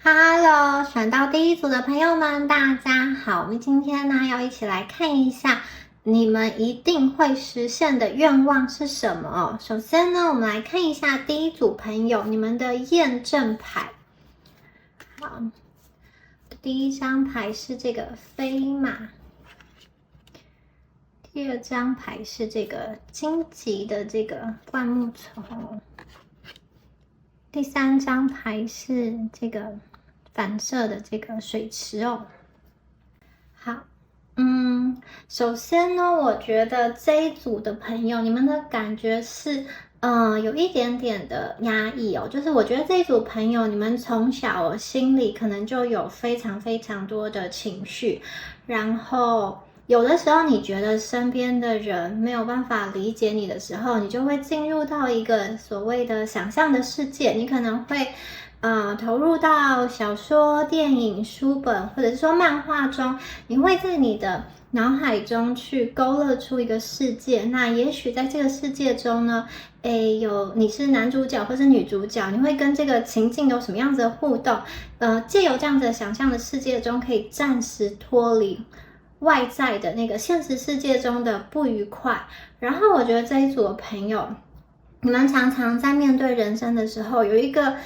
Hello，选到第一组的朋友们，大家好。我们今天呢要一起来看一下你们一定会实现的愿望是什么哦。首先呢，我们来看一下第一组朋友你们的验证牌。好，第一张牌是这个飞马，第二张牌是这个荆棘的这个灌木丛，第三张牌是这个反射的这个水池哦。好，首先呢，我觉得这一组的朋友，你们的感觉是，有一点点的压抑哦。就是我觉得这一组朋友，你们从小心里可能就有非常非常多的情绪，然后有的时候你觉得身边的人没有办法理解你的时候，你就会进入到一个所谓的想象的世界，你可能会投入到小说、电影、书本，或者是说漫画中，你会在你的脑海中去勾勒出一个世界。那也许在这个世界中呢，有你是男主角或是女主角，你会跟这个情境有什么样子的互动？借由这样子的想象的世界中，可以暂时脱离外在的那个现实世界中的不愉快。然后我觉得这一组的朋友，你们常常在面对人生的时候，有一个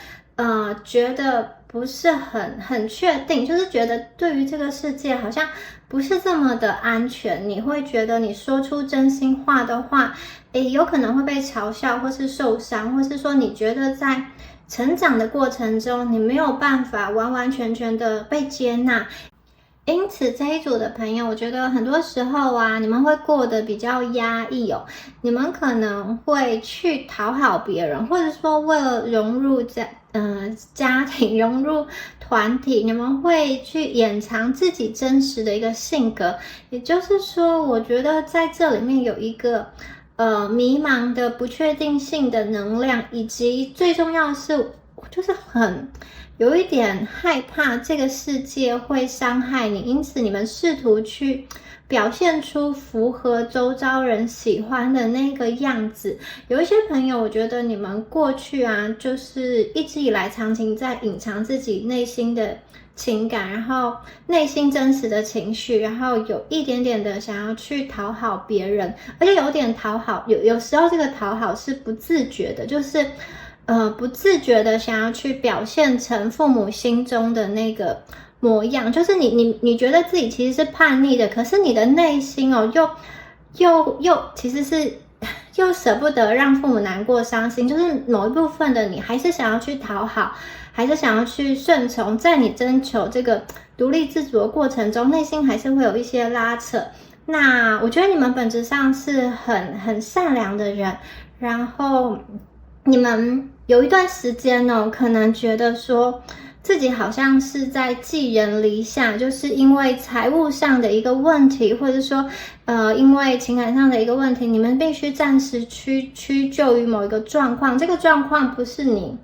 觉得不是很确定，就是觉得对于这个世界好像不是这么的安全。你会觉得你说出真心话的话，有可能会被嘲笑，或是受伤，或是说你觉得在成长的过程中，你没有办法完完全全的被接纳。因此这一组的朋友，我觉得很多时候啊，你们会过得比较压抑哦。你们可能会去讨好别人，或者说为了融入家庭、融入团体，你们会去掩藏自己真实的一个性格。也就是说，我觉得在这里面有一个迷茫的、不确定性的能量，以及最重要的是，就是有一点害怕这个世界会伤害你，因此你们试图去表现出符合周遭人喜欢的那个样子。有一些朋友，我觉得你们过去啊，就是一直以来长期在隐藏自己内心的情感，然后内心真实的情绪，然后有一点点的想要去讨好别人，而且有点讨好，有时候这个讨好是不自觉的，就是不自觉的想要去表现成父母心中的那个模样，就是你觉得自己其实是叛逆的，可是你的内心哦，又其实是又舍不得让父母难过伤心，就是某一部分的你还是想要去讨好，还是想要去顺从，在你征求这个独立自主的过程中，内心还是会有一些拉扯。那我觉得你们本质上是很善良的人，然后你们有一段时间呢，可能觉得说自己好像是在寄人篱下，就是因为财务上的一个问题，或者说因为情感上的一个问题，你们必须暂时屈就于某一个状况，这个状况不是你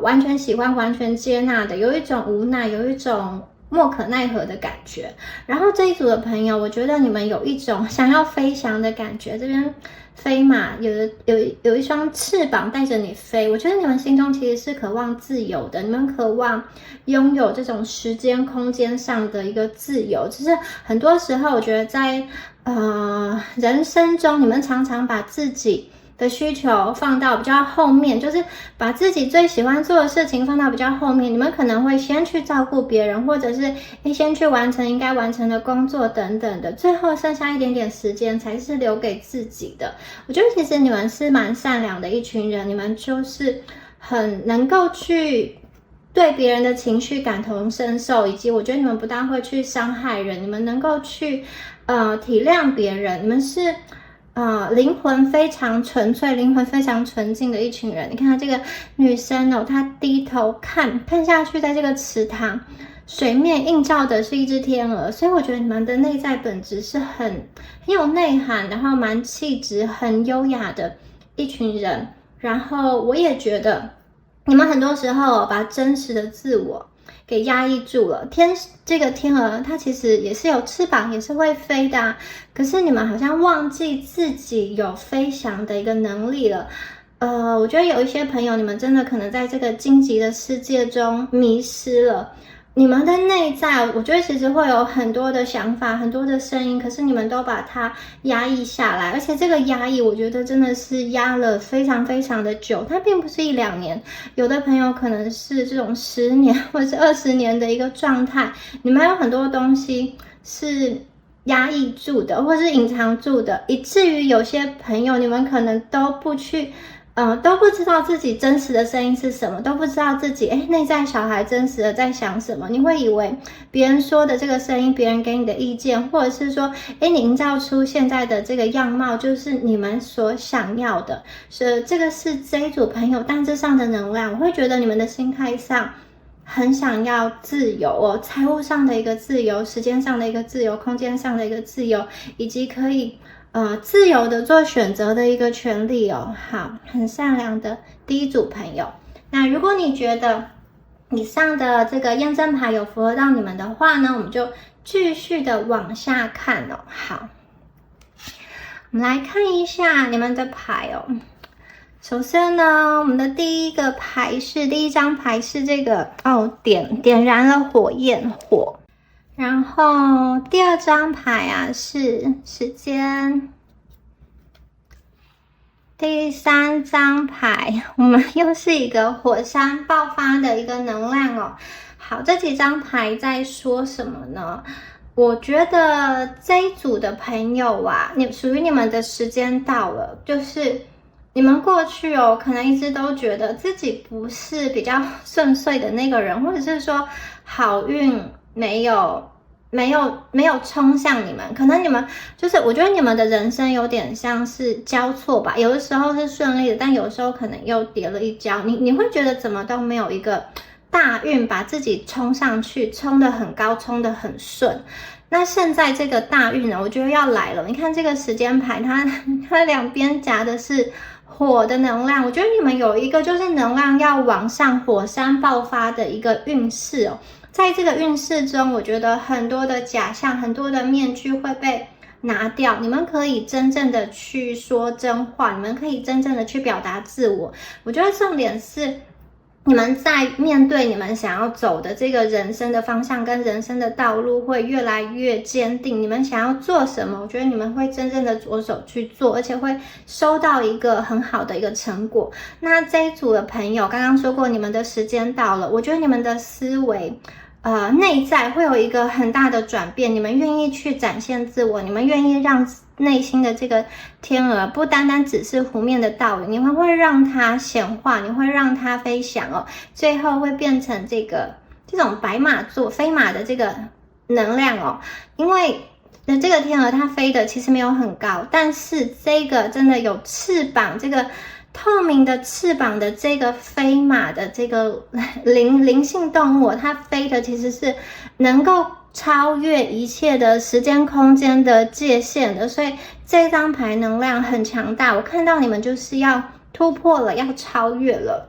完全喜欢、完全接纳的，有一种無奈，有一种莫可奈何的感觉。然后这一组的朋友，我觉得你们有一种想要飞翔的感觉，这边飞马有一双翅膀带着你飞，我觉得你们心中其实是渴望自由的，你们渴望拥有这种时间空间上的一个自由。只是很多时候我觉得在人生中，你们常常把自己的需求放到比较后面，就是把自己最喜欢做的事情放到比较后面。你们可能会先去照顾别人，或者是先去完成应该完成的工作等等的，最后剩下一点点时间才是留给自己的。我觉得其实你们是蛮善良的一群人，你们就是很能够去对别人的情绪感同身受，以及我觉得你们不大会去伤害人，你们能够去体谅别人，你们是灵魂非常纯粹、灵魂非常纯净的一群人。你看她这个女生哦，她低头看下去，在这个池塘水面映照的是一只天鹅，所以我觉得你们的内在本质是很有内涵，然后蛮气质、很优雅的一群人。然后我也觉得你们很多时候把真实的自我给压抑住了。这个天鹅它其实也是有翅膀，也是会飞的可是你们好像忘记自己有飞翔的一个能力了。我觉得有一些朋友，你们真的可能在这个荆棘的世界中迷失了。你们的内在，我觉得其实会有很多的想法，很多的声音，可是你们都把它压抑下来，而且这个压抑，我觉得真的是压了非常非常的久，它并不是1-2年，有的朋友可能是这种10年或者是20年的一个状态，你们有很多东西是压抑住的，或是隐藏住的，以至于有些朋友，你们可能都不知道自己真实的声音是什么，都不知道自己内在小孩真实的在想什么。你会以为别人说的这个声音，别人给你的意见，或者是说你营造出现在的这个样貌，就是你们所想要的。这个是这一组朋友大致上的能量。我会觉得你们的心态上很想要自由哦，财务上的一个自由，时间上的一个自由，空间上的一个自由，以及可以自由的做选择的一个权利哦。好，很善良的第一组朋友。那如果你觉得以上的这个验证牌有符合到你们的话呢，我们就继续的往下看哦。好，我们来看一下你们的牌哦。首先呢，我们的第一张牌是这个点燃了火焰火。然后第2张牌啊是时间，第3张牌我们又是一个火山爆发的一个能量哦。好，这几张牌在说什么呢？我觉得这一组的朋友啊，属于你们的时间到了，就是你们过去可能一直都觉得自己不是比较顺遂的那个人，或者是说好运没有冲向你们，可能你们就是我觉得你们的人生有点像是交错吧，有的时候是顺利的，但有时候可能又跌了一跤，你会觉得怎么都没有一个大运把自己冲上去，冲得很高，冲得很顺。那现在这个大运呢，我觉得要来了。你看这个时间牌，它两边夹的是火的能量，我觉得你们有一个就是能量要往上火山爆发的一个运势哦。在这个运势中，我觉得很多的假象，很多的面具会被拿掉，你们可以真正的去说真话，你们可以真正的去表达自我。我觉得重点是你们在面对你们想要走的这个人生的方向跟人生的道路会越来越坚定，你们想要做什么，我觉得你们会真正的着手去做，而且会收到一个很好的一个成果。那这一组的朋友刚刚说过，你们的时间到了，我觉得你们的思维内在会有一个很大的转变，你们愿意去展现自我，你们愿意让内心的这个天鹅不单单只是湖面的倒影，你们会让它显化，你会让它飞翔哦，最后会变成这种白马座飞马的这个能量哦。因为这个天鹅它飞的其实没有很高，但是这个真的有翅膀，这个透明的翅膀的这个飞马的这个灵性动物，它飞的其实是能够超越一切的时间空间的界限的，所以这张牌能量很强大。我看到你们就是要突破了，要超越了。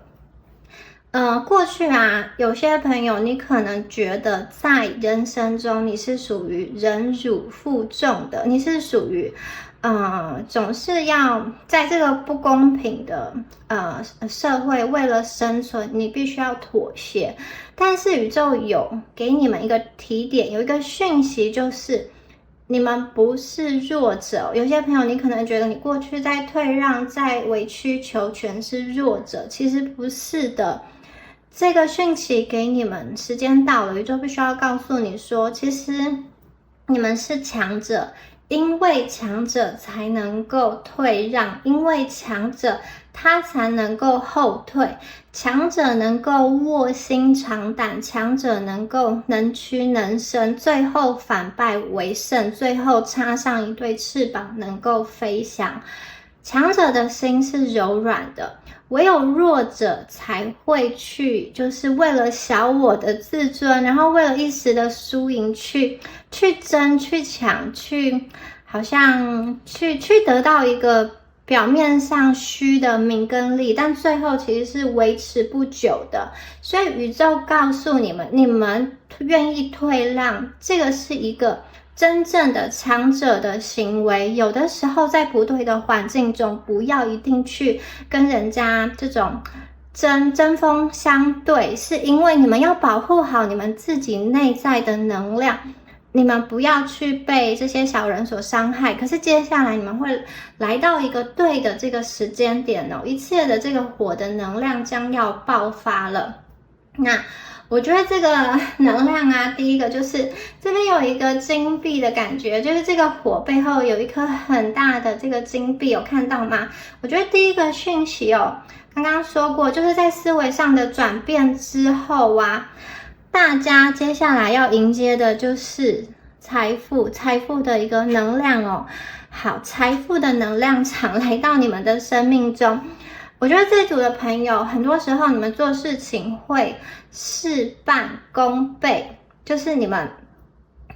过去啊，有些朋友你可能觉得在人生中你是属于忍辱负重的，你是属于总是要在这个不公平的社会，为了生存，你必须要妥协。但是宇宙有给你们一个提点，有一个讯息，就是你们不是弱者。有些朋友你可能觉得你过去在退让，在委曲求全是弱者，其实不是的。这个讯息给你们，时间到了，宇宙必须要告诉你说，其实你们是强者。因为强者才能够退让，因为强者他才能够后退，强者能够卧薪尝胆，强者能够能屈能伸，最后反败为胜，最后插上一对翅膀能够飞翔。强者的心是柔软的，唯有弱者才会去，就是为了小我的自尊，然后为了一时的输赢去争、去抢、去好像去得到一个表面上虚的名跟利，但最后其实是维持不久的。所以宇宙告诉你们，你们愿意退让，这个是一个真正的强者的行为，有的时候在不对的环境中，不要一定去跟人家这种针锋相对，是因为你们要保护好你们自己内在的能量，你们不要去被这些小人所伤害。可是接下来你们会来到一个对的这个时间点哦，一切的这个火的能量将要爆发了。那我觉得这个能量啊，第一个就是这边有一个金币的感觉，就是这个火背后有一颗很大的这个金币，有看到吗？我觉得第一个讯息哦，刚刚说过，就是在思维上的转变之后啊，大家接下来要迎接的就是财富的一个能量哦。好，财富的能量场来到你们的生命中。我觉得这组的朋友，很多时候你们做事情会事半功倍，就是你们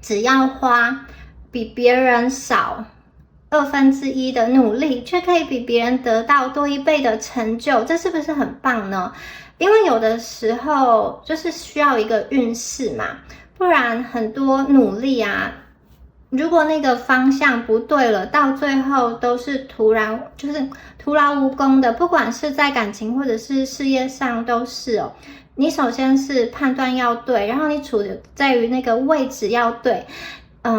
只要花比别人少1/2的努力，却可以比别人得到多1倍的成就，这是不是很棒呢？因为有的时候就是需要一个运势嘛，不然很多努力啊，如果那个方向不对了，到最后都是徒劳无功的，不管是在感情或者是事业上都是哦。你首先是判断要对，然后你处在于那个位置要对。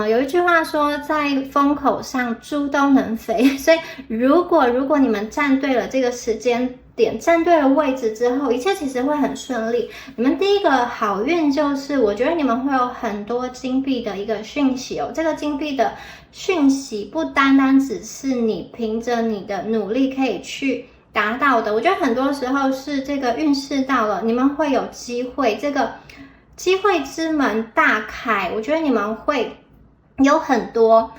有一句话说，在风口上猪都能飞，所以如果你们站对了这个时间点，站对了位置之后，一切其实会很顺利。你们第一个好运就是，我觉得你们会有很多金币的一个讯息哦。这个金币的讯息不单单只是你凭着你的努力可以去达到的，我觉得很多时候是这个运势到了，你们会有机会，这个机会之门大开，我觉得你们会有很多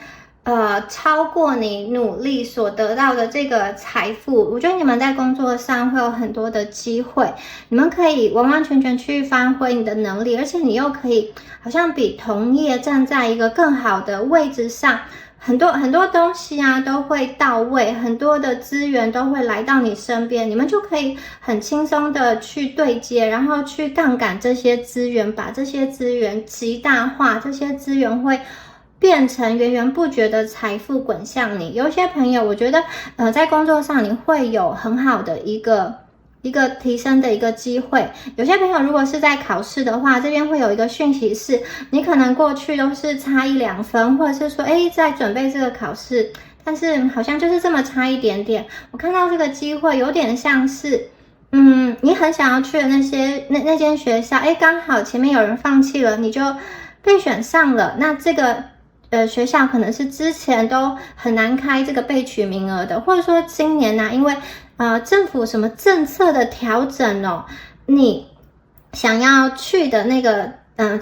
超过你努力所得到的这个财富。我觉得你们在工作上会有很多的机会，你们可以完完全全去发挥你的能力，而且你又可以好像比同业站在一个更好的位置上，很多东西啊都会到位，很多的资源都会来到你身边，你们就可以很轻松的去对接，然后去杠杆这些资源，把这些资源极大化，这些资源会变成源源不绝的财富滚向你。有一些朋友，我觉得在工作上你会有很好的一个提升的一个机会。有些朋友如果是在考试的话，这边会有一个讯息是，你可能过去都是差1-2分，或者是说在准备这个考试，但是好像就是这么差一点点。我看到这个机会有点像是你很想要去的那间学校，刚好前面有人放弃了，你就被选上了。那这个学校可能是之前都很难开这个备取名额的，或者说今年呢，因为政府什么政策的调整哦，你想要去的那个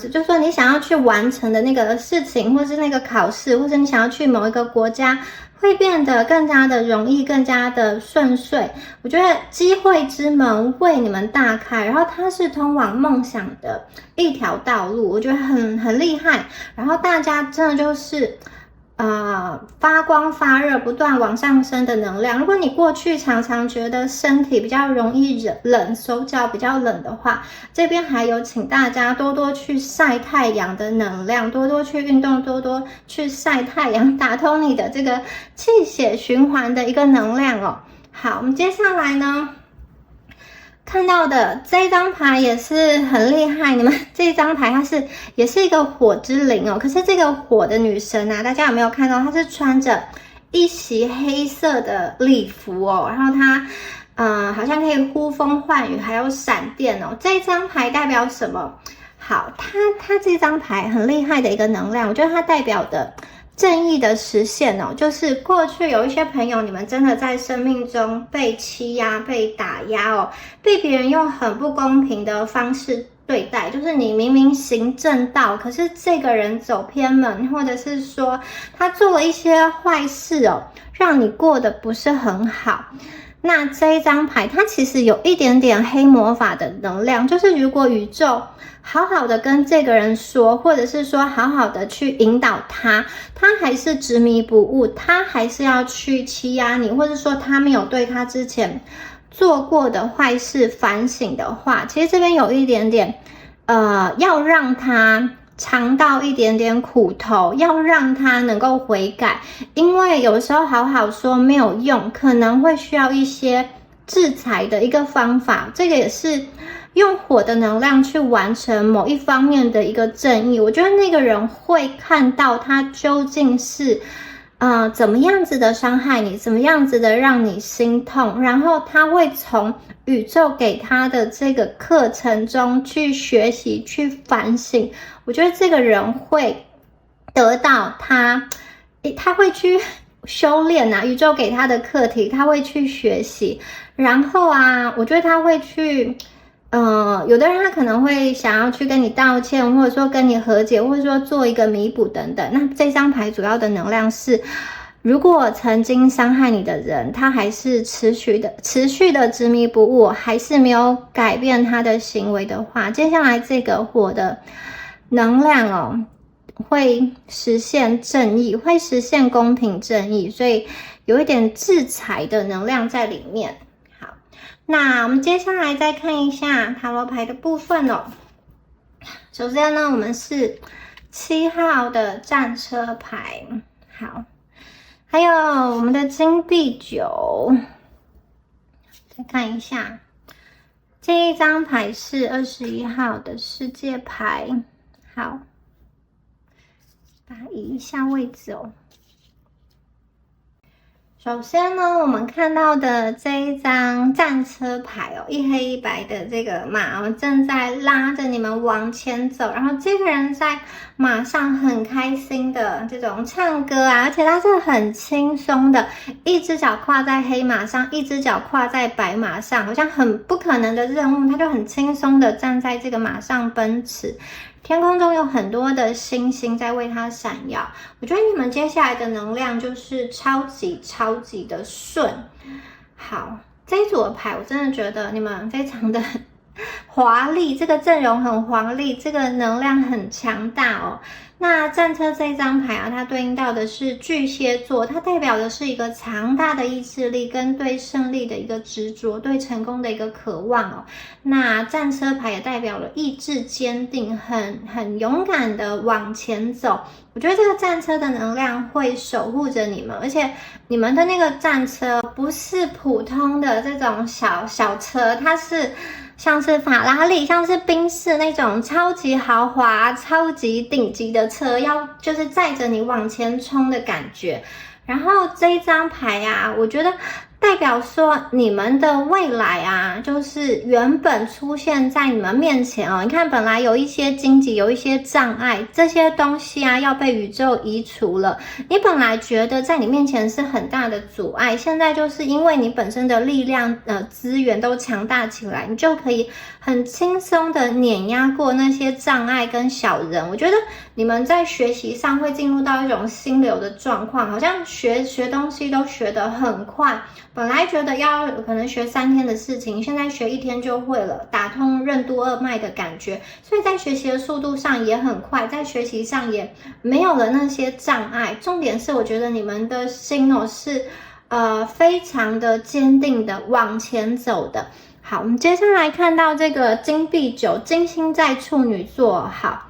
就是说你想要去完成的那个事情，或是那个考试，或者你想要去某一个国家，会变得更加的容易，更加的顺遂。我觉得机会之门为你们大开，然后它是通往梦想的一条道路，我觉得很厉害。然后大家真的就是发光发热，不断往上升的能量。如果你过去常常觉得身体比较容易冷，手脚比较冷的话，这边还有请大家多多去晒太阳的能量，多多去运动，多多去晒太阳，打通你的这个气血循环的一个能量哦。好，我们接下来呢看到的这一张牌也是很厉害，你们这一张牌它也是一个火之灵哦。可是这个火的女神啊，大家有没有看到？她是穿着一袭黑色的礼服哦，然后她好像可以呼风唤雨，还有闪电哦。这张牌代表什么？好，它这张牌很厉害的一个能量，我觉得它代表的正义的实现哦，就是过去有一些朋友，你们真的在生命中被欺压、被打压哦，被别人用很不公平的方式对待，就是你明明行正道，可是这个人走偏门，或者是说他做了一些坏事哦，让你过得不是很好。那这一张牌它其实有一点点黑魔法的能量，就是如果宇宙好好的跟这个人说，或者是说好好的去引导他还是执迷不悟，他还是要去欺压你，或者说他没有对他之前做过的坏事反省的话，其实这边有一点点要让他尝到一点点苦头，要让他能够悔改，因为有时候好好说没有用，可能会需要一些制裁的一个方法，这个也是用火的能量去完成某一方面的一个正义。我觉得那个人会看到他究竟是怎么样子的伤害你，怎么样子的让你心痛，然后他会从宇宙给他的这个课程中去学习，去反省。我觉得这个人会得到他会去修炼宇宙给他的课题，他会去学习，然后我觉得他会去有的人他可能会想要去跟你道歉，或者说跟你和解，或者说做一个弥补等等。那这张牌主要的能量是，如果曾经伤害你的人，他还是持续的执迷不悟，还是没有改变他的行为的话，接下来这个火的能量会实现正义，会实现公平正义，所以有一点制裁的能量在里面。那我们接下来再看一下塔罗牌的部分首先呢，我们是7号的战车牌，好，还有我们的金币9。再看一下，这一张牌是21号的世界牌，好，把它移一下位置首先呢，我们看到的这一张战车牌一黑一白的这个马正在拉着你们往前走，然后这个人在马上很开心的这种唱歌而且他是很轻松的，一只脚跨在黑马上，一只脚跨在白马上，好像很不可能的任务，他就很轻松的站在这个马上奔驰。天空中有很多的星星在为它闪耀，我觉得你们接下来的能量就是超级的顺。好，这一组的牌我真的觉得你们非常的华丽，这个阵容很华丽，这个能量很强大那战车这张牌它对应到的是巨蟹座，它代表的是一个强大的意志力跟对胜利的一个执着，对成功的一个渴望那战车牌也代表了意志坚定，很勇敢的往前走。我觉得这个战车的能量会守护着你们，而且你们的那个战车不是普通的这种小车，它是像是法拉利，像是宾士那种超级豪华、超级顶级的车，就是载着你往前冲的感觉。然后这一张牌我觉得代表说你们的未来就是原本出现在你们面前你看本来有一些荆棘，有一些障碍，这些东西要被宇宙移除了。你本来觉得在你面前是很大的阻碍，现在就是因为你本身的力量资源都强大起来，你就可以很轻松的碾压过那些障碍跟小人。我觉得你们在学习上会进入到一种心流的状况，好像学东西都学得很快，本来觉得可能学3天的事情，现在学1天就会了，打通任督二脉的感觉，所以在学习的速度上也很快，在学习上也没有了那些障碍。重点是我觉得你们的心是非常的坚定的往前走的。好，我们接下来看到这个金币9，金星在处女座。好，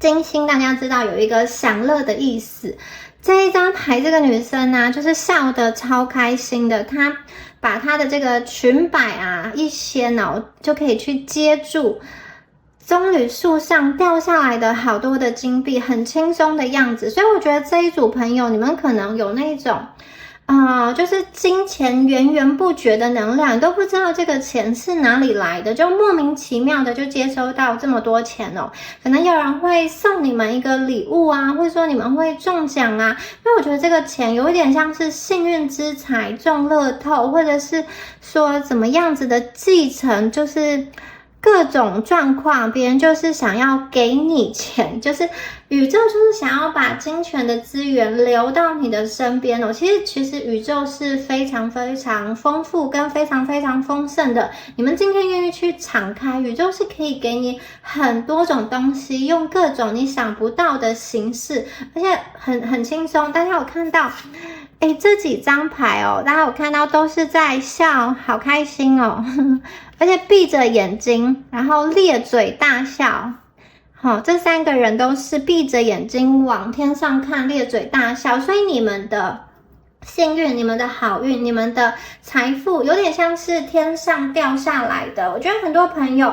金星大家知道有一个享乐的意思，这一张牌这个女生就是笑得超开心的，她把她的这个裙摆一掀就可以去接住棕榈树上掉下来的好多的金币，很轻松的样子。所以我觉得这一组朋友你们可能有那种就是金钱源源不绝的能量，你都不知道这个钱是哪里来的，就莫名其妙的就接收到这么多钱可能有人会送你们一个礼物或者说你们会中奖因为我觉得这个钱有一点像是幸运之财、中乐透，或者是说怎么样子的继承，就是各种状况，别人就是想要给你钱，就是宇宙就是想要把金钱的资源流到你的身边其实宇宙是非常非常丰富跟非常非常丰盛的，你们今天愿意去敞开，宇宙是可以给你很多种东西，用各种你想不到的形式，而且很轻松。大家有看到这几张牌大家有看到都是在笑，好开心而且闭着眼睛，然后咧嘴大笑。好，这3个人都是闭着眼睛往天上看，咧嘴大笑，所以你们的幸运、你们的好运、你们的财富，有点像是天上掉下来的。我觉得很多朋友，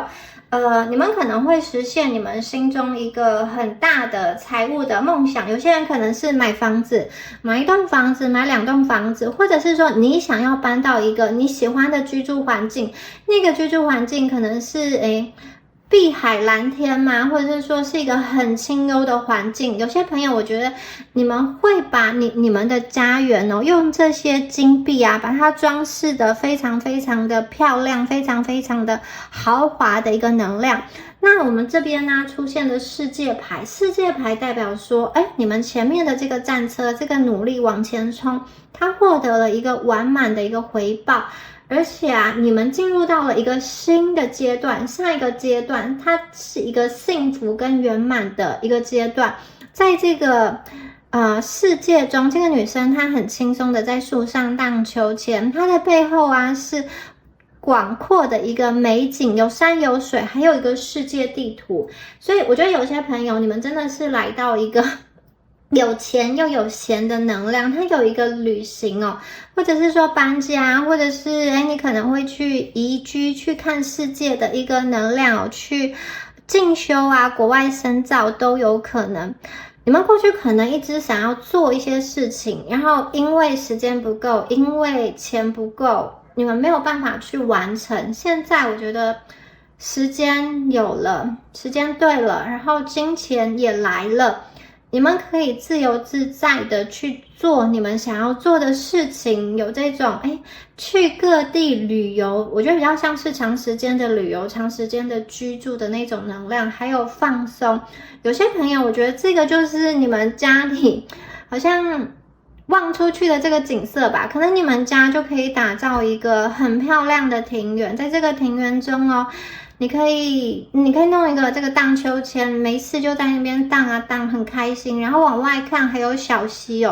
你们可能会实现你们心中一个很大的财务的梦想。有些人可能是买房子，买1栋房子，买2栋房子，或者是说你想要搬到一个你喜欢的居住环境，那个居住环境可能是碧海蓝天嘛，或者是说是一个很清幽的环境。有些朋友，我觉得你们会把你们的家园用这些金币啊，把它装饰的非常非常的漂亮，非常非常的豪华的一个能量。那我们这边呢出现的世界牌，世界牌代表说，你们前面的这个战车，这个努力往前冲，它获得了一个完满的一个回报。而且啊，你们进入到了一个新的阶段，下一个阶段，它是一个幸福跟圆满的一个阶段。在这个世界中，这个女生她很轻松的在树上荡秋千，她的背后啊是广阔的一个美景，有山有水，还有一个世界地图。所以我觉得有些朋友，你们真的是来到一个有钱又有闲的能量，它有一个旅行或者是说搬家，或者是你可能会去移居，去看世界的一个能量去进修啊，国外深造都有可能。你们过去可能一直想要做一些事情，然后因为时间不够，因为钱不够，你们没有办法去完成。现在我觉得时间有了，时间对了，然后金钱也来了，你们可以自由自在的去做你们想要做的事情，有这种去各地旅游，我觉得比较像是长时间的旅游，长时间的居住的那种能量，还有放松。有些朋友，我觉得这个就是你们家里好像望出去的这个景色吧，可能你们家就可以打造一个很漂亮的庭园，在这个庭园中你可以弄一个这个荡秋千，没事就在那边荡啊荡，很开心。然后往外看还有小溪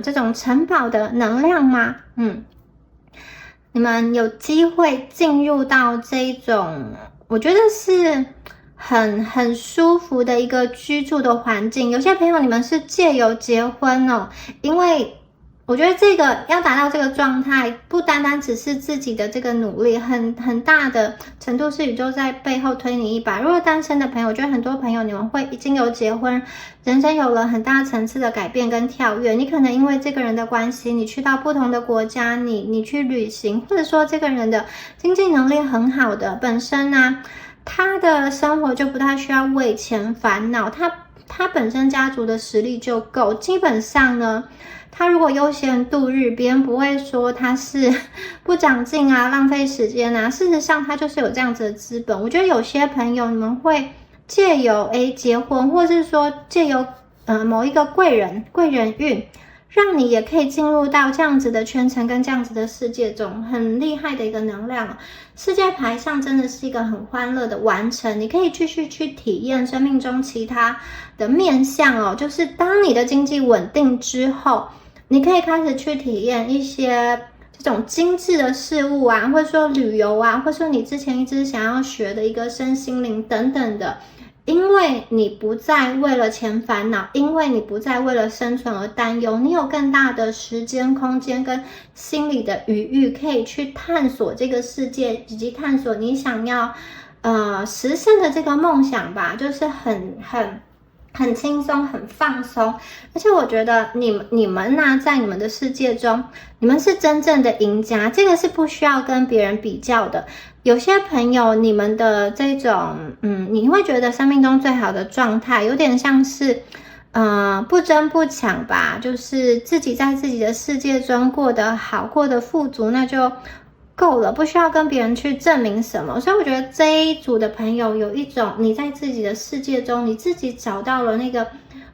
这种城堡的能量吗？你们有机会进入到这种，我觉得是很舒服的一个居住的环境。有些朋友你们是借由结婚因为我觉得这个要达到这个状态，不单单只是自己的这个努力，很大的程度是宇宙在背后推你一把。如果单身的朋友，我觉得很多朋友你们会已经有结婚，人生有了很大层次的改变跟跳跃。你可能因为这个人的关系，你去到不同的国家，你去旅行，或者说这个人的经济能力很好的，本身呢他的生活就不太需要为钱烦恼，他本身家族的实力就够，基本上呢他如果悠闲度日，别人不会说他是不长进啊，浪费时间啊。事实上，他就是有这样子的资本。我觉得有些朋友，你们会借由结婚，或是说借由某一个贵人运，让你也可以进入到这样子的圈层跟这样子的世界中，很厉害的一个能量。世界牌上真的是一个很欢乐的完成，你可以继续去体验生命中其他的面向就是当你的经济稳定之后，你可以开始去体验一些这种精致的事物啊，或者说旅游啊，或者说你之前一直想要学的一个身心灵等等的。因为你不再为了钱烦恼，因为你不再为了生存而担忧，你有更大的时间空间跟心理的余裕，可以去探索这个世界，以及探索你想要实现的这个梦想吧，就是很轻松，很放松。而且我觉得你们呢，在你们的世界中，你们是真正的赢家，这个是不需要跟别人比较的。有些朋友，你们的这种你会觉得生命中最好的状态有点像是不争不抢吧，就是自己在自己的世界中过得好，过得富足，那就够了，不需要跟别人去证明什么。所以我觉得这一组的朋友有一种你在自己的世界中，你自己找到了那个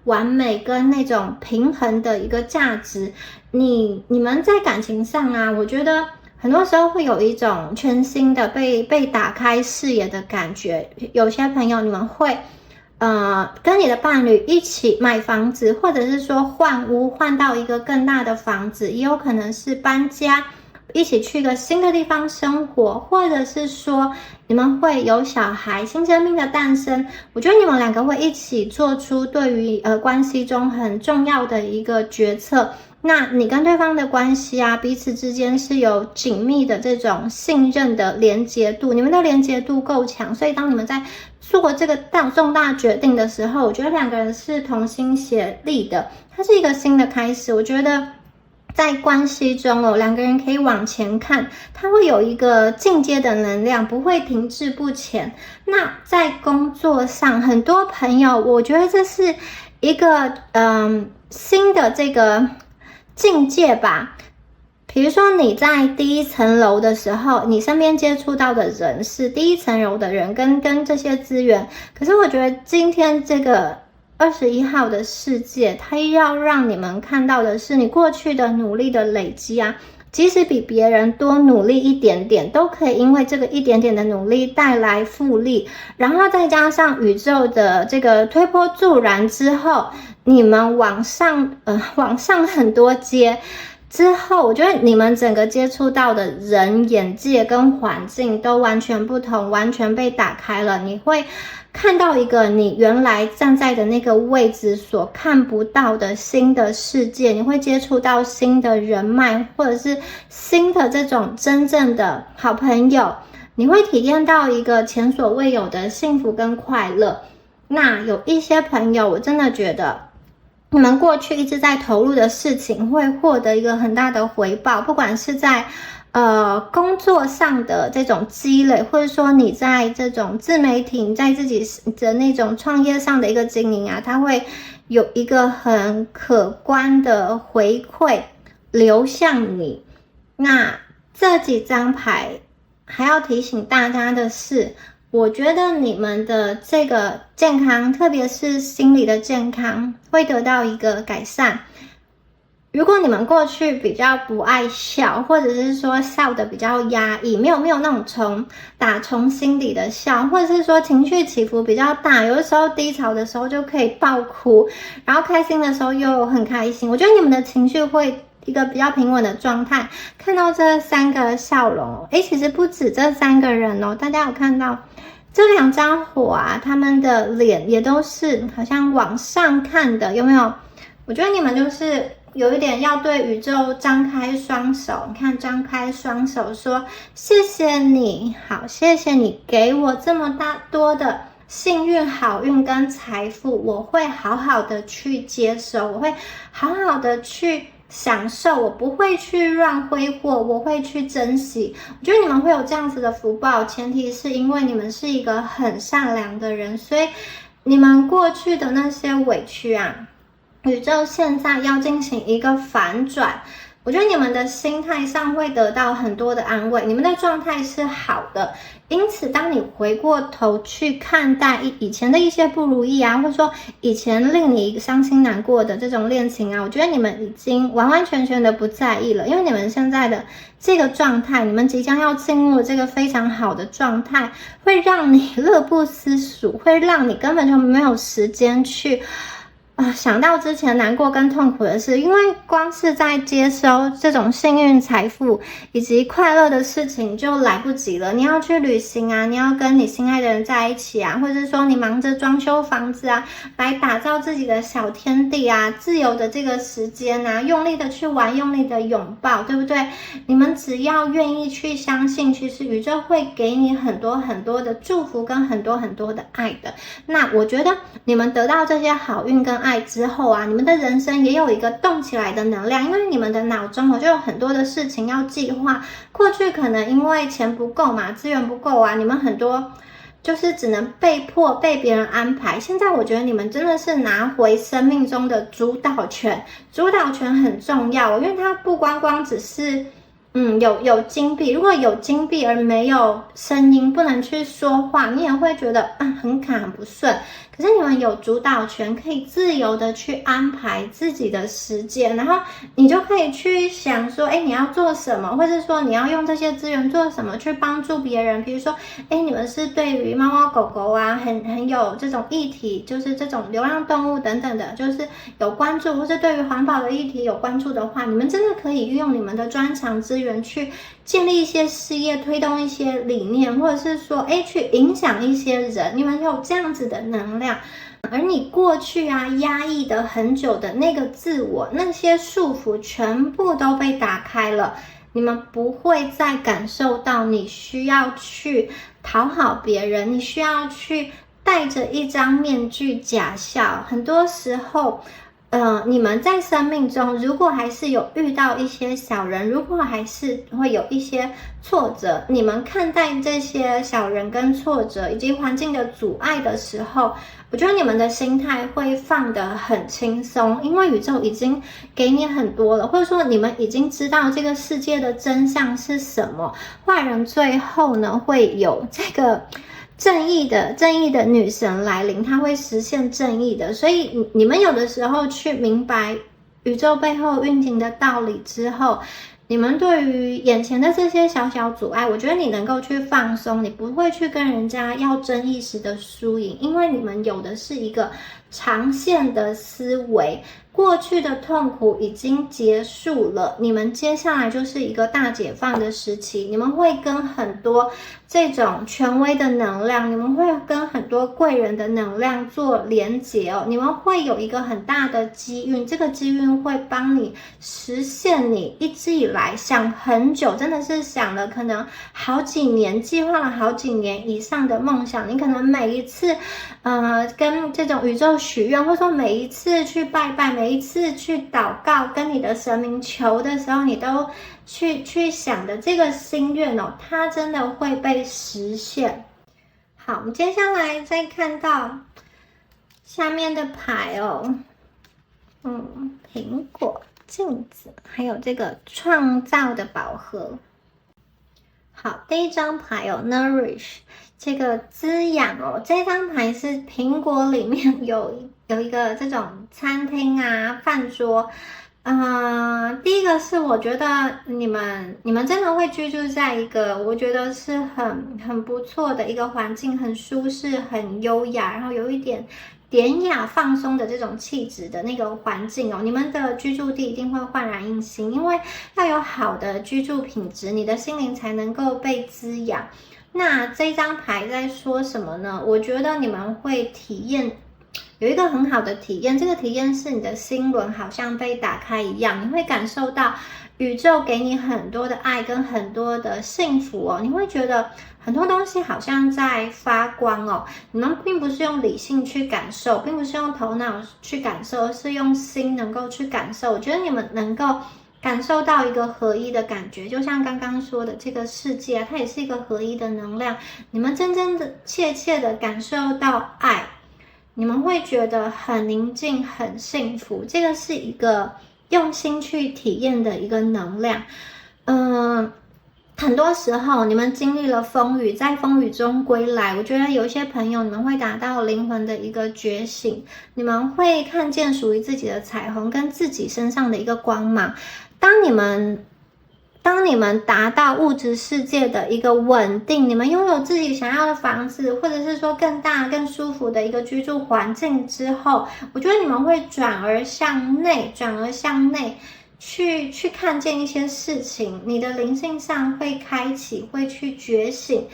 完美跟那种平衡的一个价值。你们在感情上啊，我觉得很多时候会有一种全新的被打开视野的感觉。有些朋友你们会跟你的伴侣一起买房子，或者是说换屋，换到一个更大的房子，也有可能是搬家，一起去一个新的地方生活，或者是说你们会有小孩，新生命的诞生，我觉得你们两个会一起做出对于关系中很重要的一个决策。那你跟对方的关系啊，彼此之间是有紧密的这种信任的连结度，你们的连结度够强，所以当你们在做这个重大决定的时候，我觉得两个人是同心协力的，它是一个新的开始。我觉得在关系中哦，两个人可以往前看，它会有一个进阶的能量，不会停滞不前。那在工作上，很多朋友，我觉得这是一个新的这个境界吧。比如说你在第一层楼的时候，你身边接触到的人是第一层楼的人跟这些资源，可是我觉得今天这个21号的世界，它要让你们看到的是你过去的努力的累积啊，即使比别人多努力一点点，都可以因为这个一点点的努力带来复利，然后再加上宇宙的这个推波助澜之后，你们往上很多阶之后，我觉得你们整个接触到的人、眼界跟环境都完全不同，完全被打开了。你会看到一个你原来站在的那个位置所看不到的新的世界，你会接触到新的人脉，或者是新的这种真正的好朋友，你会体验到一个前所未有的幸福跟快乐。那有一些朋友，我真的觉得你们过去一直在投入的事情会获得一个很大的回报，不管是在工作上的这种积累，或者说你在这种自媒体，你在自己的那种创业上的一个经营啊，它会有一个很可观的回馈流向你。那这几张牌还要提醒大家的是，我觉得你们的这个健康，特别是心理的健康，会得到一个改善。如果你们过去比较不爱笑，或者是说笑得比较压抑，没有那种打从心底的笑，或者是说情绪起伏比较大，有的时候低潮的时候就可以爆哭，然后开心的时候又很开心，我觉得你们的情绪会一个比较平稳的状态。看到这3个笑容，其实不止这3个人哦，大家有看到这2张火啊，他们的脸也都是好像往上看的，有没有？我觉得你们就是有一点要对宇宙张开双手，你看张开双手说谢谢你，好，谢谢你给我这么多的幸运、好运跟财富，我会好好的去接收，我会好好的去享受，我不会去乱挥霍，我会去珍惜。我觉得你们会有这样子的福报，前提是因为你们是一个很善良的人，所以你们过去的那些委屈啊，宇宙现在要进行一个反转，我觉得你们的心态上会得到很多的安慰，你们的状态是好的。因此当你回过头去看待以前的一些不如意啊，或者说以前令你伤心难过的这种恋情啊，我觉得你们已经完完全全的不在意了，因为你们现在的这个状态，你们即将要进入这个非常好的状态，会让你乐不思蜀，会让你根本就没有时间去想到之前难过跟痛苦的事，因为光是在接收这种幸运、财富以及快乐的事情就来不及了。你要去旅行啊，你要跟你心爱的人在一起啊，或者是说你忙着装修房子啊，来打造自己的小天地啊，自由的这个时间啊，用力的去玩，用力的拥抱，对不对？你们只要愿意去相信，其实宇宙会给你很多很多的祝福跟很多很多的爱的。那我觉得你们得到这些好运跟爱之后啊，你们的人生也有一个动起来的能量，因为你们的脑中就有很多的事情要计划。过去可能因为钱不够嘛，资源不够啊，你们很多就是只能被迫被别人安排。现在我觉得你们真的是拿回生命中的主导权，主导权很重要，因为它不光只是有金币，如果有金币而没有声音，不能去说话，你也会觉得很卡很不顺。可是你们有主导权，可以自由的去安排自己的时间，然后你就可以去想说你要做什么，或者说你要用这些资源做什么去帮助别人。比如说你们是对于猫猫狗狗啊很有这种议题，就是这种流浪动物等等的，就是有关注，或是对于环保的议题有关注的话，你们真的可以运用你们的专长资源源去建立一些事业，推动一些理念，或者是说去影响一些人，你们有这样子的能量。而你过去压抑的很久的那个自我，那些束缚全部都被打开了，你们不会再感受到你需要去讨好别人，你需要去戴着一张面具假笑。很多时候你们在生命中如果还是有遇到一些小人，如果还是会有一些挫折，你们看待这些小人跟挫折以及环境的阻碍的时候，我觉得你们的心态会放得很轻松，因为宇宙已经给你很多了，或者说你们已经知道这个世界的真相是什么，坏人最后呢会有这个正义的女神来临，她会实现正义的。所以你们有的时候去明白宇宙背后运行的道理之后，你们对于眼前的这些小小阻碍，我觉得你能够去放松，你不会去跟人家要争一时的输赢，因为你们有的是一个长线的思维。过去的痛苦已经结束了，你们接下来就是一个大解放的时期，你们会跟很多这种权威的能量，你们会跟很多贵人的能量做连结哦，你们会有一个很大的机运，这个机运会帮你实现你一直以来想很久，真的是想了可能好几年，计划了好几年以上的梦想。你可能每一次跟这种宇宙许愿，或者说每一次去拜拜，每一次去祷告，跟你的神明求的时候，你都去想的这个心愿哦，它真的会被实现。好，我们接下来再看到下面的牌哦，苹果、镜子，还有这个创造的宝盒。好，第一张牌有 Nourish， 这个滋养哦。这张牌是苹果里面有一个这种餐厅饭桌。第一个是我觉得你们真的会居住在一个我觉得是很不错的一个环境，很舒适、很优雅，然后有一点典雅放松的这种气质的那个环境哦，你们的居住地一定会焕然一新，因为要有好的居住品质，你的心灵才能够被滋养。那这张牌在说什么呢？我觉得你们会体验有一个很好的体验，这个体验是你的心轮好像被打开一样，你会感受到宇宙给你很多的爱跟很多的幸福哦，你会觉得很多东西好像在发光哦。你们并不是用理性去感受，并不是用头脑去感受，而是用心能够去感受。我觉得你们能够感受到一个合一的感觉，就像刚刚说的这个世界它也是一个合一的能量，你们真正的切切的感受到爱，你们会觉得很宁静很幸福，这个是一个用心去体验的一个能量。很多时候你们经历了风雨，在风雨中归来，我觉得有一些朋友你们会达到灵魂的一个觉醒，你们会看见属于自己的彩虹跟自己身上的一个光芒。当你们达到物质世界的一个稳定，你们拥有自己想要的房子，或者是说更大更舒服的一个居住环境之后，我觉得你们会转而向内去看见一些事情，你的灵性上会开启，会去觉醒。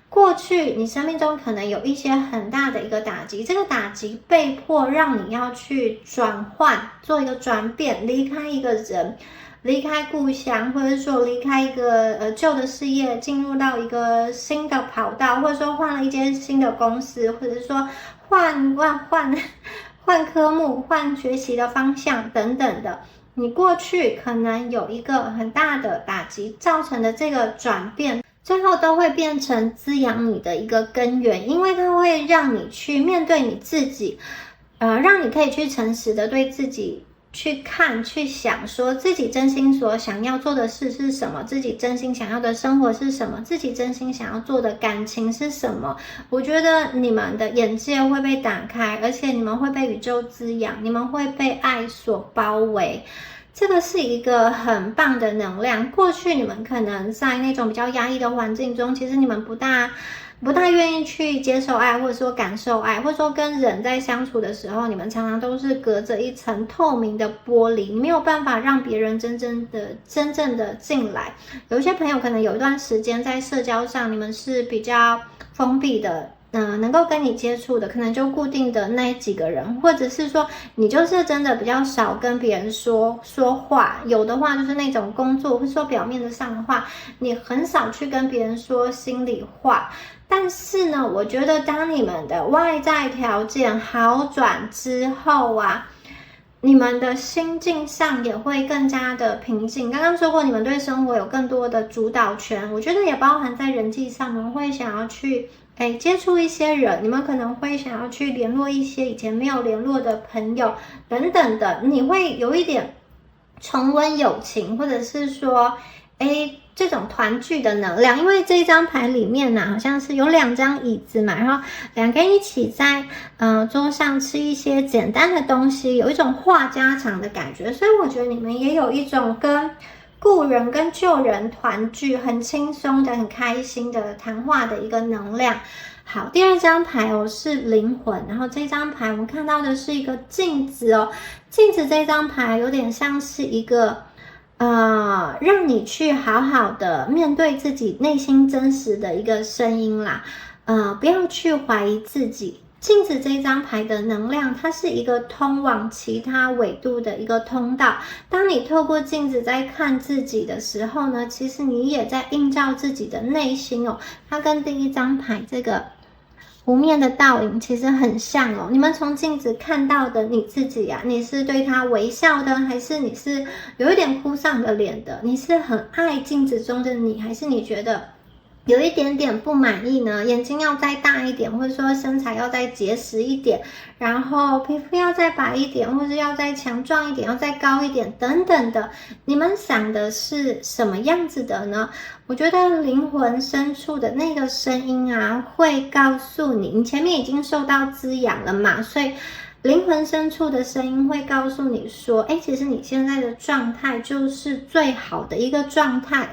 过去你生命中可能有一些很大的一个打击，这个打击被迫让你要去转换，做一个转变，离开一个人，离开故乡，或者是说离开一个旧的事业，进入到一个新的跑道，或者说换了一间新的公司，或者是说换科目，换学习的方向等等的。你过去可能有一个很大的打击造成的这个转变，最后都会变成滋养你的一个根源，因为它会让你去面对你自己，让你可以去诚实的对自己去看去想，说自己真心所想要做的事是什么，自己真心想要的生活是什么，自己真心想要做的感情是什么。我觉得你们的眼界会被打开，而且你们会被宇宙滋养，你们会被爱所包围，这个是一个很棒的能量。过去你们可能在那种比较压抑的环境中，其实你们不大不太愿意去接受爱，或者说感受爱，或者说跟人在相处的时候，你们常常都是隔着一层透明的玻璃，没有办法让别人真正的进来。有一些朋友可能有一段时间在社交上，你们是比较封闭的。能够跟你接触的可能就固定的那几个人，或者是说你就是真的比较少跟别人说话，有的话就是那种工作或者说表面的上的话，你很少去跟别人说心里话。但是呢，我觉得当你们的外在条件好转之后啊，你们的心境上也会更加的平静。刚刚说过，你们对生活有更多的主导权，我觉得也包含在人际上，你们会想要去接触一些人，你们可能会想要去联络一些以前没有联络的朋友等等的，你会有一点重温友情，或者是说这种团聚的能量。因为这一张牌里面呢，好像是有2张椅子嘛，然后2个人一起在桌上吃一些简单的东西，有一种话家常的感觉，所以我觉得你们也有一种跟故人跟旧人团聚，很轻松的很开心的谈话的一个能量。好，第2张牌是灵魂，然后这张牌我们看到的是一个镜子镜子这张牌有点像是一个让你去好好的面对自己内心真实的一个声音啦，不要去怀疑自己。镜子这张牌的能量，它是一个通往其他纬度的一个通道。当你透过镜子在看自己的时候呢，其实你也在映照自己的内心它跟第1张牌这个湖面的倒影其实很像你们从镜子看到的你自己啊，你是对他微笑的，还是你是有一点哭丧的脸的？你是很爱镜子中的你，还是你觉得有一点点不满意呢？眼睛要再大一点，或者说身材要再结实一点，然后皮肤要再白一点，或者要再强壮一点，要再高一点等等的，你们想的是什么样子的呢？我觉得灵魂深处的那个声音啊，会告诉你，你前面已经受到滋养了嘛，所以灵魂深处的声音会告诉你说，其实你现在的状态就是最好的一个状态。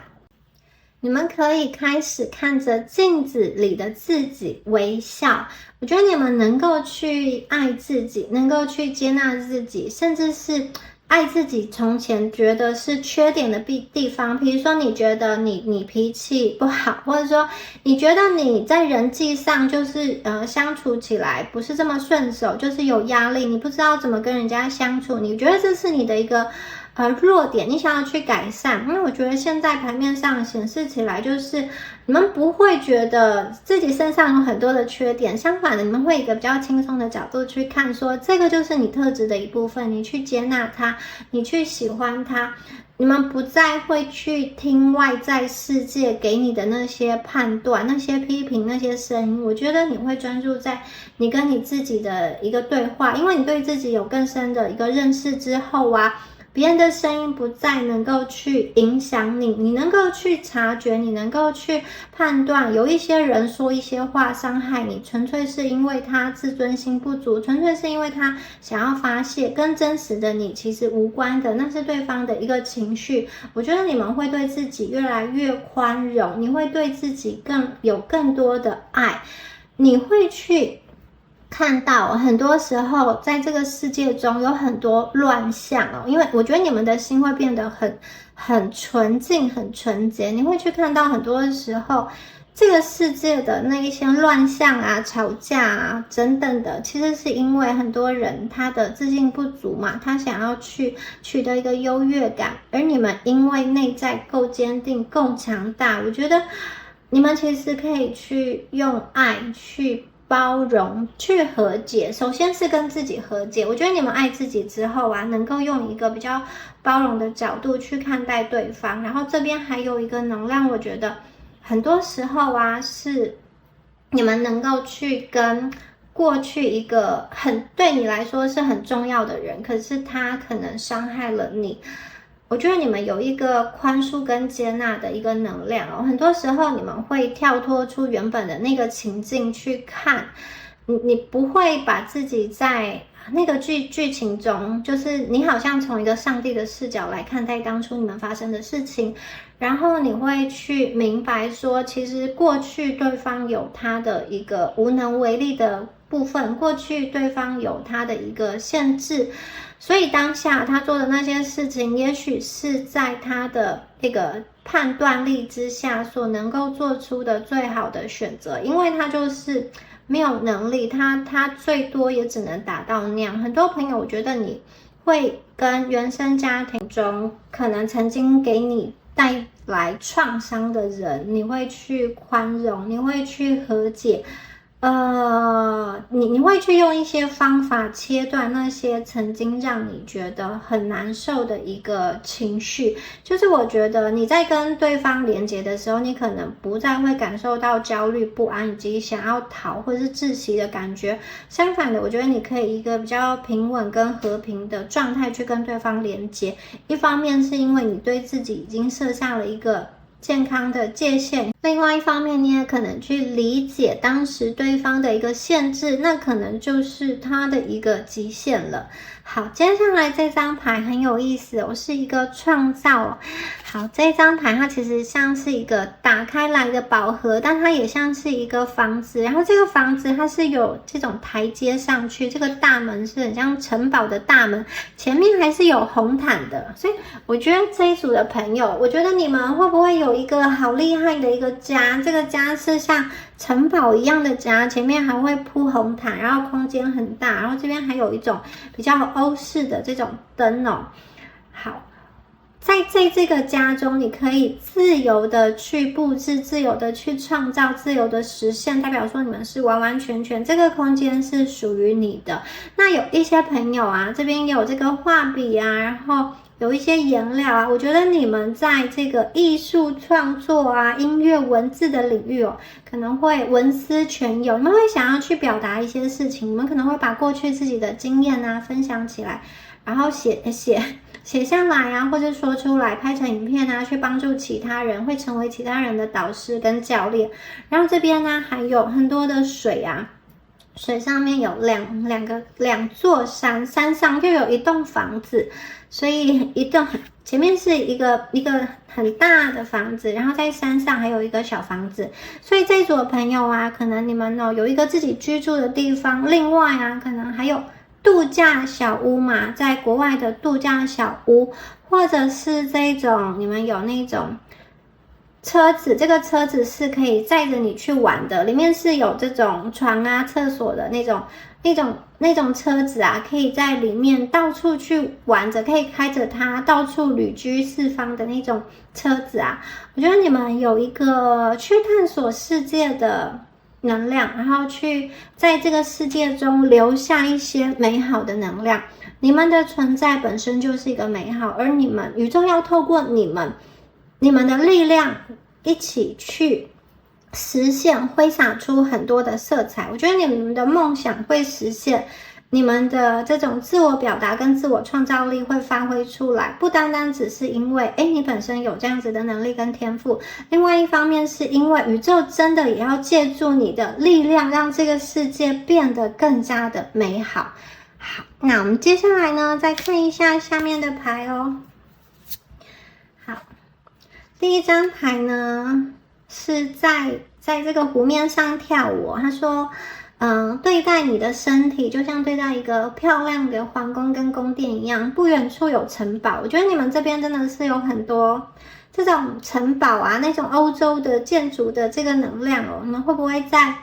你们可以开始看着镜子里的自己微笑，我觉得你们能够去爱自己，能够去接纳自己，甚至是爱自己从前觉得是缺点的地方。比如说你觉得你脾气不好，或者说你觉得你在人际上就是相处起来不是这么顺手，就是有压力，你不知道怎么跟人家相处，你觉得这是你的一个弱点，你想要去改善。因为我觉得现在牌面上显示起来，就是你们不会觉得自己身上有很多的缺点，相反的，你们会以一个比较轻松的角度去看，说这个就是你特质的一部分，你去接纳它，你去喜欢它。你们不再会去听外在世界给你的那些判断、那些批评、那些声音。我觉得你会专注在你跟你自己的一个对话，因为你对自己有更深的一个认识之后啊，别人的声音不再能够去影响你，你能够去察觉，你能够去判断。有一些人说一些话伤害你，纯粹是因为他自尊心不足，纯粹是因为他想要发泄，跟真实的你其实无关的，那是对方的一个情绪。我觉得你们会对自己越来越宽容，你会对自己有更多的爱，你会去看到很多时候在这个世界中有很多乱象因为我觉得你们的心会变得很纯净、很纯洁，你会去看到很多时候这个世界的那一些乱象啊、吵架啊等等的，其实是因为很多人他的自信不足嘛，他想要去取得一个优越感，而你们因为内在够坚定、够强大，我觉得你们其实可以去用爱去包容，去和解。首先是跟自己和解，我觉得你们爱自己之后啊，能够用一个比较包容的角度去看待对方。然后这边还有一个能量，我觉得很多时候啊，是你们能够去跟过去一个对你来说是很重要的人，可是他可能伤害了你，我觉得你们有一个宽恕跟接纳的一个能量很多时候你们会跳脱出原本的那个情境去看，你不会把自己在那个剧情中，就是你好像从一个上帝的视角来看待当初你们发生的事情，然后你会去明白说，其实过去对方有他的一个无能为力的部分，过去对方有他的一个限制，所以当下他做的那些事情，也许是在他的这个判断力之下所能够做出的最好的选择，因为他就是没有能力，他最多也只能达到那样。很多朋友，我觉得你会跟原生家庭中可能曾经给你带来创伤的人，你会去宽容，你会去和解。你会去用一些方法切断那些曾经让你觉得很难受的一个情绪。就是我觉得你在跟对方连接的时候，你可能不再会感受到焦虑不安以及想要逃或是窒息的感觉。相反的，我觉得你可以一个比较平稳跟和平的状态去跟对方连接。一方面是因为你对自己已经设下了一个健康的界限，另外一方面你也可能去理解当时对方的一个限制，那可能就是他的一个极限了。好，接下来这张牌很有意思哦，是一个创造。好，这张牌它其实像是一个打开来的宝盒，但它也像是一个房子，然后这个房子它是有这种台阶上去，这个大门是很像城堡的大门，前面还是有红毯的。所以我觉得这一组的朋友，我觉得你们会不会有一个好厉害的一个家，这个家是像城堡一样的家，前面还会铺红毯，然后空间很大，然后这边还有一种比较欧式的这种灯哦。好，在这个家中，你可以自由的去布置，自由的去创造，自由的实现，代表说你们是完完全全这个空间是属于你的。那有一些朋友啊，这边有这个画笔啊，然后有一些颜料啊，我觉得你们在这个艺术创作啊、音乐文字的领域哦，可能会文思泉涌，你们会想要去表达一些事情，你们可能会把过去自己的经验啊分享起来，然后写下来啊，或者说出来拍成影片啊，去帮助其他人，会成为其他人的导师跟教练。然后这边呢还有很多的水啊，水上面有两座山，山上又有一栋房子，所以前面是一个很大的房子，然后在山上还有一个小房子，所以这组的朋友啊，可能你们有一个自己居住的地方，另外啊，可能还有度假小屋嘛，在国外的度假小屋，或者是这种你们有那种车子，这个车子是可以载着你去玩的，里面是有这种床啊、厕所的那种车子啊，可以在里面到处去玩着，可以开着它到处旅居四方的那种车子啊。我觉得你们有一个去探索世界的能量，然后去在这个世界中留下一些美好的能量。你们的存在本身就是一个美好，而宇宙要透过你们的力量一起去实现，挥洒出很多的色彩。我觉得你们的梦想会实现，你们的这种自我表达跟自我创造力会发挥出来，不单单只是因为你本身有这样子的能力跟天赋，另外一方面是因为宇宙真的也要借助你的力量，让这个世界变得更加的美好。好，那我们接下来呢，再看一下下面的牌哦。好，第一张牌呢是在这个湖面上跳舞，他说对待你的身体就像对待一个漂亮的皇宫跟宫殿一样，不远处有城堡。我觉得你们这边真的是有很多这种城堡啊，那种欧洲的建筑的这个能量哦。你们会不会在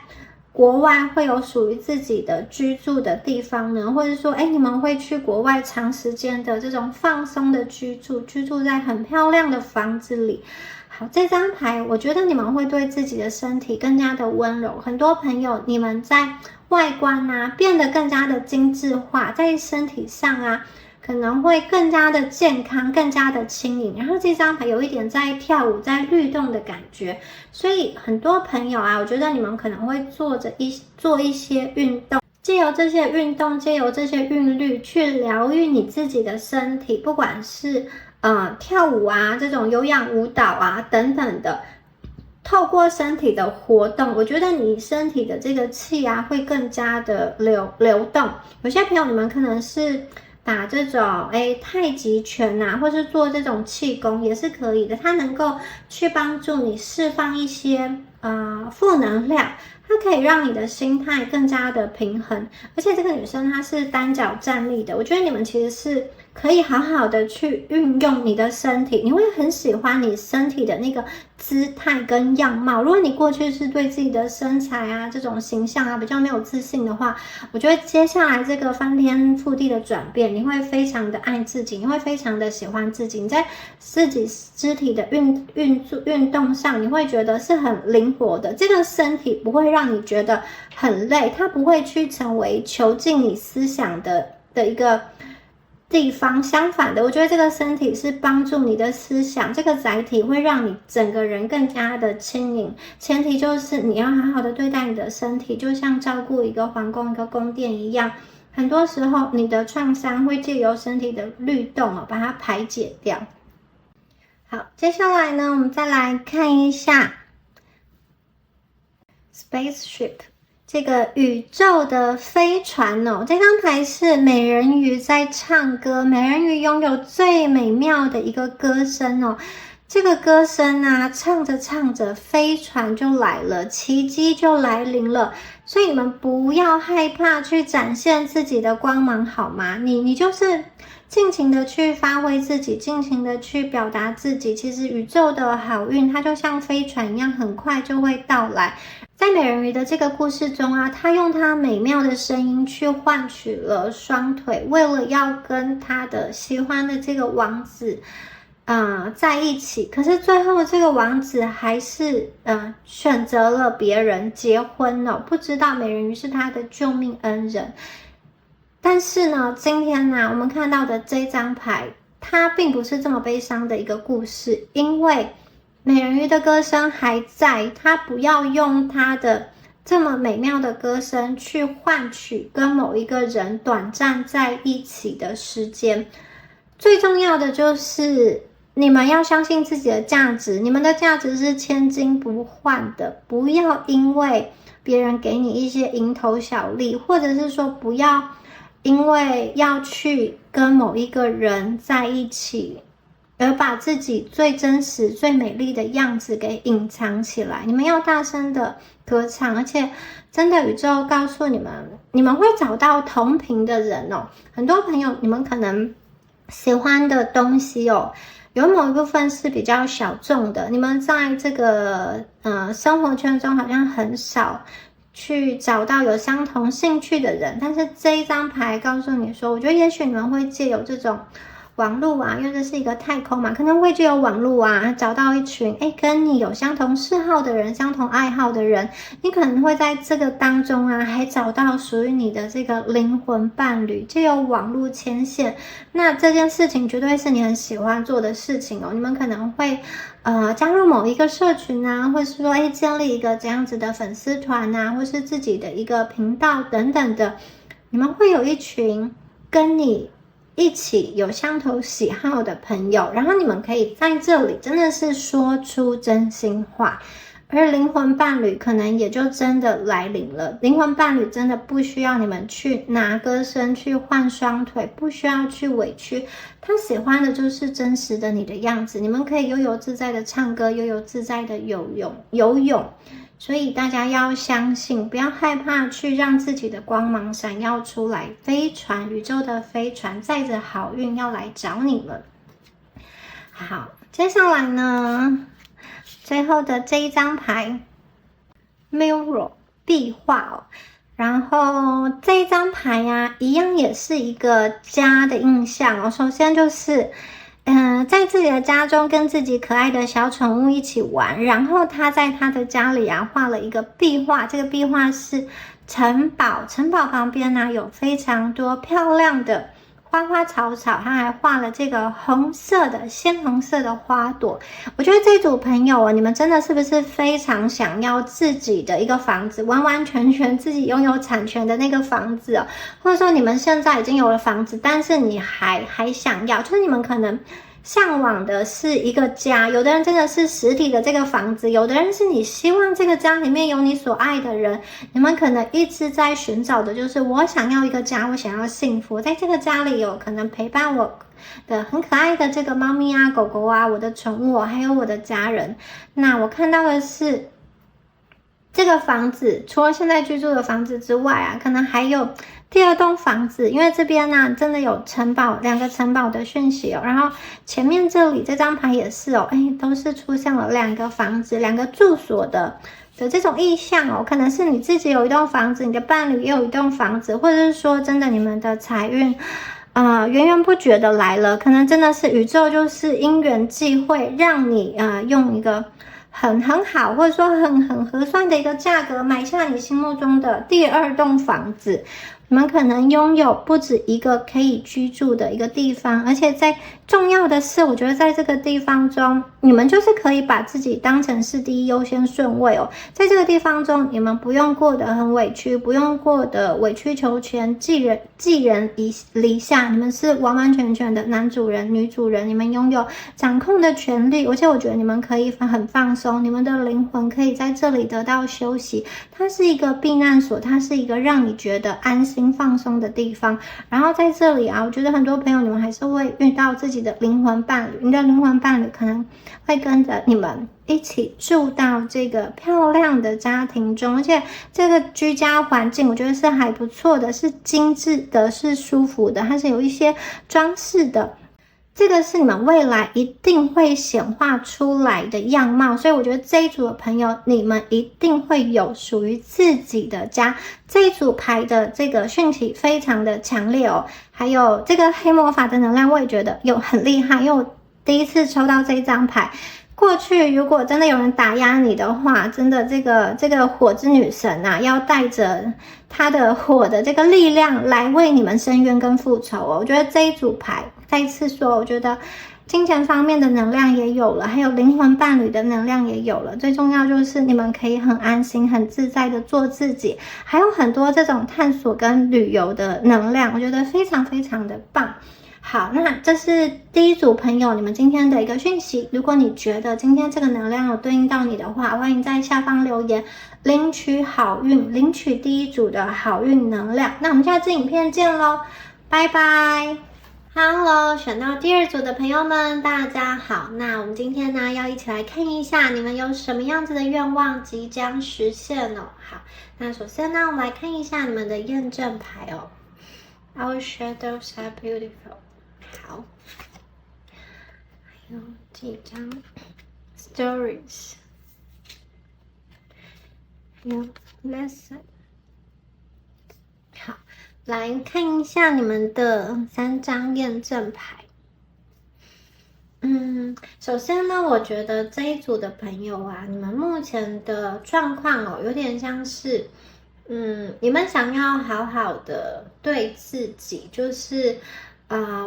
国外会有属于自己的居住的地方呢？或者说你们会去国外长时间的这种放松的居住在很漂亮的房子里。好，这张牌我觉得你们会对自己的身体更加的温柔。很多朋友你们在外观啊变得更加的精致化，在身体上啊可能会更加的健康，更加的轻盈。然后这张牌有一点在跳舞，在律动的感觉，所以很多朋友啊，我觉得你们可能会做一些运动，借由这些运动，借由这些韵律去疗愈你自己的身体，不管是跳舞啊，这种有氧舞蹈啊等等的，透过身体的活动，我觉得你身体的这个气啊会更加的流动。有些朋友你们可能是打这种太极拳啊，或是做这种气功也是可以的，它能够去帮助你释放一些负能量，它可以让你的心态更加的平衡。而且这个女生她是单脚站立的，我觉得你们其实是可以好好的去运用你的身体，你会很喜欢你身体的那个姿态跟样貌。如果你过去是对自己的身材啊这种形象啊比较没有自信的话，我觉得接下来这个翻天覆地的转变，你会非常的爱自己，你会非常的喜欢自己，你在自己肢体的运动上，你会觉得是很灵活的，这个身体不会让你觉得很累，它不会去成为囚禁你思想的一个地方。相反的，我觉得这个身体是帮助你的思想，这个载体会让你整个人更加的轻盈。前提就是你要好好的对待你的身体，就像照顾一个皇宫一个宫殿一样，很多时候你的创伤会借由身体的律动把它排解掉。好，接下来呢，我们再来看一下 Spaceship 这个宇宙的飞船这张牌是美人鱼在唱歌，美人鱼拥有最美妙的一个歌声这个歌声啊，唱着唱着，飞船就来了，奇迹就来临了。所以你们不要害怕去展现自己的光芒，好吗？你就是尽情的去发挥自己，尽情的去表达自己。其实宇宙的好运，它就像飞船一样，很快就会到来。在美人鱼的这个故事中啊，她用她美妙的声音去换取了双腿，为了要跟她的喜欢的这个王子在一起。可是最后这个王子还是选择了别人结婚不知道美人鱼是他的救命恩人。但是呢，今天呢，我们看到的这张牌，它并不是这么悲伤的一个故事，因为美人鱼的歌声还在，她不要用她的这么美妙的歌声去换取跟某一个人短暂在一起的时间。最重要的就是你们要相信自己的价值，你们的价值是千金不换的，不要因为别人给你一些蝇头小利，或者是说不要因为要去跟某一个人在一起而把自己最真实最美丽的样子给隐藏起来。你们要大声的歌唱，而且真的宇宙告诉你们，你们会找到同频的人很多朋友你们可能喜欢的东西有某一部分是比较小众的，你们在这个生活圈中好像很少去找到有相同兴趣的人。但是这一张牌告诉你说，我觉得也许你们会借由这种网络啊，因为这是一个太空嘛，可能会借由网络啊找到一群跟你有相同嗜好的人，相同爱好的人，你可能会在这个当中啊还找到属于你的这个灵魂伴侣，借由网络牵线。那这件事情绝对是你很喜欢做的事情你们可能会加入某一个社群啊，或是说建立一个这样子的粉丝团啊，或是自己的一个频道等等的，你们会有一群跟你一起有相同喜好的朋友，然后你们可以在这里真的是说出真心话，而灵魂伴侣可能也就真的来临了。灵魂伴侣真的不需要你们去拿歌声去换双腿，不需要去委屈，他喜欢的就是真实的你的样子。你们可以悠游自在的唱歌，悠游自在的游泳。所以大家要相信，不要害怕去让自己的光芒闪耀出来。飞船，宇宙的飞船载着好运要来找你们。好，接下来呢，最后的这一张牌 Mirror 壁画然后这一张牌啊，一样也是一个家的印象首先就是在自己的家中跟自己可爱的小宠物一起玩，然后他在他的家里啊画了一个壁画，这个壁画是城堡，城堡旁边呢有非常多漂亮的花花草草，他还画了这个鲜红色的花朵。我觉得这组朋友你们真的是不是非常想要自己的一个房子，完完全全自己拥有产权的那个房子或者说你们现在已经有了房子，但是你还想要，就是你们可能向往的是一个家，有的人真的是实体的这个房子，有的人是你希望这个家里面有你所爱的人，你们可能一直在寻找的就是我想要一个家，我想要幸福，在这个家里有可能陪伴我的很可爱的这个猫咪啊、狗狗啊，我的宠物，还有我的家人。那我看到的是这个房子除了现在居住的房子之外啊，可能还有第二栋房子，因为这边呢真的有城堡，2个城堡的讯息哦。然后前面这里这张牌也是哦，都是出现了2个房子、2个住所的这种意象哦。可能是你自己有一栋房子，你的伴侣也有一栋房子，或者是说真的你们的财运源源不绝的来了，可能真的是宇宙就是因缘际会，让你用一个很好，或者说很合算的一个价格买下你心目中的第2栋房子。你们可能拥有不止一个可以居住的一个地方，而且在重要的是，我觉得在这个地方中，你们就是可以把自己当成是第一优先顺位哦。在这个地方中，你们不用过得很委屈，不用过得委曲求全、寄人篱下，你们是完完全全的男主人、女主人，你们拥有掌控的权利，而且我觉得你们可以很放松，你们的灵魂可以在这里得到休息。它是一个避难所，它是一个让你觉得安心放松的地方。然后在这里啊，我觉得很多朋友你们还是会遇到自己的灵魂伴侣，你的灵魂伴侣可能会跟着你们一起住到这个漂亮的家庭中，而且这个居家环境我觉得是还不错的，是精致的，是舒服的，它是有一些装饰的。这个是你们未来一定会显化出来的样貌，所以我觉得这一组的朋友，你们一定会有属于自己的家。这一组牌的这个讯息非常的强烈哦，还有这个黑魔法的能量，我也觉得有很厉害，因为我第一次抽到这张牌。过去如果真的有人打压你的话，真的这个火之女神啊，要带着她的火的这个力量来为你们伸冤跟复仇哦。我觉得这一组牌再一次说，我觉得金钱方面的能量也有了，还有灵魂伴侣的能量也有了，最重要就是你们可以很安心很自在的做自己，还有很多这种探索跟旅游的能量，我觉得非常非常的棒。好，那这是第一组朋友你们今天的一个讯息。如果你觉得今天这个能量有对应到你的话，欢迎在下方留言领取好运，领取第一组的好运能量。那我们下次影片见咯，拜拜。Hello， 选到第2组的朋友们大家好。那我们今天呢要一起来看一下你们有什么样子的愿望即将实现哦。好，那首先呢我们来看一下你们的验证牌哦。Our shadows are beautiful。好，还有几张 stories， 还有 lesson。 好，来看一下你们的3张验证牌。首先呢，我觉得这一组的朋友啊，你们目前的状况哦，有点像是你们想要好好的对自己，就是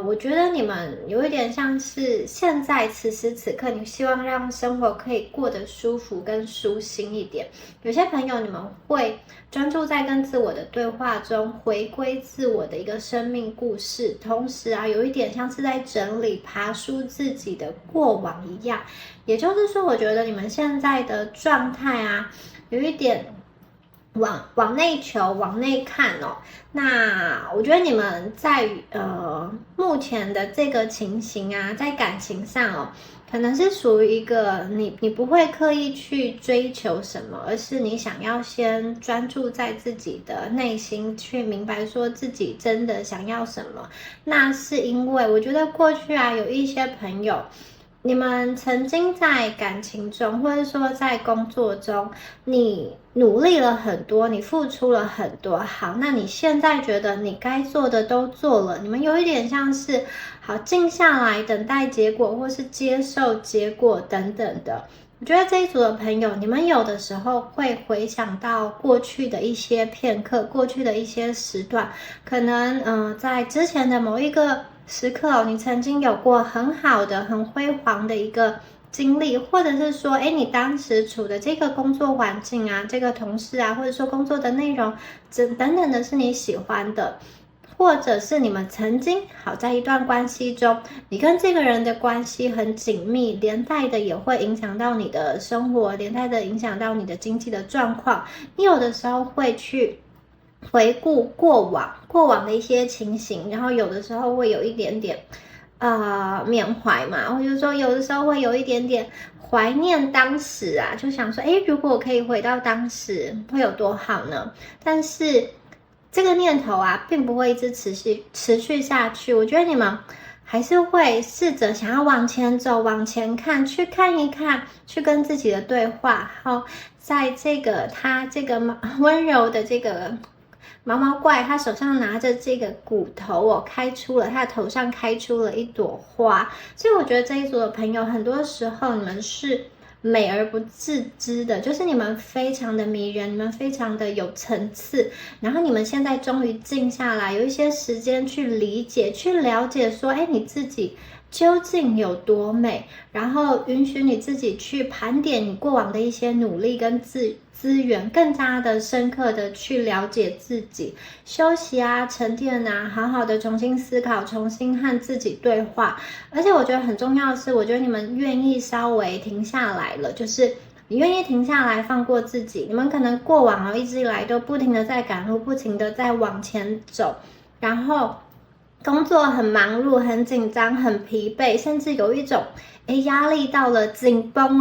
我觉得你们有一点像是现在此时此刻，你希望让生活可以过得舒服跟舒心一点。有些朋友你们会专注在跟自我的对话中，回归自我的一个生命故事，同时啊，有一点像是在整理爬梳自己的过往一样。也就是说，我觉得你们现在的状态啊，有一点往内求，往内看哦。那我觉得你们在目前的这个情形啊，在感情上哦，可能是属于一个你不会刻意去追求什么，而是你想要先专注在自己的内心，去明白说自己真的想要什么。那是因为我觉得过去啊，有一些朋友，你们曾经在感情中，或者说在工作中，你努力了很多，你付出了很多，好，那你现在觉得你该做的都做了，你们有一点像是好静下来等待结果，或是接受结果等等的。我觉得这一组的朋友，你们有的时候会回想到过去的一些片刻，过去的一些时段，可能在之前的某一个时刻你曾经有过很好的、很辉煌的一个经历，或者是说，你当时处的这个工作环境啊，这个同事啊，或者说工作的内容等等的是你喜欢的，或者是你们曾经好在一段关系中，你跟这个人的关系很紧密，连带的也会影响到你的生活，连带的影响到你的经济的状况。你有的时候会去回顾过往的一些情形，然后有的时候会有一点点缅怀嘛，或者说有的时候会有一点点怀念当时啊，就想说，如果我可以回到当时，会有多好呢？但是这个念头啊，并不会一直持续下去。我觉得你们还是会试着想要往前走，往前看，去看一看，去跟自己的对话。好，在他这个温柔的这个毛毛怪，他手上拿着这个骨头他的头上开出了一朵花。所以我觉得这一组的朋友，很多时候你们是美而不自知的，就是你们非常的迷人，你们非常的有层次，然后你们现在终于静下来，有一些时间去理解、去了解说，你自己究竟有多美，然后允许你自己去盘点你过往的一些努力跟资源，更加的深刻的去了解自己，休息啊，沉淀啊，好好的重新思考，重新和自己对话。而且我觉得很重要的是，我觉得你们愿意稍微停下来了，就是你愿意停下来放过自己。你们可能过往一直以来都不停的在赶路，不停的在往前走，然后工作很忙碌，很紧张，很疲惫，甚至有一种压力到了紧绷，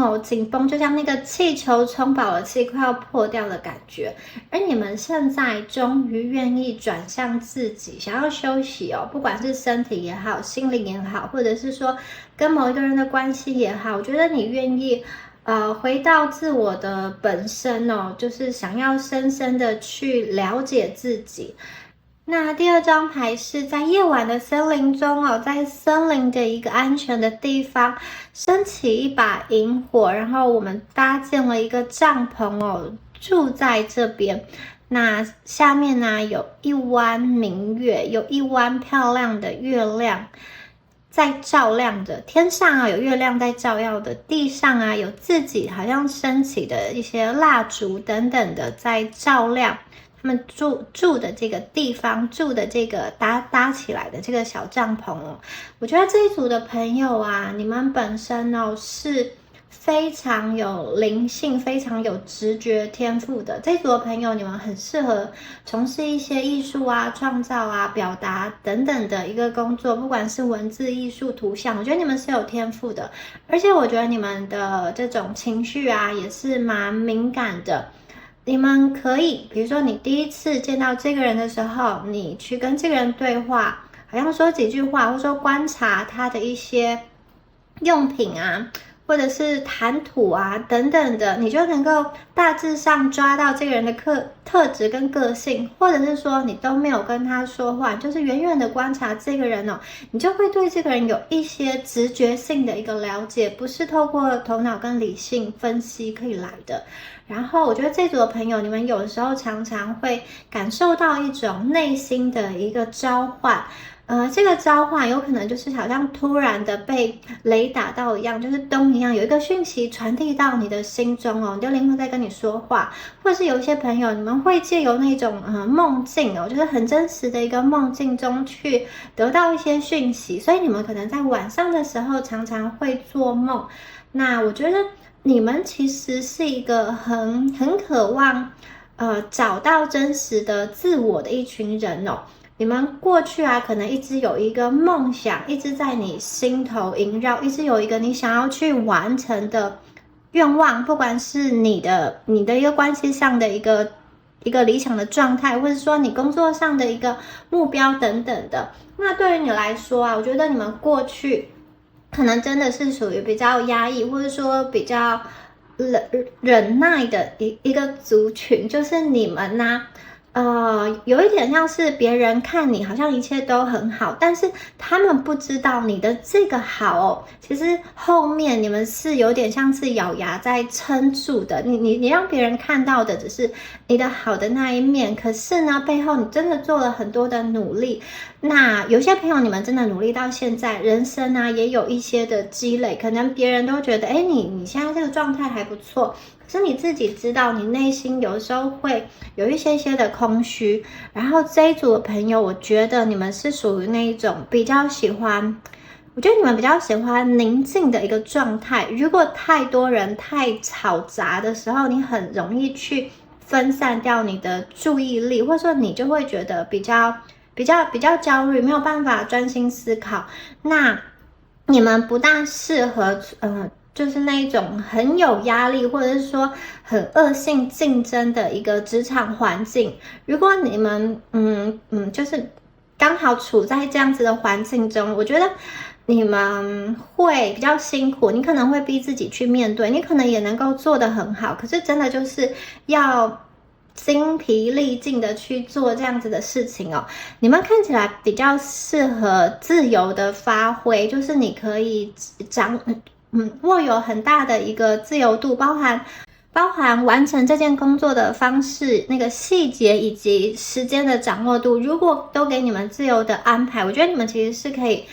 就像那个气球充饱了气快要破掉的感觉。而你们现在终于愿意转向自己，想要休息不管是身体也好，心灵也好，或者是说跟某一个人的关系也好，我觉得你愿意回到自我的本身就是想要深深的去了解自己。那第二张牌是在夜晚的森林中在森林的一个安全的地方升起一把萤火，然后我们搭建了一个帐篷住在这边。那下面呢有一弯明月，有一弯漂亮的月亮在照亮着，天上有月亮在照耀的，地上有自己好像升起的一些蜡烛等等的在照亮他们住的这个地方，住的这个搭起来的这个小帐篷我觉得这一组的朋友你们本身是非常有灵性、非常有直觉天赋的。这一组的朋友，你们很适合从事一些艺术创造表达等等的一个工作，不管是文字艺术、图像，我觉得你们是有天赋的。而且我觉得你们的这种情绪也是蛮敏感的。你们可以，比如说你第一次见到这个人的时候，你去跟这个人对话，好像说几句话，或者说观察他的一些用品或者是谈吐等等的，你就能够大致上抓到这个人的特质跟个性，或者是说你都没有跟他说话，就是远远的观察这个人你就会对这个人有一些直觉性的一个了解，不是透过头脑跟理性分析可以来的。然后我觉得这组的朋友，你们有的时候常常会感受到一种内心的一个召唤，这个召唤有可能就是好像突然的被雷打到一样，就是咚一样，有一个讯息传递到你的心中你的灵魂在跟你说话。或者是有一些朋友，你们会借由那种梦境就是很真实的一个梦境中去得到一些讯息，所以你们可能在晚上的时候常常会做梦。那我觉得你们其实是一个很渴望找到真实的自我的一群人你们过去可能一直有一个梦想，一直在你心头萦绕，一直有一个你想要去完成的愿望，不管是你的一个关系上的一个理想的状态，或者说你工作上的一个目标等等的。那对于你来说我觉得你们过去可能真的是属于比较压抑，或者说比较忍耐的一个族群，就是你们有一点像是别人看你好像一切都很好，但是他们不知道你的这个好其实后面你们是有点像是咬牙在撑住的。你让别人看到的只是你的好的那一面，可是呢背后你真的做了很多的努力，那有些朋友，你们真的努力到现在，人生啊也有一些的积累，可能别人都觉得，哎，你现在这个状态还不错，可是你自己知道，你内心有时候会有一些些的空虚。然后这一组的朋友，我觉得你们是属于那一种比较喜欢。我觉得你们比较喜欢宁静的一个状态。如果太多人太吵杂的时候，你很容易去分散掉你的注意力，或者说你就会觉得比较焦虑，没有办法专心思考。那你们不大适合，就是那一种很有压力，或者是说很恶性竞争的一个职场环境。如果你们，就是刚好处在这样子的环境中，我觉得你们会比较辛苦，你可能会逼自己去面对，你可能也能够做得很好，可是真的就是要精疲力尽的去做这样子的事情哦。你们看起来比较适合自由的发挥，就是你可以握有很大的一个自由度，包含完成这件工作的方式、那个细节以及时间的掌握度，如果都给你们自由的安排，我觉得你们其实是可以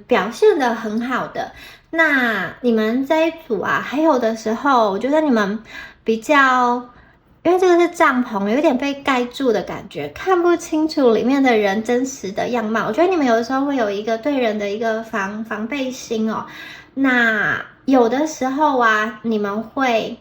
表现得很好的。那你们这一组啊，还有的时候我觉得你们比较，因为这个是帐篷，有点被盖住的感觉，看不清楚里面的人真实的样貌。我觉得你们有的时候会有一个对人的一个防备心哦。那有的时候啊，你们会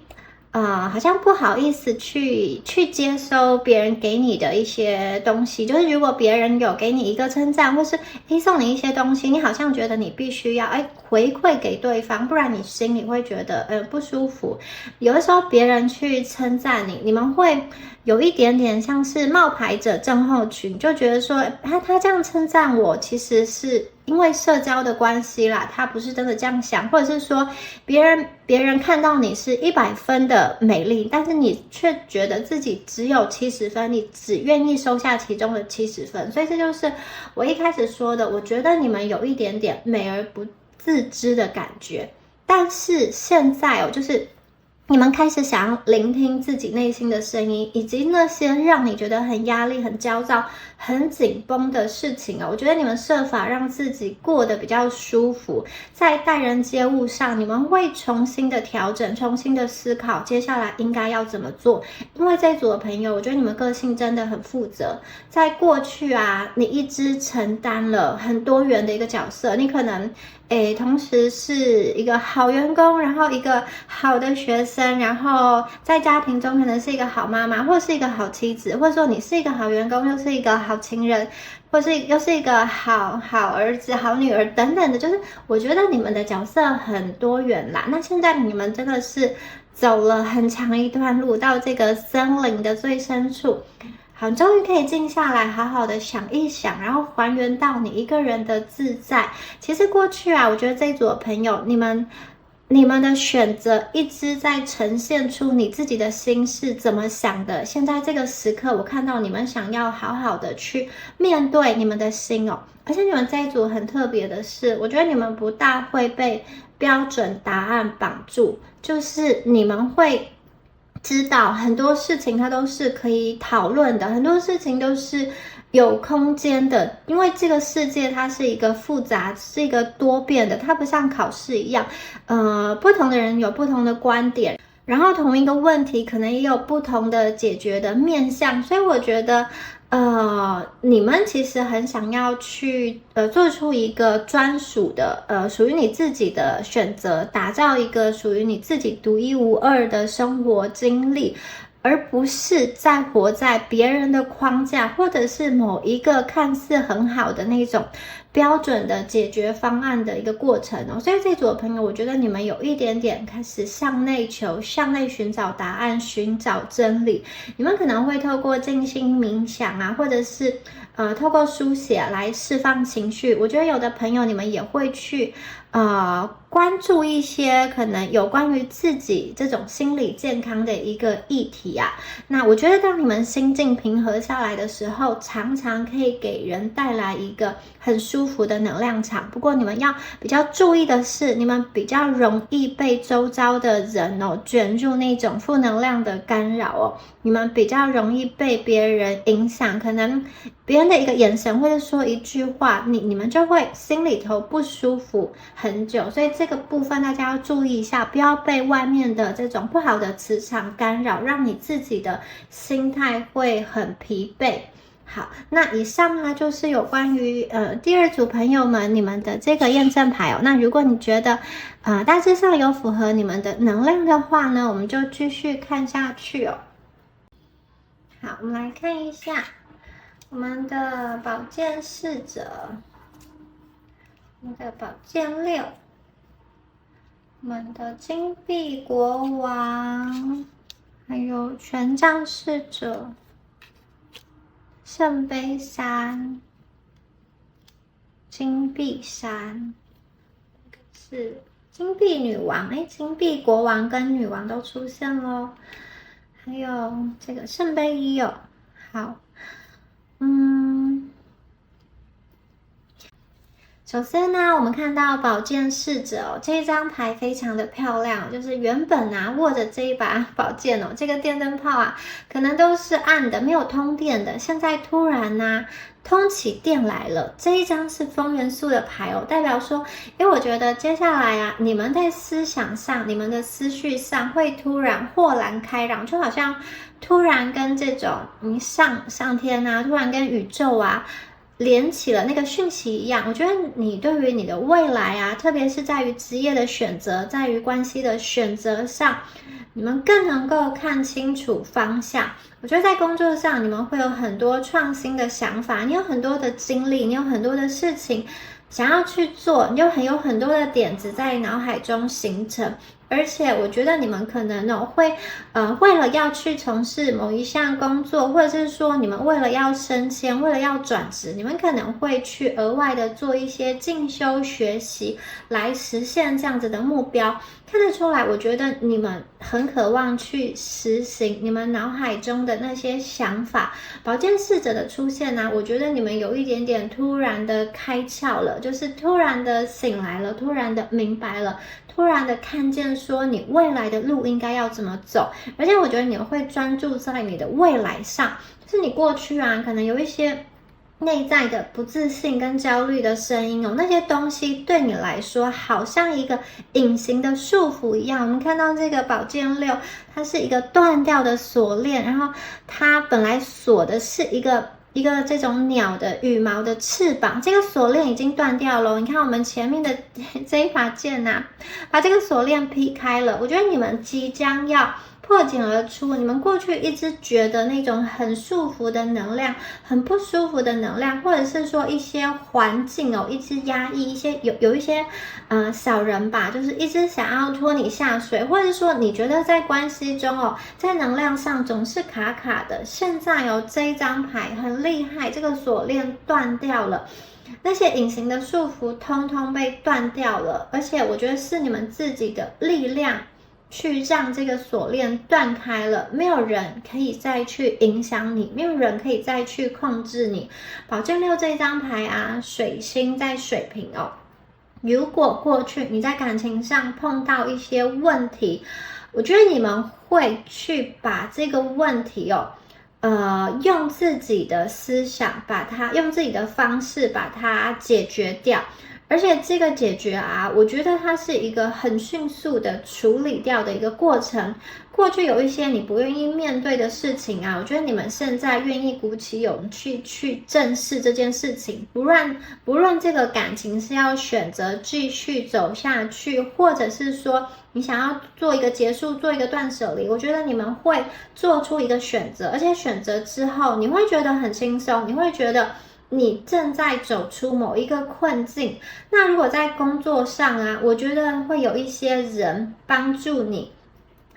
好像不好意思去接收别人给你的一些东西，就是如果别人有给你一个称赞，或是送你一些东西，你好像觉得你必须要回馈给对方，不然你心里会觉得不舒服。有的时候别人去称赞你，你们会有一点点像是冒牌者症候群，就觉得说他这样称赞我，其实是因为社交的关系啦，他不是真的这样想，或者是说别人看到你是100分的美丽，但是你却觉得自己只有70分，你只愿意收下其中的70分。所以这就是我一开始说的，我觉得你们有一点点美而不自知的感觉。但是现在就是你们开始想要聆听自己内心的声音，以及那些让你觉得很压力、很焦躁、很紧绷的事情我觉得你们设法让自己过得比较舒服，在待人接物上，你们会重新的调整、重新的思考，接下来应该要怎么做。因为这一组的朋友，我觉得你们个性真的很负责。在过去啊，你一直承担了很多元的一个角色，你可能同时是一个好员工，然后一个好的学生，然后在家庭中可能是一个好妈妈，或是一个好妻子，或者说你是一个好员工，又是一个好情人，或是又是一个好儿子、好女儿等等的。就是我觉得你们的角色很多元啦。那现在你们真的是走了很长一段路，到这个森林的最深处，好，终于可以静下来，好好的想一想，然后还原到你一个人的自在。其实过去啊，我觉得这一组的朋友，你们的选择一直在呈现出你自己的心是怎么想的。现在这个时刻，我看到你们想要好好的去面对你们的心哦。而且你们这一组很特别的是，我觉得你们不大会被标准答案绑住，就是你们会知道很多事情它都是可以讨论的，很多事情都是有空间的。因为这个世界它是一个复杂，是一个多变的，它不像考试一样不同的人有不同的观点，然后同一个问题可能也有不同的解决的面向。所以我觉得你们其实很想要去做出一个专属的属于你自己的选择，打造一个属于你自己独一无二的生活经历，而不是在活在别人的框架，或者是某一个看似很好的那种标准的解决方案的一个过程哦。所以这组的朋友，我觉得你们有一点点开始向内求，向内寻找答案，寻找真理。你们可能会透过静心冥想啊，或者是透过书写来释放情绪。我觉得有的朋友你们也会去关注一些可能有关于自己这种心理健康的一个议题啊。那我觉得当你们心境平和下来的时候，常常可以给人带来一个很舒舒服的能量场。不过你们要比较注意的是，你们比较容易被周遭的人卷入那种负能量的干扰你们比较容易被别人影响，可能别人的一个眼神或者说一句话，你们就会心里头不舒服很久。所以这个部分大家要注意一下，不要被外面的这种不好的磁场干扰，让你自己的心态会很疲惫。好，那以上呢就是有关于第二组朋友们你们的这个验证牌那如果你觉得大致上有符合你们的能量的话呢，我们就继续看下去好，我们来看一下我们的宝剑侍者，我们的宝剑六，我们的金币国王，还有权杖侍者，圣杯三，金币三，这个是金币女王，金币国王跟女王都出现咯，还有这个圣杯一好，首先呢，我们看到宝剑侍者这一张牌非常的漂亮，就是原本握着这一把宝剑这个电灯泡可能都是暗的，没有通电的，现在突然通起电来了。这一张是风元素的牌代表说，因为我觉得接下来你们在思想上，你们的思绪上会突然豁然开朗，就好像突然跟这种上天突然跟宇宙连起了那个讯息一样。我觉得你对于你的未来特别是在于职业的选择，在于关系的选择上，你们更能够看清楚方向。我觉得在工作上你们会有很多创新的想法，你有很多的精力，你有很多的事情想要去做，你就有很多的点子在脑海中形成。而且我觉得你们可能会为了要去从事某一项工作，或者是说你们为了要升迁，为了要转职，你们可能会去额外的做一些进修学习来实现这样子的目标。看得出来，我觉得你们很渴望去实行你们脑海中的那些想法。宝剑侍者的出现我觉得你们有一点点突然的开窍了，就是突然的醒来了，突然的明白了，突然的看见说你未来的路应该要怎么走。而且我觉得你会专注在你的未来上，就是你过去可能有一些内在的不自信跟焦虑的声音那些东西对你来说好像一个隐形的束缚一样。我们看到这个宝剑六，它是一个断掉的锁链，然后它本来锁的是一个这种鸟的羽毛的翅膀，这个锁链已经断掉了。你看我们前面的这一把剑把这个锁链劈开了。我觉得你们即将要破茧而出，你们过去一直觉得那种很束缚的能量，很不舒服的能量，或者是说一些环境一直压抑，有一些小人吧，就是一直想要拖你下水，或者说你觉得在关系中在能量上总是卡卡的。现在这一张牌很厉害，这个锁链断掉了，那些隐形的束缚通通被断掉了，而且我觉得是你们自己的力量去让这个锁链断开了，没有人可以再去影响你，没有人可以再去控制你。宝剑六这张牌水星在水瓶如果过去你在感情上碰到一些问题，我觉得你们会去把这个问题用自己的思想用自己的方式把它解决掉。而且这个解决我觉得它是一个很迅速的处理掉的一个过程。过去有一些你不愿意面对的事情我觉得你们现在愿意鼓起勇气去正视这件事情。不论这个感情是要选择继续走下去，或者是说你想要做一个结束，做一个断舍离，我觉得你们会做出一个选择，而且选择之后你会觉得很轻松，你会觉得你正在走出某一个困境。那如果在工作上我觉得会有一些人帮助你。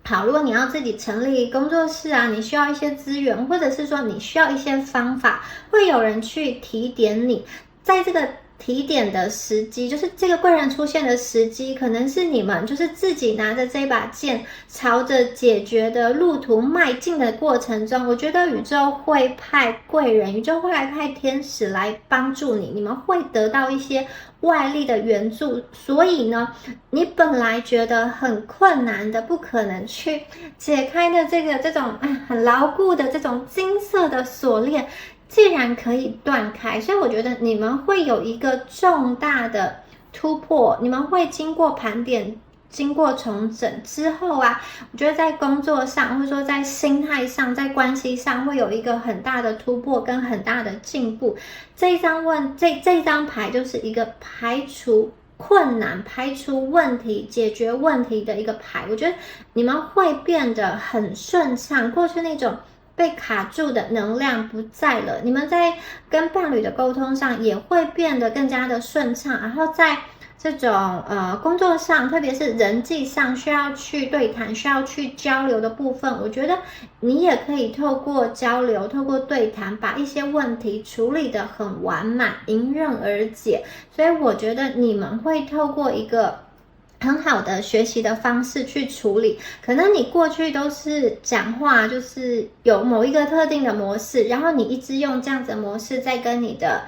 好，如果你要自己成立工作室你需要一些资源，或者是说你需要一些方法，会有人去提点你。在这个提点的时机，就是这个贵人出现的时机，可能是你们就是自己拿着这把剑，朝着解决的路途迈进的过程中，我觉得宇宙会派贵人，宇宙会来派天使来帮助你，你们会得到一些外力的援助，所以呢，你本来觉得很困难的、不可能去解开的这种很牢固的这种金色的锁链，既然可以断开，所以我觉得你们会有一个重大的突破，你们会经过盘点。经过重整之后啊，我觉得在工作上，或者说在心态上，在关系上，会有一个很大的突破跟很大的进步。这一张牌就是一个排除困难、排除问题、解决问题的一个牌。我觉得你们会变得很顺畅，过去那种被卡住的能量不在了，你们在跟伴侣的沟通上也会变得更加的顺畅，然后在这种工作上，特别是人际上需要去对谈、需要去交流的部分，我觉得你也可以透过交流、透过对谈，把一些问题处理得很完满、迎刃而解。所以我觉得你们会透过一个很好的学习的方式去处理，可能你过去都是讲话就是有某一个特定的模式，然后你一直用这样子的模式在跟你的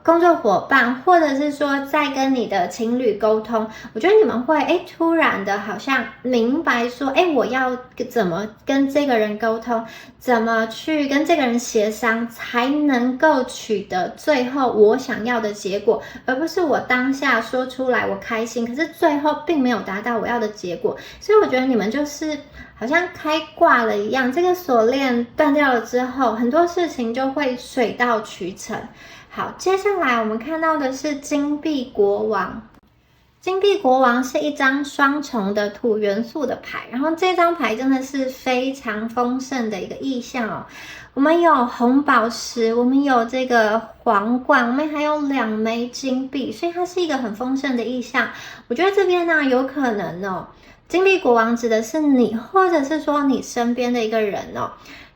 工作伙伴，或者是说在跟你的情侣沟通，我觉得你们会突然的好像明白说我要怎么跟这个人沟通，怎么去跟这个人协商，才能够取得最后我想要的结果，而不是我当下说出来我开心，可是最后并没有达到我要的结果。所以我觉得你们就是好像开挂了一样，这个锁链断掉了之后，很多事情就会水到渠成。好，接下来我们看到的是金币国王。金币国王是一张双重的土元素的牌，然后这张牌真的是非常丰盛的一个意象哦。我们有红宝石，我们有这个皇冠，我们还有2枚金币，所以它是一个很丰盛的意象。我觉得这边呢，有可能金币国王指的是你，或者是说你身边的一个人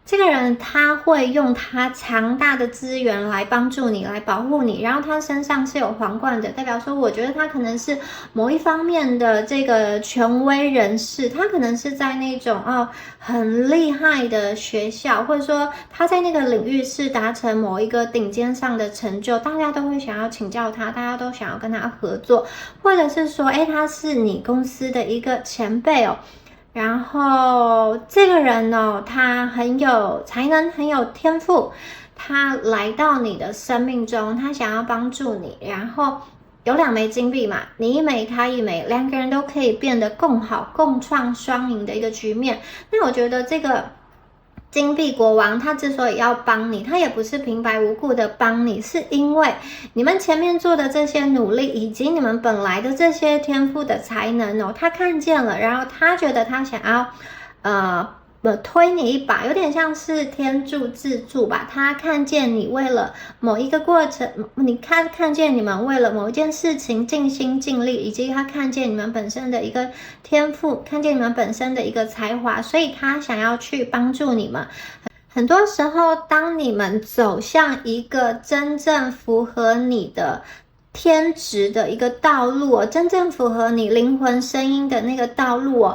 这个人他会用他强大的资源来帮助你，来保护你，然后他身上是有皇冠的，代表说我觉得他可能是某一方面的这个权威人士，他可能是在那种很厉害的学校，或者说他在那个领域是达成某一个顶尖上的成就，大家都会想要请教他，大家都想要跟他合作，或者是说他是你公司的一个前辈然后这个人他很有才能，很有天赋，他来到你的生命中，他想要帮助你，然后有2枚金币嘛，你1枚他1枚，2个人都可以变得更好，共创双赢的一个局面。那我觉得这个金币国王他之所以要帮你，他也不是平白无故的帮你，是因为你们前面做的这些努力，以及你们本来的这些天赋的才能他看见了，然后他觉得他想要推你一把，有点像是天助自助吧。他看见你为了某一个过程，你看见你们为了某一件事情尽心尽力，以及他看见你们本身的一个天赋，看见你们本身的一个才华，所以他想要去帮助你们。很多时候，当你们走向一个真正符合你的天职的一个道路真正符合你灵魂声音的那个道路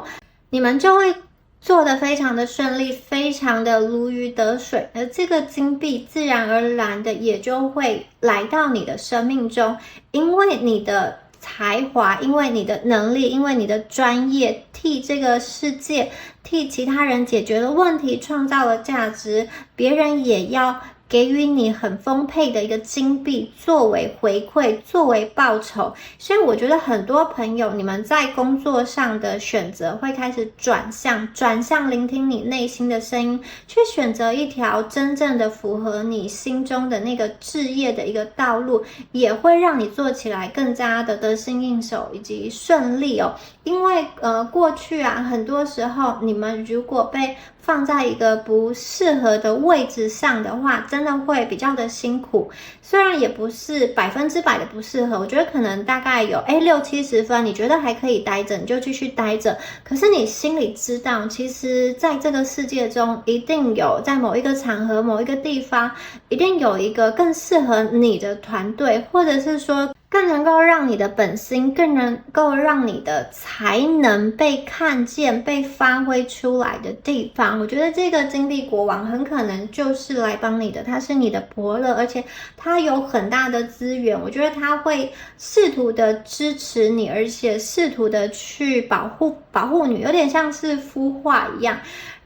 你们就会做得非常的顺利，非常的如鱼得水，而这个金币自然而然的也就会来到你的生命中，因为你的才华，因为你的能力，因为你的专业，替这个世界，替其他人解决了问题，创造了价值，别人也要给予你很丰沛的一个金币作为回馈，作为报酬。所以我觉得很多朋友，你们在工作上的选择会开始转向聆听你内心的声音，去选择一条真正的符合你心中的那个志业的一个道路，也会让你做起来更加的得心应手以及顺利因为过去很多时候你们如果被放在一个不适合的位置上的话，真的会比较的辛苦。虽然也不是100%的不适合，我觉得可能大概有60-70分，你觉得还可以待着，你就继续待着。可是你心里知道，其实在这个世界中，一定有在某一个场合、某一个地方，一定有一个更适合你的团队，或者是说更能够让你的本心，更能够让你的才能被看见、被发挥出来的地方。我觉得这个金币国王很可能就是来帮你的，他是你的伯乐，而且他有很大的资源，我觉得他会试图的支持你，而且试图的去保护你，有点像是孵化一样，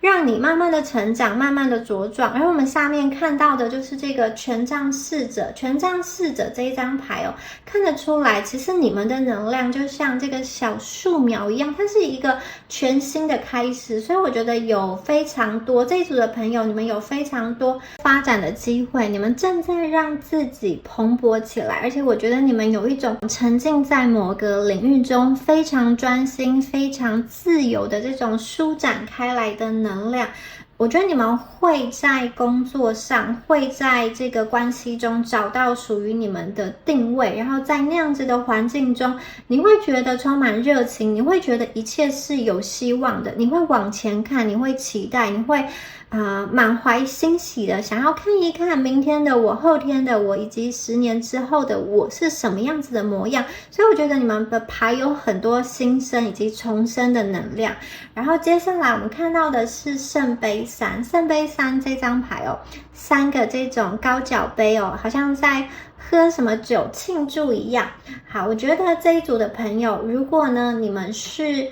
让你慢慢的成长，慢慢的茁壮。而我们下面看到的就是这个权杖侍者，权杖侍者这一张牌哦，看得出来，其实你们的能量就像这个小树苗一样，它是一个全新的开始。所以我觉得有非常多这一组的朋友，你们有非常多发展的机会，你们正在让自己蓬勃起来，而且我觉得你们有一种沉浸在某个领域中非常专心、非常自由的这种舒展开来的能量。我觉得你们会在工作上，会在这个关系中找到属于你们的定位，然后在那样子的环境中，你会觉得充满热情，你会觉得一切是有希望的，你会往前看，你会期待，你会满怀欣喜的想要看一看明天的我、后天的我以及10年之后的我是什么样子的模样。所以我觉得你们的牌有很多新生以及重生的能量。然后接下来我们看到的是圣杯三，圣杯三这张牌哦，3个这种高脚杯哦，好像在喝什么酒庆祝一样。好，我觉得这一组的朋友，如果呢你们是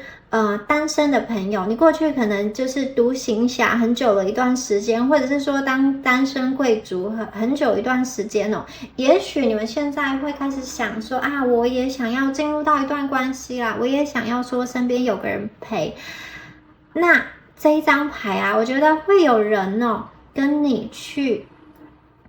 单身的朋友，你过去可能就是独行侠很久了一段时间，或者是说当单身贵族很久一段时间哦，也许你们现在会开始想说啊，我也想要进入到一段关系啦，我也想要说身边有个人陪。那这一张牌啊，我觉得会有人哦跟你去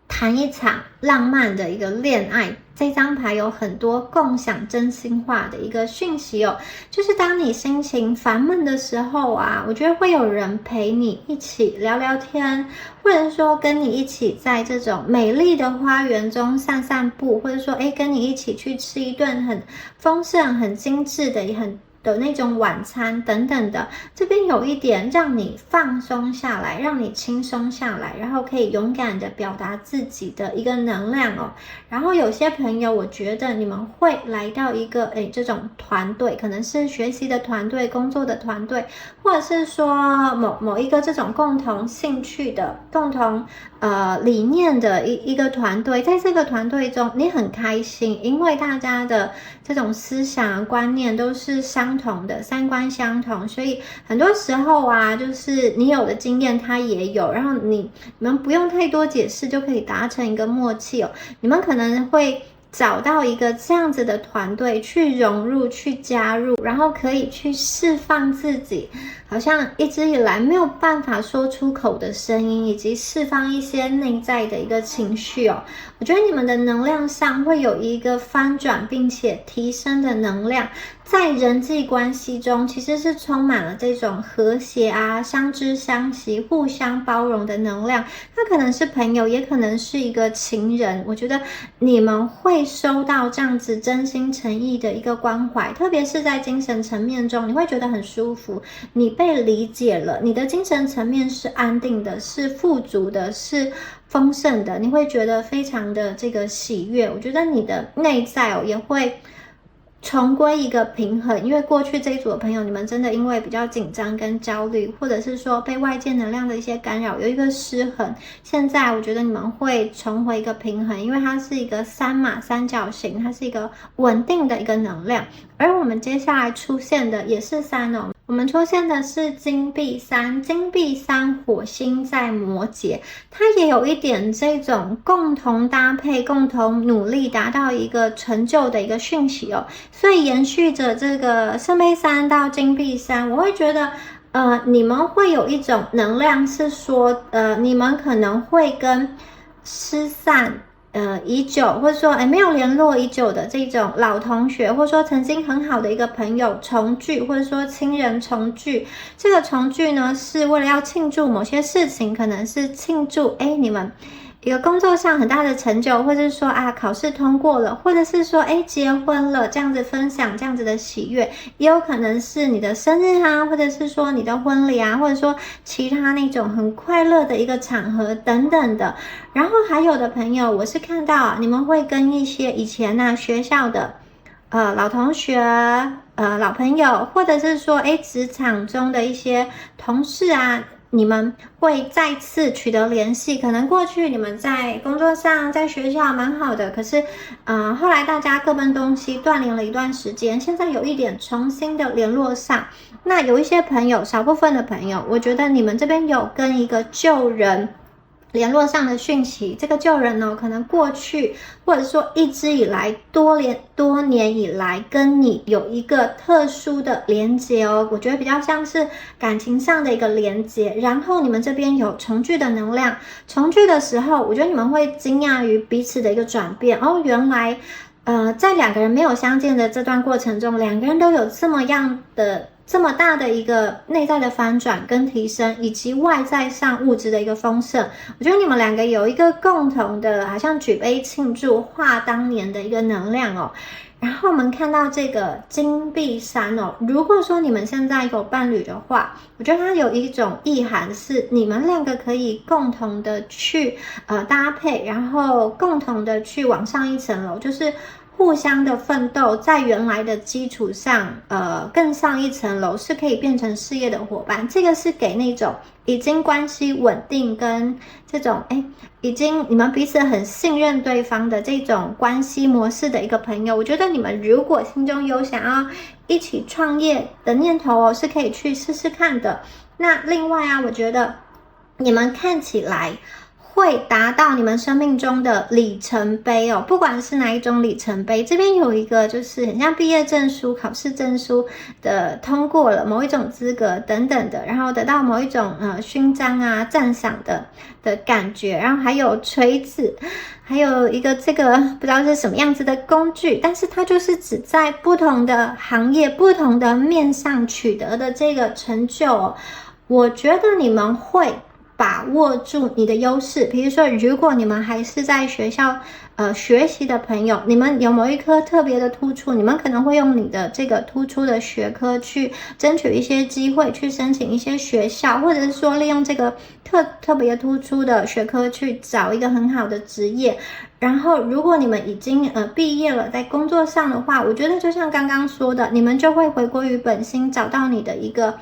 谈一场浪漫的一个恋爱。这张牌有很多共享真心话的一个讯息哦，就是当你心情烦闷的时候啊，我觉得会有人陪你一起聊聊天，或者说跟你一起在这种美丽的花园中散散步，或者说跟你一起去吃一顿很丰盛、很精致的那种晚餐等等的。这边有一点让你放松下来，让你轻松下来，然后可以勇敢的表达自己的一个能量哦。然后有些朋友，我觉得你们会来到一个这种团队，可能是学习的团队、工作的团队，或者是说某一个这种共同兴趣的、共同理念的一个团队。在这个团队中你很开心，因为大家的这种思想观念都是相同的，三观相同，所以很多时候啊，就是你有的经验他也有，然后你们不用太多解释就可以达成一个默契哦。你们可能会找到一个这样子的团队去融入、去加入，然后可以去释放自己好像一直以来没有办法说出口的声音，以及释放一些内在的一个情绪哦。我觉得你们的能量上会有一个翻转并且提升的能量，在人际关系中其实是充满了这种和谐啊、相知相惜、互相包容的能量。它可能是朋友，也可能是一个情人。我觉得你们会收到这样子真心诚意的一个关怀，特别是在精神层面中，你会觉得很舒服，你被理解了，你的精神层面是安定的，是富足的，是丰盛的，你会觉得非常的这个喜悦。我觉得你的内在也会重归一个平衡，因为过去这一组的朋友，你们真的因为比较紧张跟焦虑，或者是说被外界能量的一些干扰，有一个失衡。现在我觉得你们会重回一个平衡，因为它是一个3嘛，三角形，它是一个稳定的一个能量。而我们接下来出现的也是3哦，我们出现的是金币3，金币3火星在摩羯，它也有一点这种共同搭配、共同努力达到一个成就的一个讯息哦。所以延续着这个圣杯3到金币3，我会觉得你们会有一种能量是说你们可能会跟失散已久，或者说没有联络已久的这种老同学，或者说曾经很好的一个朋友重聚，或者说亲人重聚。这个重聚呢，是为了要庆祝某些事情，可能是庆祝你们一个工作上很大的成就，或者是说考试通过了，或者是说结婚了，这样子分享这样子的喜悦，也有可能是你的生日啊，或者是说你的婚礼啊，或者说其他那种很快乐的一个场合等等的。然后还有的朋友，我是看到你们会跟一些以前学校的老同学老朋友，或者是说职场中的一些同事啊，你们会再次取得联系。可能过去你们在工作上在学校蛮好的，可是后来大家各奔东西，断联了一段时间，现在有一点重新的联络上。那有一些朋友，少部分的朋友，我觉得你们这边有跟一个旧人联络上的讯息。这个旧人呢，可能过去或者说一直以来多年以来跟你有一个特殊的连结哦，我觉得比较像是感情上的一个连结。然后你们这边有重聚的能量，重聚的时候，我觉得你们会惊讶于彼此的一个转变哦，原来在两个人没有相见的这段过程中，两个人都有这么大的一个内在的翻转跟提升，以及外在上物质的一个丰盛。我觉得你们两个有一个共同的，好像举杯庆祝话当年的一个能量哦。然后我们看到这个金币三哦，如果说你们现在有伴侣的话，我觉得它有一种意涵是你们两个可以共同的去搭配，然后共同的去往上一层楼，就是互相的奋斗，在原来的基础上更上一层楼，是可以变成事业的伙伴。这个是给那种已经关系稳定跟这种已经你们彼此很信任对方的这种关系模式的一个朋友。我觉得你们如果心中有想要一起创业的念头哦，是可以去试试看的。那另外我觉得你们看起来会达到你们生命中的里程碑哦，不管是哪一种里程碑。这边有一个就是很像毕业证书、考试证书的通过了某一种资格等等的，然后得到某一种勋章啊、赞赏的感觉。然后还有锤子，还有一个这个不知道是什么样子的工具，但是它就是只在不同的行业、不同的面上取得的这个成就哦。我觉得你们会把握住你的优势。比如说如果你们还是在学校学习的朋友，你们有某一科特别的突出，你们可能会用你的这个突出的学科去争取一些机会，去申请一些学校，或者是说利用这个特别突出的学科去找一个很好的职业。然后如果你们已经毕业了，在工作上的话，我觉得就像刚刚说的，你们就会回归于本心，找到你的一个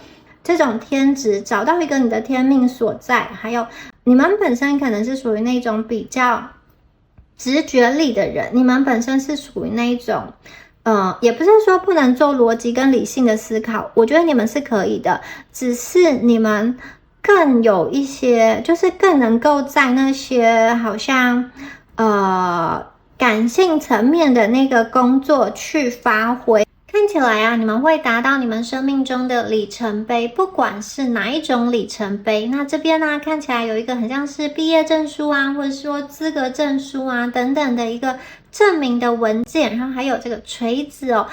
这种天职，找到一个你的天命所在。还有你们本身可能是属于那种比较直觉力的人，你们本身是属于那一种也不是说不能做逻辑跟理性的思考，我觉得你们是可以的，只是你们更有一些就是更能够在那些好像感性层面的那个工作去发挥。看起来你们会达到你们生命中的里程碑，不管是哪一种里程碑。那这边看起来有一个很像是毕业证书啊，或者说资格证书啊等等的一个证明的文件，然后还有这个锤子哦。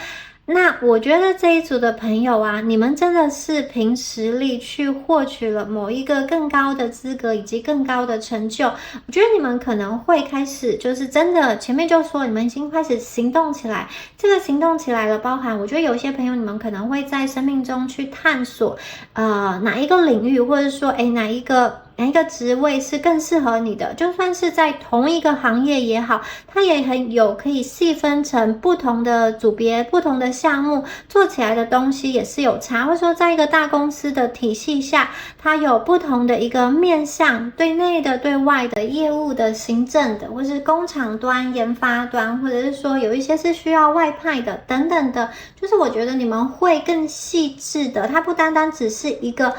那我觉得这一组的朋友你们真的是凭实力去获取了某一个更高的资格以及更高的成就。我觉得你们可能会开始就是真的前面就说你们已经开始行动起来。这个行动起来了，包含我觉得有些朋友你们可能会在生命中去探索哪一个领域，或者说哪一个职位是更适合你的。就算是在同一个行业也好，它也很有可以细分成不同的组别、不同的项目，做起来的东西也是有差。或者说在一个大公司的体系下，它有不同的一个面向，对内的、对外的、业务的、行政的，或是工厂端、研发端，或者是说有一些是需要外派的等等的。就是我觉得你们会更细致的，它不单单只是一个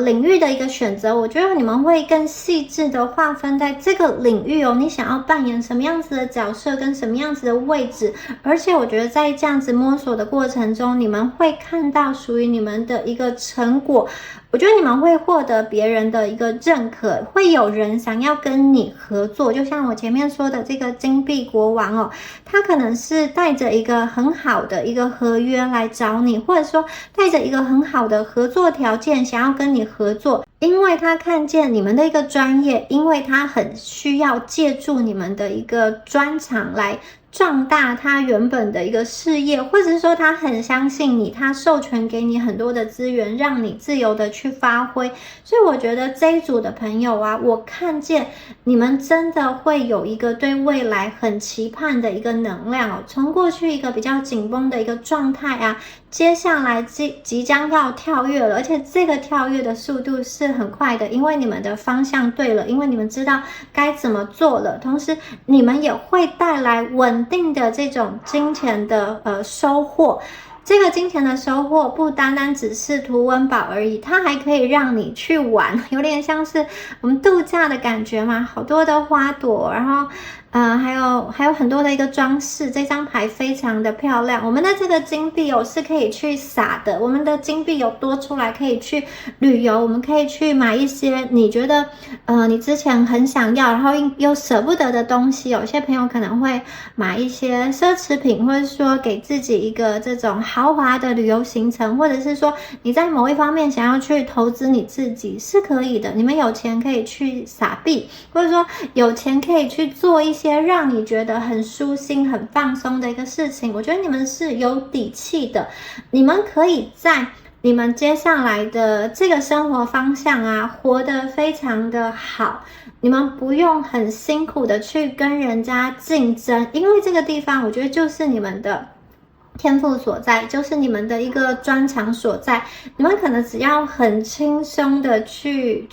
领域的一个选择，我觉得你们会更细致的划分在这个领域你想要扮演什么样子的角色跟什么样子的位置。而且我觉得在这样子摸索的过程中，你们会看到属于你们的一个成果。我觉得你们会获得别人的一个认可，会有人想要跟你合作。就像我前面说的这个金币国王哦，他可能是带着一个很好的一个合约来找你，或者说带着一个很好的合作条件想要跟你合作。因为他看见你们的一个专业，因为他很需要借助你们的一个专长来壮大他原本的一个事业，或者是说他很相信你，他授权给你很多的资源，让你自由的去发挥。所以我觉得这一组的朋友啊，我看见你们真的会有一个对未来很期盼的一个能量哦，从过去一个比较紧绷的一个状态啊，接下来即将要跳跃了，而且这个跳跃的速度是很快的，因为你们的方向对了，因为你们知道该怎么做了，同时你们也会带来稳定的这种金钱的收获。这个金钱的收获不单单只是图温饱而已，它还可以让你去玩，有点像是我们度假的感觉嘛，好多的花朵，然后还有很多的一个装饰，这张牌非常的漂亮。我们的这个金币哦是可以去撒的，我们的金币有多出来可以去旅游，我们可以去买一些你觉得你之前很想要，然后又舍不得的东西。有些朋友可能会买一些奢侈品，或者说给自己一个这种豪华的旅游行程，或者是说你在某一方面想要去投资你自己是可以的。你们有钱可以去撒币，或者说有钱可以去做一些让你觉得很舒心很放松的一个事情。我觉得你们是有底气的，你们可以在你们接下来的这个生活方向啊，活得非常的好，你们不用很辛苦的去跟人家竞争，因为这个地方我觉得就是你们的天赋所在，就是你们的一个专长所在。你们可能只要很轻松的去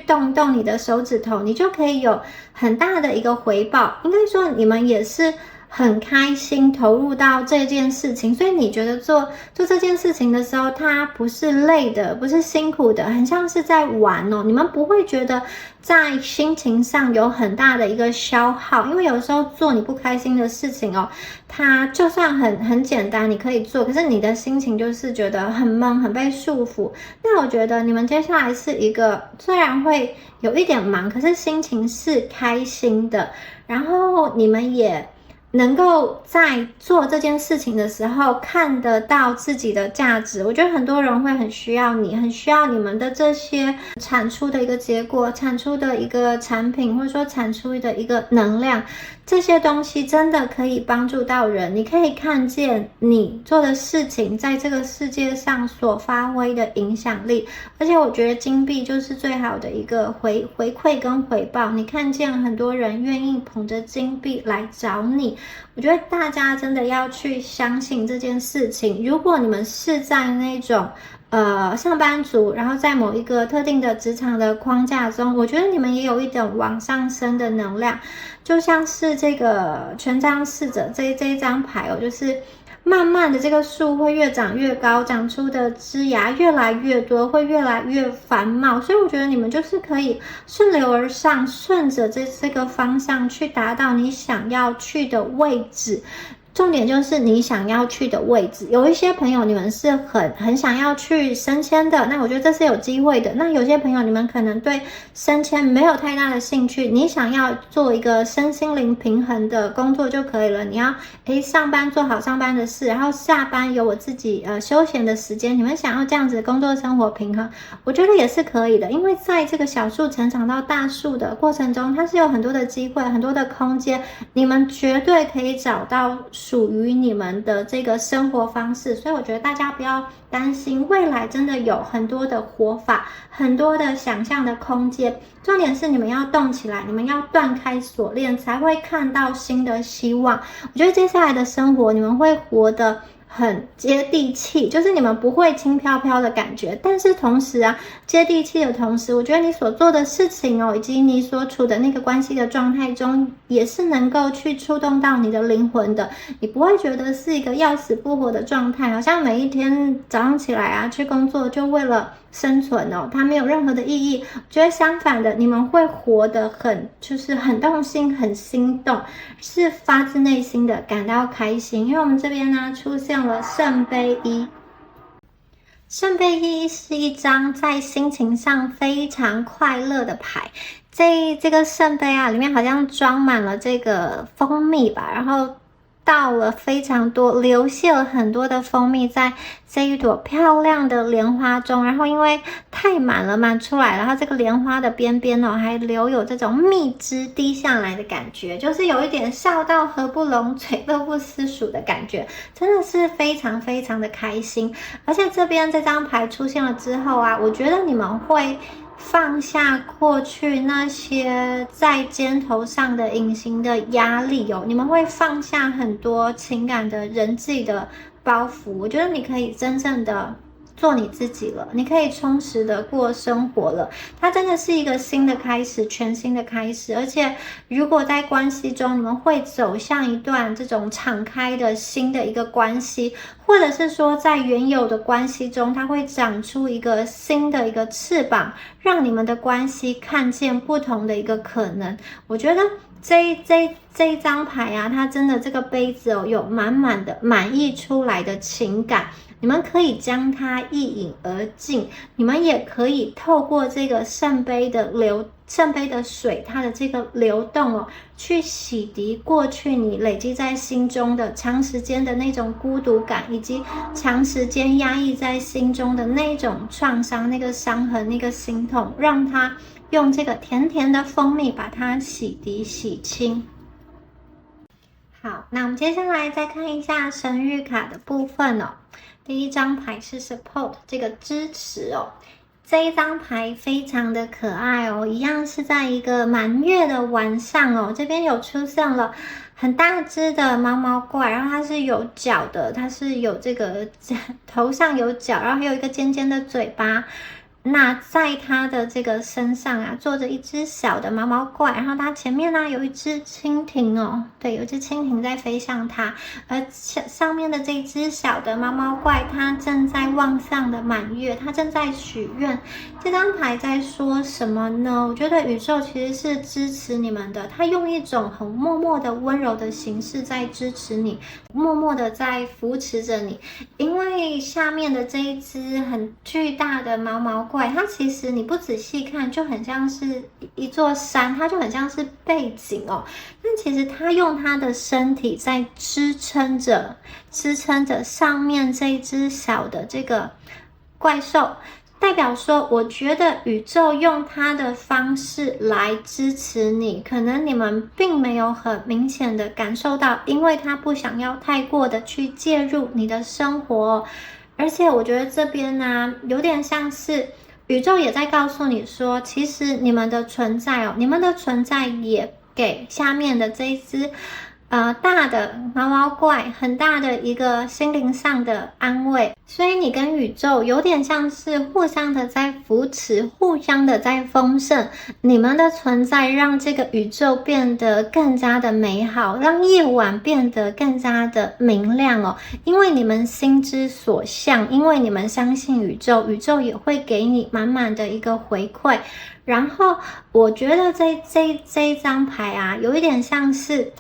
动动你的手指头，你就可以有很大的一个回报。应该说你们也是很开心投入到这件事情，所以你觉得做这件事情的时候，它不是累的，不是辛苦的，很像是在玩哦。你们不会觉得在心情上有很大的一个消耗，因为有时候做你不开心的事情哦，它就算很简单，你可以做，可是你的心情就是觉得很闷，很被束缚。那我觉得你们接下来是一个虽然会有一点忙，可是心情是开心的，然后你们也能够在做这件事情的时候看得到自己的价值。我觉得很多人会很需要你，很需要你们的这些产出的一个结果，产出的一个产品，或者说产出的一个能量，这些东西真的可以帮助到人。你可以看见你做的事情在这个世界上所发挥的影响力，而且我觉得金币就是最好的一个回馈跟回报。你看见很多人愿意捧着金币来找你，我觉得大家真的要去相信这件事情。如果你们是在那种上班族，然后在某一个特定的职场的框架中，我觉得你们也有一点往上升的能量，就像是这个权杖侍者这一张牌哦，就是慢慢的这个树会越长越高，长出的枝芽越来越多，会越来越繁茂，所以我觉得你们就是可以顺流而上，顺着这个方向去达到你想要去的位置。重点就是你想要去的位置。有一些朋友你们是很想要去升迁的，那我觉得这是有机会的。那有些朋友你们可能对升迁没有太大的兴趣，你想要做一个身心灵平衡的工作就可以了。你要上班做好上班的事，然后下班有我自己休闲的时间，你们想要这样子工作生活平衡，我觉得也是可以的。因为在这个小树成长到大树的过程中，它是有很多的机会，很多的空间，你们绝对可以找到属于你们的这个生活方式。所以我觉得大家不要担心，未来真的有很多的活法，很多的想象的空间。重点是你们要动起来，你们要断开锁链，才会看到新的希望。我觉得接下来的生活你们会活得很接地气，就是你们不会轻飘飘的感觉，但是同时啊，接地气的同时，我觉得你所做的事情哦，以及你所处的那个关系的状态中，也是能够去触动到你的灵魂的。你不会觉得是一个要死不活的状态，好像每一天早上起来啊去工作就为了生存哦，它没有任何的意义。我觉得相反的，你们会活得就是很动心，很心动，是发自内心的感到开心。因为我们这边呢出现了圣杯一。圣杯一是一张在心情上非常快乐的牌，这个圣杯啊，里面好像装满了这个蜂蜜吧，然后倒了非常多，流泻了很多的蜂蜜在这一朵漂亮的莲花中，然后因为太满了满出来了，然后这个莲花的边边哦还留有这种蜜汁滴下来的感觉，就是有一点笑到合不拢嘴乐不思蜀的感觉，真的是非常非常的开心。而且这边这张牌出现了之后啊，我觉得你们会放下过去那些在肩头上的隐形的压力哦，你们会放下很多情感的人际的包袱，我觉得你可以真正的做你自己了，你可以充实的过生活了，它真的是一个新的开始，全新的开始。而且如果在关系中你们会走向一段这种敞开的新的一个关系，或者是说在原有的关系中它会长出一个新的一个翅膀，让你们的关系看见不同的一个可能。我觉得这一张牌啊，它真的这个杯子哦，有满满的满溢出来的情感，你们可以将它一饮而尽，你们也可以透过这个圣杯的水，它的这个流动哦，去洗涤过去你累积在心中的长时间的那种孤独感，以及长时间压抑在心中的那种创伤、那个伤痕、那个心痛，让它用这个甜甜的蜂蜜把它洗涤洗清。好，那我们接下来再看一下神谕卡的部分哦。第一张牌是 support， 这个支持哦。这一张牌非常的可爱哦，一样是在一个满月的晚上哦，这边有出现了很大只的毛毛怪，然后它是有角的，它是有这个头上有角，然后还有一个尖尖的嘴巴。那在它的这个身上啊，坐着一只小的毛毛怪，然后它前面呢有一只蜻蜓哦，对，有一只蜻蜓在飞向它，而上面的这一只小的毛毛怪，它正在望向的满月，它正在许愿。这张牌在说什么呢？我觉得宇宙其实是支持你们的，它用一种很默默的温柔的形式在支持你，默默的在扶持着你，因为下面的这一只很巨大的毛毛怪，它其实你不仔细看就很像是一座山，它就很像是背景哦，但其实它用它的身体在支撑着上面这一只小的这个怪兽，代表说我觉得宇宙用它的方式来支持你，可能你们并没有很明显的感受到，因为它不想要太过的去介入你的生活哦。而且我觉得这边呢，有点像是宇宙也在告诉你说，其实你们的存在哦，你们的存在也给下面的这一只大的毛毛怪很大的一个心灵上的安慰，所以你跟宇宙有点像是互相的在扶持，互相的在丰盛，你们的存在让这个宇宙变得更加的美好，让夜晚变得更加的明亮哦，因为你们心之所向，因为你们相信宇宙，宇宙也会给你满满的一个回馈。然后我觉得这一张牌啊，有一点像是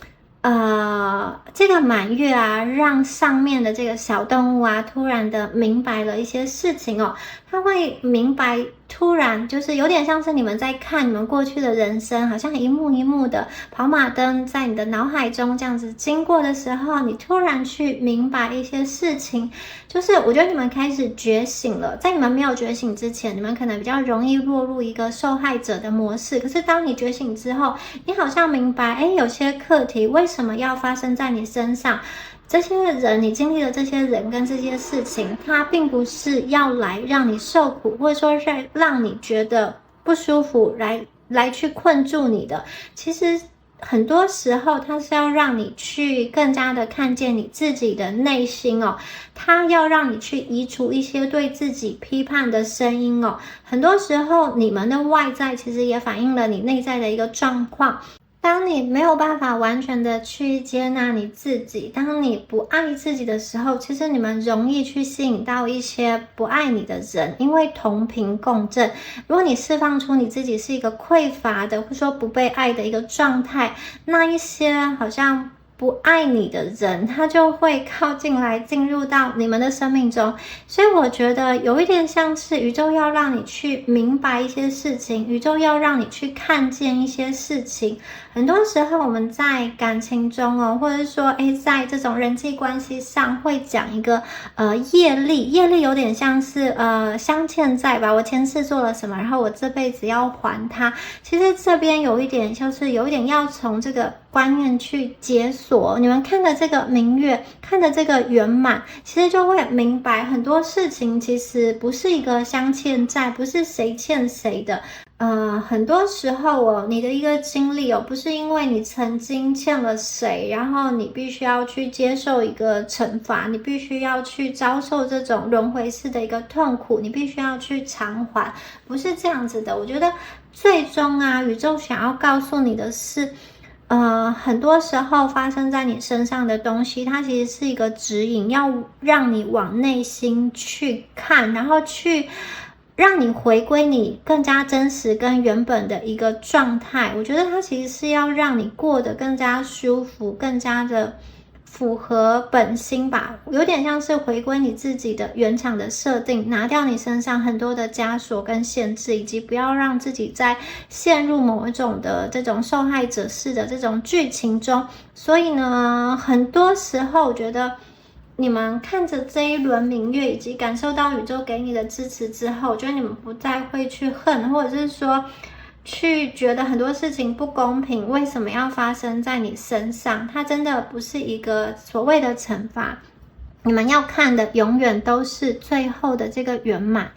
这个满月啊，让上面的这个小动物啊，突然的明白了一些事情哦。他会明白，突然就是有点像是你们在看你们过去的人生，好像一幕一幕的跑马灯在你的脑海中这样子经过的时候，你突然去明白一些事情。就是我觉得你们开始觉醒了，在你们没有觉醒之前，你们可能比较容易落入一个受害者的模式。可是当你觉醒之后，你好像明白，有些课题为什么要发生在你身上？这些人，你经历了这些人跟这些事情，它并不是要来让你受苦，或者说是让你觉得不舒服，来去困住你的。其实很多时候它是要让你去更加的看见你自己的内心哦，它要让你去移除一些对自己批判的声音哦。很多时候你们的外在其实也反映了你内在的一个状况。当你没有办法完全的去接纳你自己，当你不爱自己的时候，其实你们容易去吸引到一些不爱你的人，因为同频共振。如果你释放出你自己是一个匮乏的，或者说不被爱的一个状态，那一些好像不爱你的人，他就会靠近来进入到你们的生命中。所以我觉得有一点像是宇宙要让你去明白一些事情，宇宙要让你去看见一些事情。很多时候我们在感情中哦，或者是说在这种人际关系上会讲一个业力有点像是相欠债吧，我前世做了什么，然后我这辈子要还他。其实这边有一点就是有一点要从这个观念去解锁。你们看的这个明月，看的这个圆满，其实就会明白很多事情其实不是一个相欠债，不是谁欠谁的。很多时候你的一个经历不是因为你曾经欠了谁，然后你必须要去接受一个惩罚，你必须要去遭受这种轮回式的一个痛苦，你必须要去偿还，不是这样子的。我觉得最终宇宙想要告诉你的是，很多时候发生在你身上的东西，它其实是一个指引，要让你往内心去看，然后去让你回归你更加真实跟原本的一个状态。我觉得它其实是要让你过得更加舒服，更加的符合本心吧，有点像是回归你自己的原厂的设定，拿掉你身上很多的枷锁跟限制，以及不要让自己再陷入某一种的这种受害者式的这种剧情中。所以呢，很多时候我觉得你们看着这一轮明月，以及感受到宇宙给你的支持之后，我觉得你们不再会去恨，或者是说去觉得很多事情不公平，为什么要发生在你身上？它真的不是一个所谓的惩罚，你们要看的永远都是最后的这个圆满。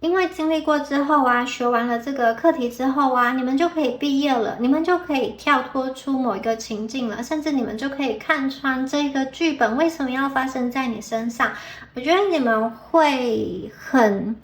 因为经历过之后学完了这个课题之后你们就可以毕业了，你们就可以跳脱出某一个情境了，甚至你们就可以看穿这个剧本为什么要发生在你身上。我觉得你们会很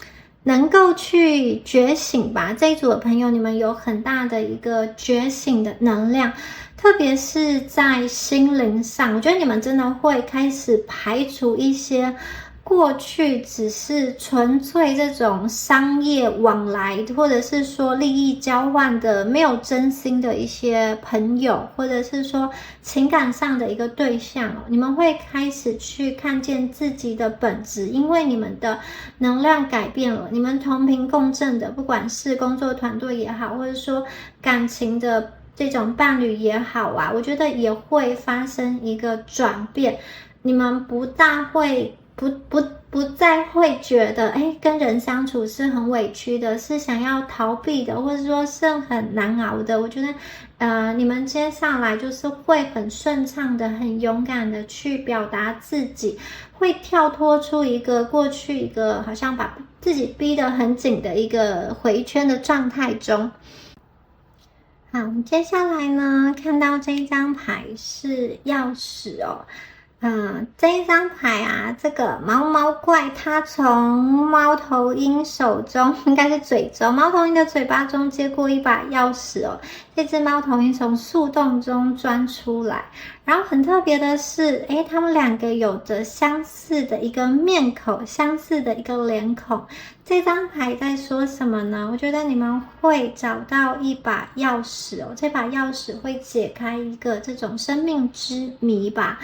能够去觉醒吧，这一组的朋友，你们有很大的一个觉醒的能量，特别是在心灵上，我觉得你们真的会开始排除一些过去只是纯粹这种商业往来，或者是说利益交换的没有真心的一些朋友，或者是说情感上的一个对象，你们会开始去看见自己的本质，因为你们的能量改变了，你们同频共振的，不管是工作团队也好，或者说感情的这种伴侣也好我觉得也会发生一个转变。你们不再会觉得跟人相处是很委屈的，是想要逃避的，或者说是很难熬的。我觉得你们接下来就是会很顺畅的，很勇敢的去表达自己，会跳脱出一个过去一个好像把自己逼得很紧的一个回圈的状态中。好，接下来呢，看到这一张牌是钥匙这一张牌这个毛毛怪它从猫头鹰手中，应该是嘴中，猫头鹰的嘴巴中接过一把钥匙这只猫头鹰从树洞中钻出来，然后很特别的是他们两个有着相似的一个面孔，相似的一个脸孔。这张牌在说什么呢？我觉得你们会找到一把钥匙这把钥匙会解开一个这种生命之谜吧。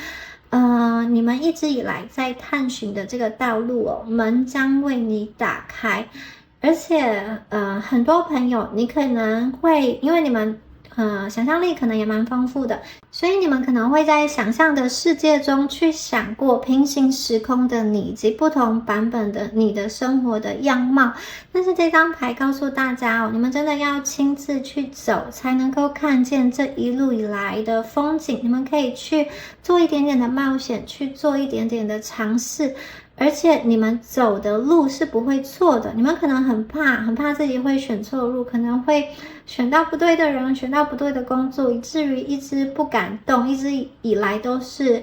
你们一直以来在探寻的这个道路门将为你打开。而且很多朋友你可能会因为你们想象力可能也蛮丰富的，所以你们可能会在想象的世界中去想过平行时空的你以及不同版本的你的生活的样貌。但是这张牌告诉大家你们真的要亲自去走，才能够看见这一路以来的风景。你们可以去做一点点的冒险，去做一点点的尝试，而且你们走的路是不会错的。你们可能很怕自己会选错路，可能会选到不对的人，选到不对的工作，以至于一直不敢动，一直以来都是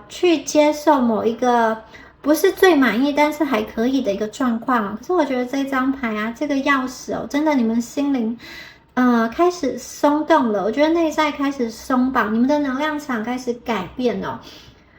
去接受某一个不是最满意但是还可以的一个状况。可是我觉得这张牌这个钥匙真的你们心灵开始松动了，我觉得内在开始松绑，你们的能量场开始改变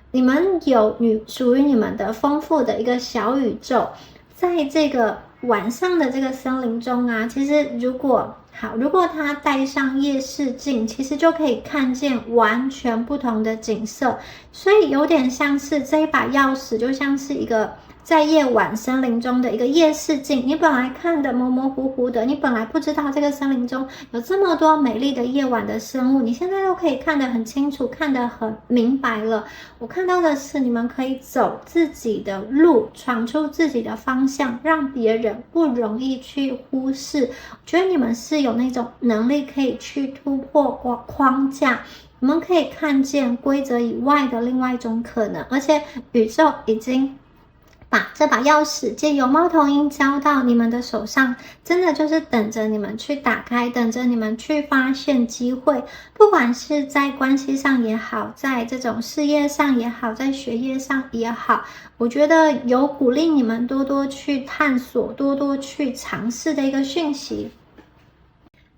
你们有属于你们的丰富的一个小宇宙。在这个晚上的这个森林中其实如果好，如果他戴上夜视镜，其实就可以看见完全不同的景色，所以有点像是这一把钥匙，就像是一个在夜晚森林中的一个夜视镜。你本来看的模模糊糊的，你本来不知道这个森林中有这么多美丽的夜晚的生物，你现在都可以看得很清楚，看得很明白了。我看到的是你们可以走自己的路，闯出自己的方向，让别人不容易去忽视。我觉得你们是有那种能力可以去突破框架，你们可以看见规则以外的另外一种可能，而且宇宙已经把这把钥匙借由猫头鹰交到你们的手上，真的就是等着你们去打开，等着你们去发现机会，不管是在关系上也好，在这种事业上也好，在学业上也好，我觉得有鼓励你们多多去探索，多多去尝试的一个讯息。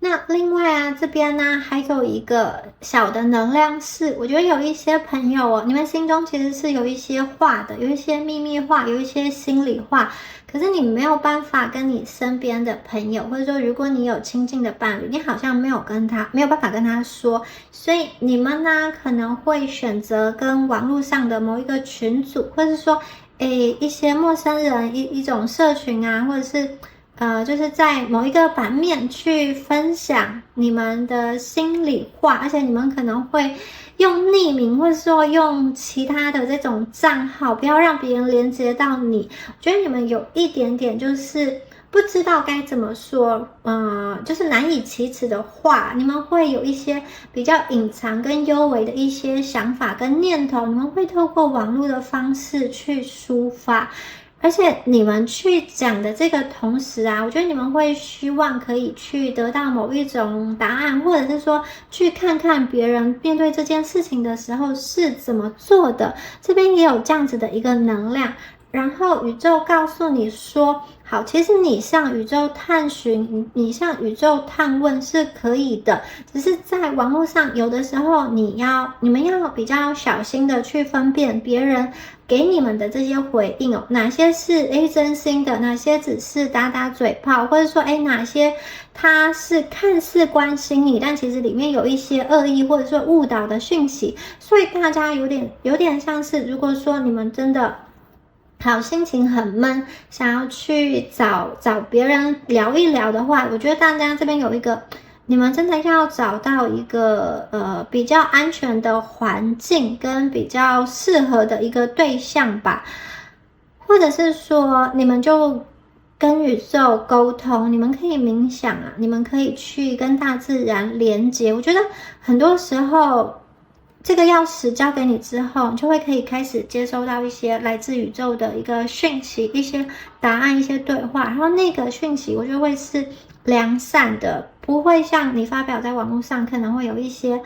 那另外啊，这边呢还有一个小的能量是，我觉得有一些朋友哦，你们心中其实是有一些话的，有一些秘密话，有一些心里话，可是你没有办法跟你身边的朋友，或者说如果你有亲近的伴侣，你好像没有办法跟他说，所以你们呢可能会选择跟网络上的某一个群组，或者是说一些陌生人一种社群啊，或者是就是在某一个版面去分享你们的心里话，而且你们可能会用匿名，或者说用其他的这种账号，不要让别人连接到你。我觉得你们有一点点就是不知道该怎么说，就是难以启齿的话，你们会有一些比较隐藏跟幽微的一些想法跟念头，你们会透过网络的方式去抒发。而且你们去讲的这个同时啊，我觉得你们会希望可以去得到某一种答案，或者是说去看看别人面对这件事情的时候是怎么做的。这边也有这样子的一个能量，然后宇宙告诉你说，好，其实你向宇宙探寻，你向宇宙探问是可以的，只是在网络上有的时候你们要比较小心的去分辨别人给你们的这些回应哦，哪些是真心的，哪些只是打打嘴炮，或者说哪些他是看似关心你，但其实里面有一些恶意或者说误导的讯息，所以大家有点像是，如果说你们真的好心情很闷，想要去找别人聊一聊的话，我觉得大家这边有一个，你们真的要找到一个比较安全的环境跟比较适合的一个对象吧，或者是说你们就跟宇宙沟通，你们可以冥想啊，你们可以去跟大自然连接。我觉得很多时候这个钥匙交给你之后，你就会可以开始接收到一些来自宇宙的一个讯息，一些答案，一些对话，然后那个讯息我就会是良善的，不会像你发表在网络上可能会有一些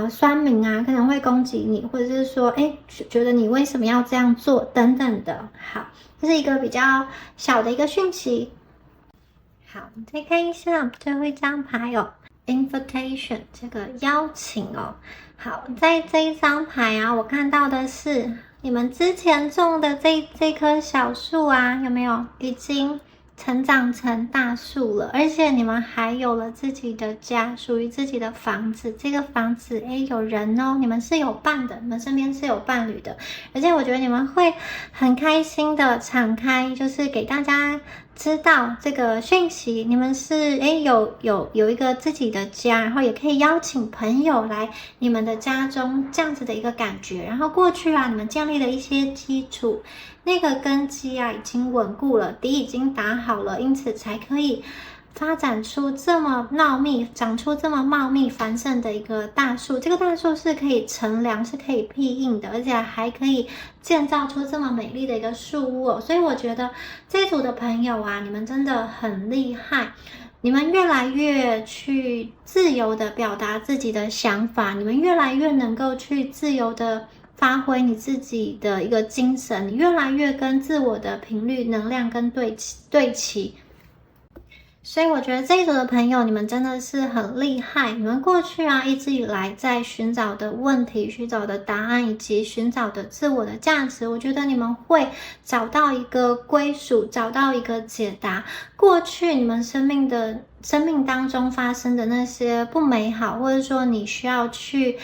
酸民啊，可能会攻击你，或者是说觉得你为什么要这样做等等的。好，这是一个比较小的一个讯息。好，我们再看一下最后一张牌哦，Invitation 这个邀请哦。好，在这一张牌啊，我看到的是你们之前种的这棵小树啊，有没有已经成长成大树了？而且你们还有了自己的家，属于自己的房子。这个房子有人哦，你们是有伴的，你们身边是有伴侣的。而且我觉得你们会很开心的敞开，就是给大家知道这个讯息，你们是有一个自己的家，然后也可以邀请朋友来你们的家中，这样子的一个感觉。然后过去啊，你们建立了一些基础，那个根基啊已经稳固了，底已经打好了，因此才可以发展出这么长出这么茂密繁盛的一个大树。这个大树是可以乘凉，是可以庇荫的，而且还可以建造出这么美丽的一个树屋哦。所以我觉得这一组的朋友啊，你们真的很厉害，你们越来越去自由的表达自己的想法，你们越来越能够去自由的发挥你自己的一个精神，你越来越跟自我的频率能量跟对齐。所以我觉得这一组的朋友，你们真的是很厉害。你们过去啊，一直以来在寻找的问题、寻找的答案，以及寻找的自我的价值，我觉得你们会找到一个归属，找到一个解答。过去你们生命当中发生的那些不美好，或者说你需要去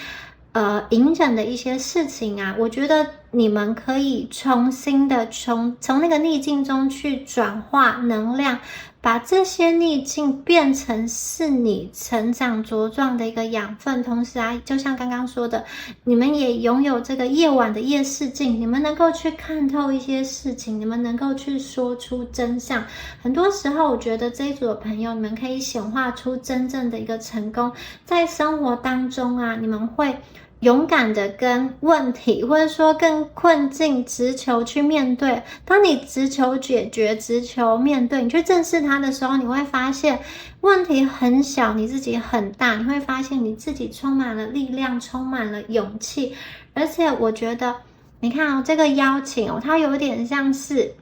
隐忍的一些事情啊，我觉得你们可以重新的从那个逆境中去转化能量，把这些逆境变成是你成长茁壮的一个养分。同时啊，就像刚刚说的，你们也拥有这个夜晚的夜视镜，你们能够去看透一些事情，你们能够去说出真相。很多时候我觉得这一组的朋友，你们可以显化出真正的一个成功。在生活当中啊，你们会勇敢的跟问题或者说跟困境直球去面对。当你直球解决，直球面对，你去正视它的时候，你会发现问题很小，你自己很大。你会发现你自己充满了力量，充满了勇气。而且我觉得你看哦，这个邀请哦，它有点像是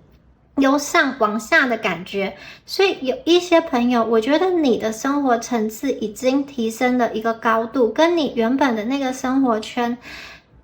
由上往下的感觉。所以有一些朋友，我觉得你的生活层次已经提升了一个高度，跟你原本的那个生活圈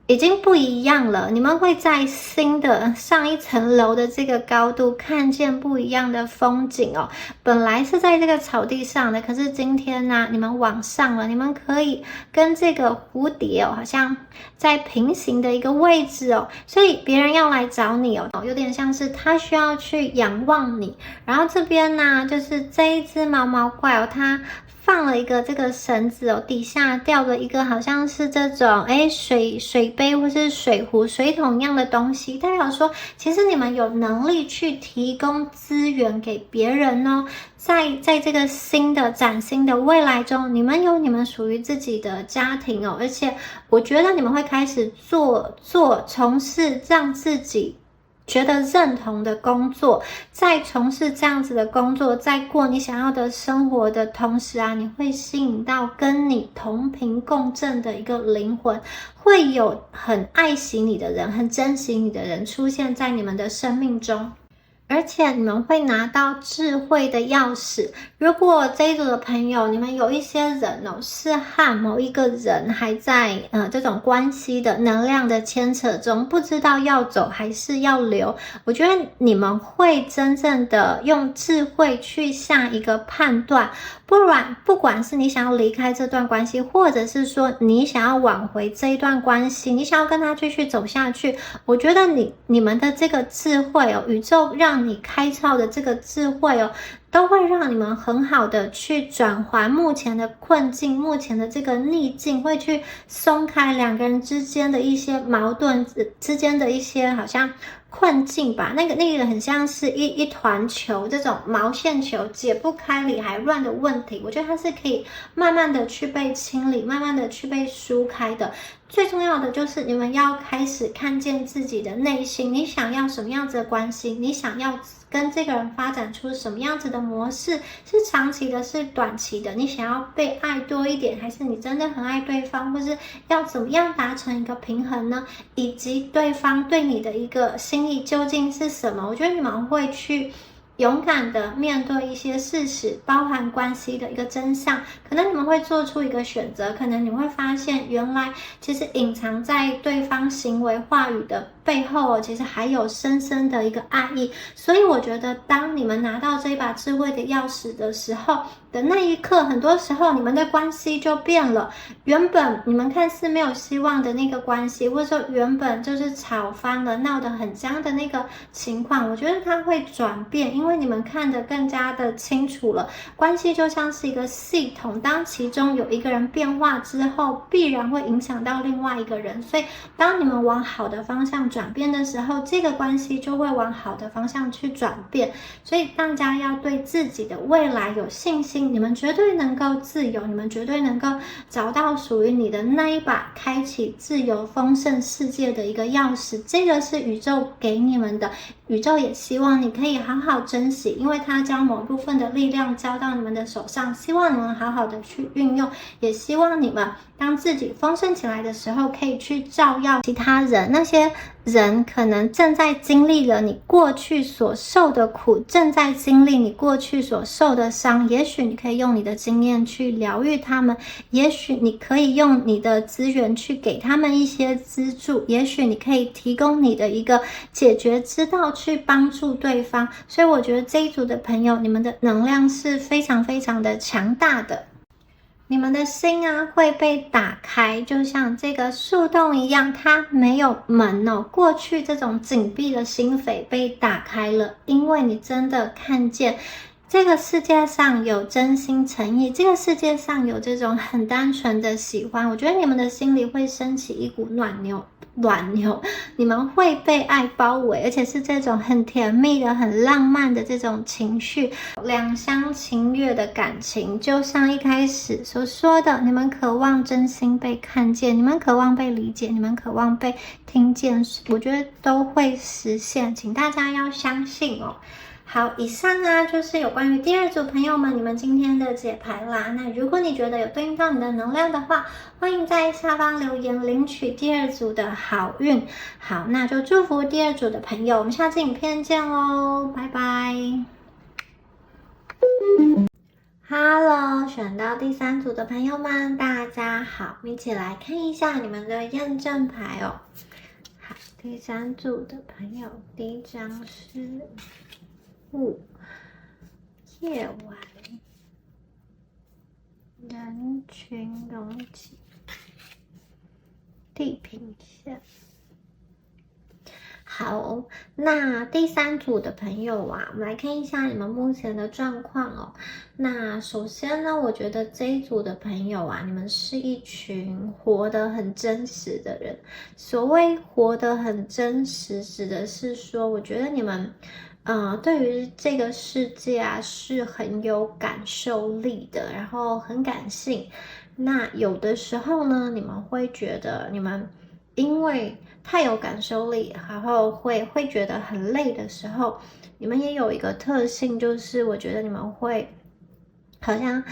已经不一样了。你们会在新的上一层楼的这个高度看见不一样的风景哦。本来是在这个草地上的，可是今天呢，你们往上了，你们可以跟这个蝴蝶哦，好像在平行的一个位置哦。所以别人要来找你哦，有点像是他需要去仰望你。然后这边呢，就是这一只毛毛怪哦，它放了一个这个绳子哦，底下吊了一个好像是这种水杯或是水壶、水桶一样的东西，代表说其实你们有能力去提供资源给别人哦。在这个崭新的未来中，你们有你们属于自己的家庭哦，而且我觉得你们会开始从事让自己觉得认同的工作，在从事这样子的工作，在过你想要的生活的同时啊，你会吸引到跟你同频共振的一个灵魂，会有很爱惜你的人，很珍惜你的人出现在你们的生命中。而且你们会拿到智慧的钥匙。如果这一组的朋友，你们有一些人哦，是和某一个人还在这种关系的能量的牵扯中，不知道要走还是要留，我觉得你们会真正的用智慧去下一个判断。不管是你想要离开这段关系，或者是说你想要挽回这一段关系，你想要跟他继续走下去，我觉得你们的这个智慧哦，宇宙让你开窍的这个智慧哦，都会让你们很好的去转换目前的困境，目前的这个逆境，会去松开两个人之间的一些矛盾之间的一些好像困境吧。那个很像是一团球，这种毛线球解不开理还乱的问题，我觉得它是可以慢慢的去被清理，慢慢的去被疏开的。最重要的就是你们要开始看见自己的内心，你想要什么样子的关系，你想要跟这个人发展出什么样子的模式，是长期的，是短期的，你想要被爱多一点，还是你真的很爱对方，或是要怎么样达成一个平衡呢？以及对方对你的一个心意究竟是什么？我觉得你们会去勇敢的面对一些事实，包含关系的一个真相。可能你们会做出一个选择，可能你会发现原来其实隐藏在对方行为话语的背后其实还有深深的一个爱意。所以我觉得当你们拿到这一把智慧的钥匙的时候的那一刻，很多时候你们的关系就变了。原本你们看似没有希望的那个关系，或者说原本就是吵翻了闹得很僵的那个情况，我觉得它会转变，因为你们看得更加的清楚了。关系就像是一个系统，当其中有一个人变化之后，必然会影响到另外一个人。所以当你们往好的方向转变的时候，这个关系就会往好的方向去转变。所以大家要对自己的未来有信心，你们绝对能够自由，你们绝对能够找到属于你的那一把开启自由丰盛世界的一个钥匙。这个是宇宙给你们的，宇宙也希望你可以好好珍惜，因为它将某部分的力量交到你们的手上，希望你们好好的去运用，也希望你们当自己丰盛起来的时候，可以去照耀其他人。那些人可能正在经历了你过去所受的苦，正在经历你过去所受的伤，也许你可以用你的经验去疗愈他们，也许你可以用你的资源去给他们一些资助，也许你可以提供你的一个解决之道去帮助对方。所以我觉得这一组的朋友，你们的能量是非常非常的强大的，你们的心啊会被打开，就像这个树洞一样，它没有门哦。过去这种紧闭的心扉被打开了，因为你真的看见这个世界上有真心诚意，这个世界上有这种很单纯的喜欢。我觉得你们的心里会升起一股暖流，你们会被爱包围，而且是这种很甜蜜的、很浪漫的这种情绪，两厢情愿的感情。就像一开始所说的，你们渴望真心被看见，你们渴望被理解，你们渴望被听见，我觉得都会实现，请大家要相信哦。好，以上啊就是有关于第二组朋友们你们今天的解牌啦。那如果你觉得有对应到你的能量的话，欢迎在下方留言领取第二组的好运。好，那就祝福第二组的朋友，我们下次影片见咯，拜拜。Hello， 选到第三组的朋友们，大家好，一起来看一下你们的验证牌哦。好，第三组的朋友，第一张是夜晚，人群拥挤，地平线。好，那第三组的朋友啊，我们来看一下你们目前的状况哦。那首先呢，我觉得这一组的朋友啊，你们是一群活得很真实的人。所谓活得很真实，指的是说，我觉得你们对于这个世界啊是很有感受力的，然后很感性。那有的时候呢，你们会觉得你们因为太有感受力，然后会觉得很累的时候，你们也有一个特性，就是我觉得你们会好像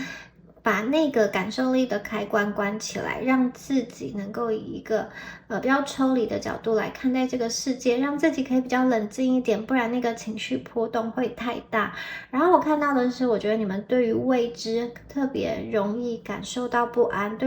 把那个感受力的开关关起来，让自己能够以一个比较抽离的角度来看待这个世界，让自己可以比较冷静一点，不然那个情绪波动会太大。然后我看到的是，我觉得你们对于未知特别容易感受到不安，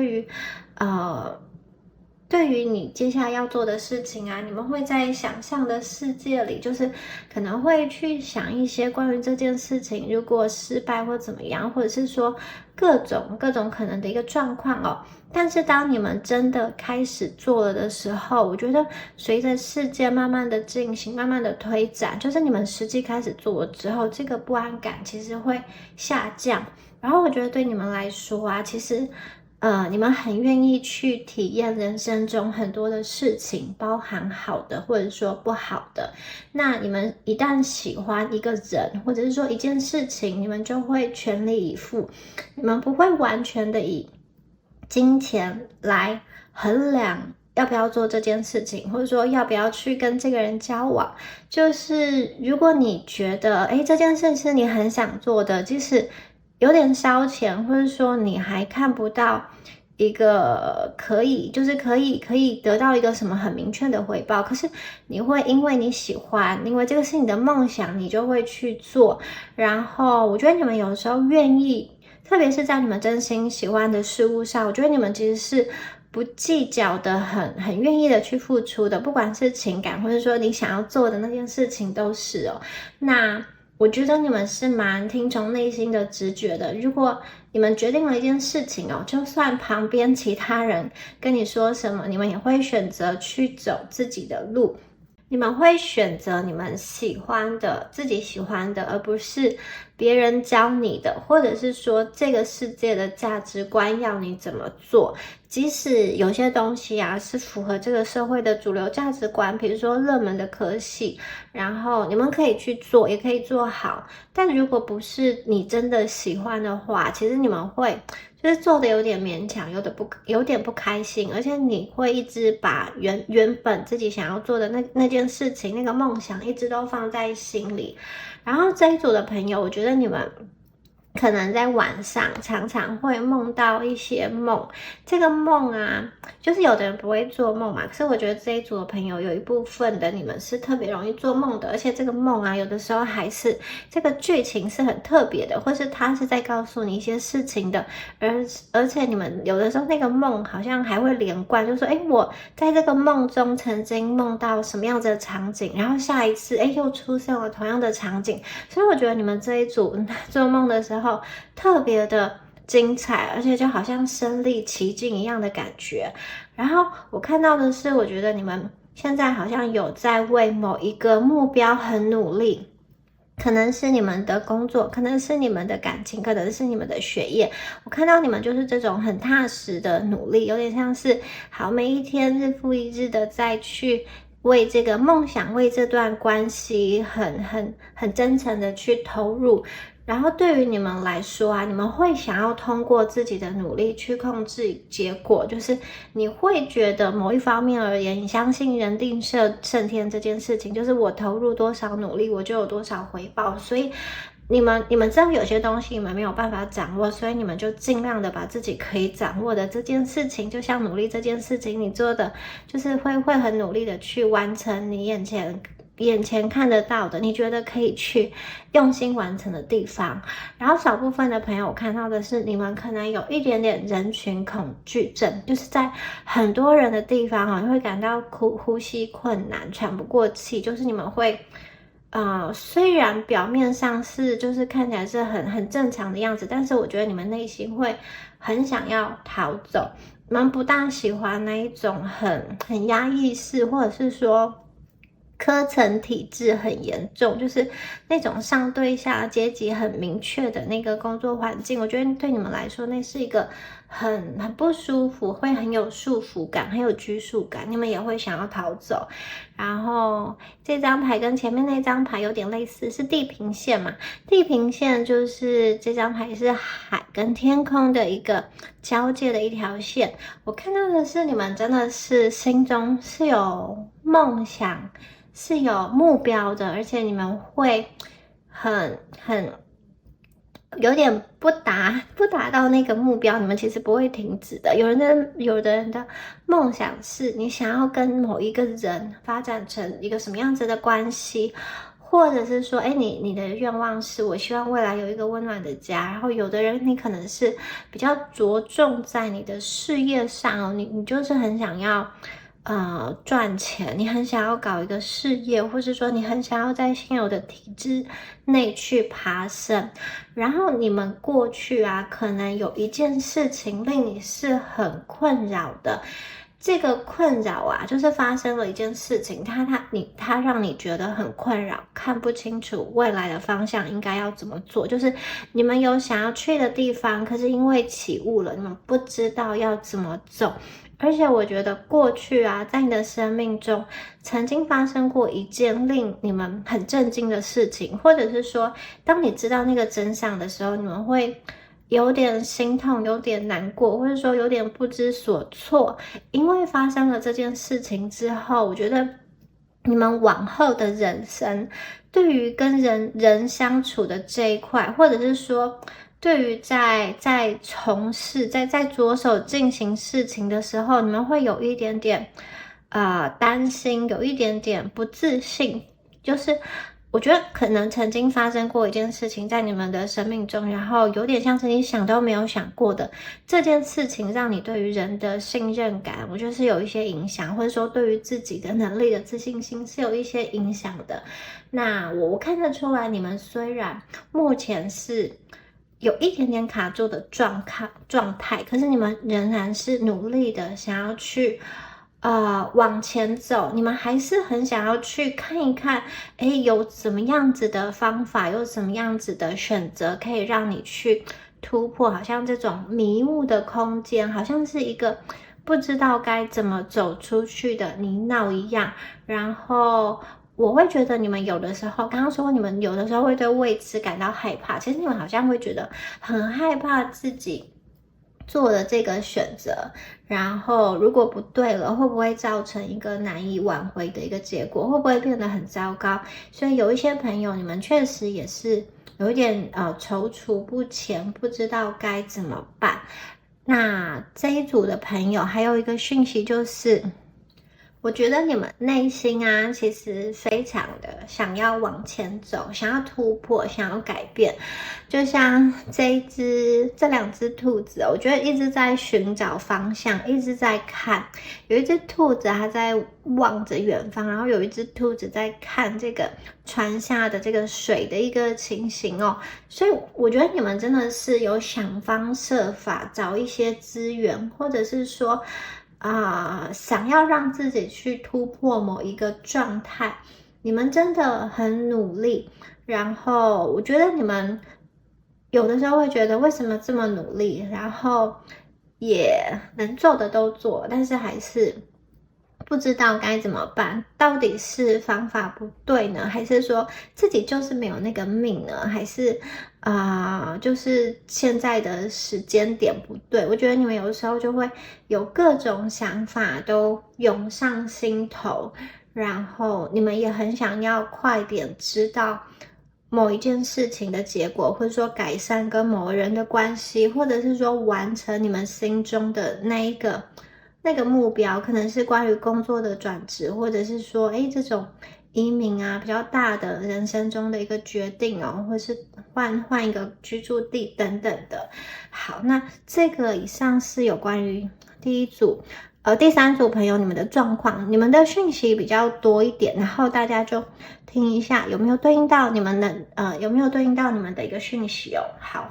对于你接下来要做的事情啊，你们会在想象的世界里，就是可能会去想一些关于这件事情如果失败或怎么样，或者是说各种可能的一个状况哦。但是当你们真的开始做了的时候，我觉得随着事件慢慢的进行，慢慢的推展，就是你们实际开始做了之后，这个不安感其实会下降。然后我觉得对你们来说啊，其实你们很愿意去体验人生中很多的事情，包含好的或者说不好的。那你们一旦喜欢一个人，或者是说一件事情，你们就会全力以赴，你们不会完全的以金钱来衡量要不要做这件事情，或者说要不要去跟这个人交往。就是如果你觉得这件事是你很想做的，即使有点烧钱，或者说你还看不到一个可以得到一个什么很明确的回报，可是你会因为你喜欢，因为这个是你的梦想，你就会去做。然后我觉得你们有时候愿意，特别是在你们真心喜欢的事物上，我觉得你们其实是不计较的，很愿意的去付出的，不管是情感或者说你想要做的那件事情都是哦。那我觉得你们是蛮听从内心的直觉的。如果你们决定了一件事情哦，就算旁边其他人跟你说什么，你们也会选择去走自己的路。你们会选择你们喜欢的，自己喜欢的，而不是别人教你的，或者是说这个世界的价值观要你怎么做。即使有些东西啊是符合这个社会的主流价值观，比如说热门的科系，然后你们可以去做，也可以做好。但如果不是你真的喜欢的话，其实你们会就是做的有点勉强，有点不开心，而且你会一直把原本自己想要做的那件事情、那个梦想一直都放在心里。然后这一组的朋友，我觉得你们可能在晚上常常会梦到一些梦，这个梦啊，就是有的人不会做梦嘛，可是我觉得这一组的朋友有一部分的你们是特别容易做梦的，而且这个梦啊，有的时候还是这个剧情是很特别的，或是他是在告诉你一些事情的，而且你们有的时候那个梦好像还会连贯，就说我在这个梦中曾经梦到什么样子的场景，然后下一次又出现了同样的场景，所以我觉得你们这一组做梦的时候特别的精彩，而且就好像身临其境一样的感觉。然后我看到的是，我觉得你们现在好像有在为某一个目标很努力，可能是你们的工作，可能是你们的感情，可能是你们的学业。我看到你们就是这种很踏实的努力，有点像是好每一天日复一日的再去为这个梦想，为这段关系很真诚的去投入。然后对于你们来说啊，你们会想要通过自己的努力去控制结果，就是你会觉得某一方面而言，你相信人定胜天这件事情，就是我投入多少努力，我就有多少回报。所以你们知道有些东西你们没有办法掌握，所以你们就尽量的把自己可以掌握的这件事情，就像努力这件事情，你做的就是会很努力的去完成你眼前看得到的，你觉得可以去用心完成的地方。然后少部分的朋友我看到的是，你们可能有一点点人群恐惧症，就是在很多人的地方你会感到呼吸困难，喘不过气，就是你们会虽然表面上是就是看起来是很正常的样子，但是我觉得你们内心会很想要逃走，你们不大喜欢那一种很压抑式，或者是说科层体制很严重，就是那种上对下阶级很明确的那个工作环境，我觉得对你们来说那是一个很不舒服，会很有束缚感，很有拘束感，你们也会想要逃走。然后这张牌跟前面那张牌有点类似，是地平线嘛，地平线就是这张牌是海跟天空的一个交界的一条线。我看到的是你们真的是心中是有梦想，是有目标的，而且你们会很有点不达到那个目标，你们其实不会停止的。有的人的梦想是你想要跟某一个人发展成一个什么样子的关系，或者是说你的愿望是我希望未来有一个温暖的家。然后有的人你可能是比较着重在你的事业上你就是很想要赚钱，你很想要搞一个事业，或是说你很想要在现有的体制内去爬升。然后你们过去可能有一件事情令你是很困扰的，这个困扰就是发生了一件事情，它让你觉得很困扰，看不清楚未来的方向应该要怎么做，就是你们有想要去的地方，可是因为起雾了，你们不知道要怎么走。而且我觉得过去在你的生命中曾经发生过一件令你们很震惊的事情，或者是说当你知道那个真相的时候，你们会有点心痛，有点难过，或者说有点不知所措。因为发生了这件事情之后，我觉得你们往后的人生对于跟人相处的这一块，或者是说对于在从事在着手进行事情的时候，你们会有一点点担心，有一点点不自信，就是我觉得可能曾经发生过一件事情在你们的生命中，然后有点像是你想都没有想过的这件事情，让你对于人的信任感，我觉得是有一些影响，或者说对于自己的能力的自信心是有一些影响的。那我看得出来，你们虽然目前是有一点点卡住的状态，可是你们仍然是努力的想要去往前走，你们还是很想要去看一看有怎么样子的方法，有怎么样子的选择可以让你去突破好像这种迷雾的空间，好像是一个不知道该怎么走出去的泥淖一样。然后我会觉得你们有的时候，刚刚说你们有的时候会对未知感到害怕，其实你们好像会觉得很害怕自己做了这个选择，然后如果不对了，会不会造成一个难以挽回的一个结果？会不会变得很糟糕？所以有一些朋友，你们确实也是有一点踌躇不前，不知道该怎么办。那这一组的朋友还有一个讯息就是，我觉得你们内心啊，其实非常的想要往前走，想要突破，想要改变。就像这两只兔子，我觉得一直在寻找方向，一直在看。有一只兔子它在望着远方，然后有一只兔子在看这个船下的这个水的一个情形哦。所以我觉得你们真的是有想方设法找一些资源，或者是说想要让自己去突破某一个状态，你们真的很努力。然后我觉得你们有的时候会觉得为什么这么努力，然后也能做的都做，但是还是不知道该怎么办，到底是方法不对呢，还是说自己就是没有那个命呢，还是就是现在的时间点不对？我觉得你们有的时候就会有各种想法都涌上心头，然后你们也很想要快点知道某一件事情的结果，或者说改善跟某个人的关系，或者是说完成你们心中的那个目标，可能是关于工作的转职，或者是说这种移民啊比较大的人生中的一个决定哦，或是换一个居住地等等的。好，那这个以上是有关于第一组。第三组朋友，你们的状况，你们的讯息比较多一点，然后大家就听一下有没有对应到你们的有没有对应到你们的一个讯息哦。好，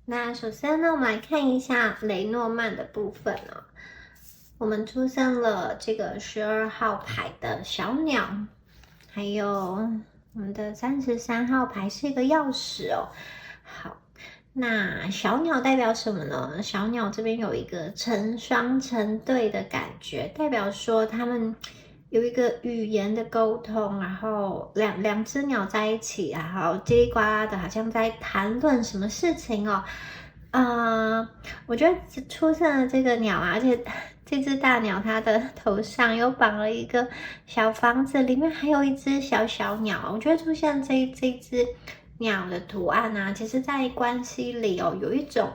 那首先呢，我们来看一下雷诺曼的部分哦。我们出现了这个12号牌的小鸟，还有我们的33号牌是一个钥匙哦。好。那小鸟代表什么呢？小鸟这边有一个成双成对的感觉，代表说他们有一个语言的沟通，然后两只鸟在一起，然后叽里呱啦的，好像在谈论什么事情哦。我觉得出现了这个鸟啊，而且这只大鸟它的头上有绑了一个小房子，里面还有一只小小鸟。我觉得出现这只鸟的图案啊，其实在关系里哦，有一种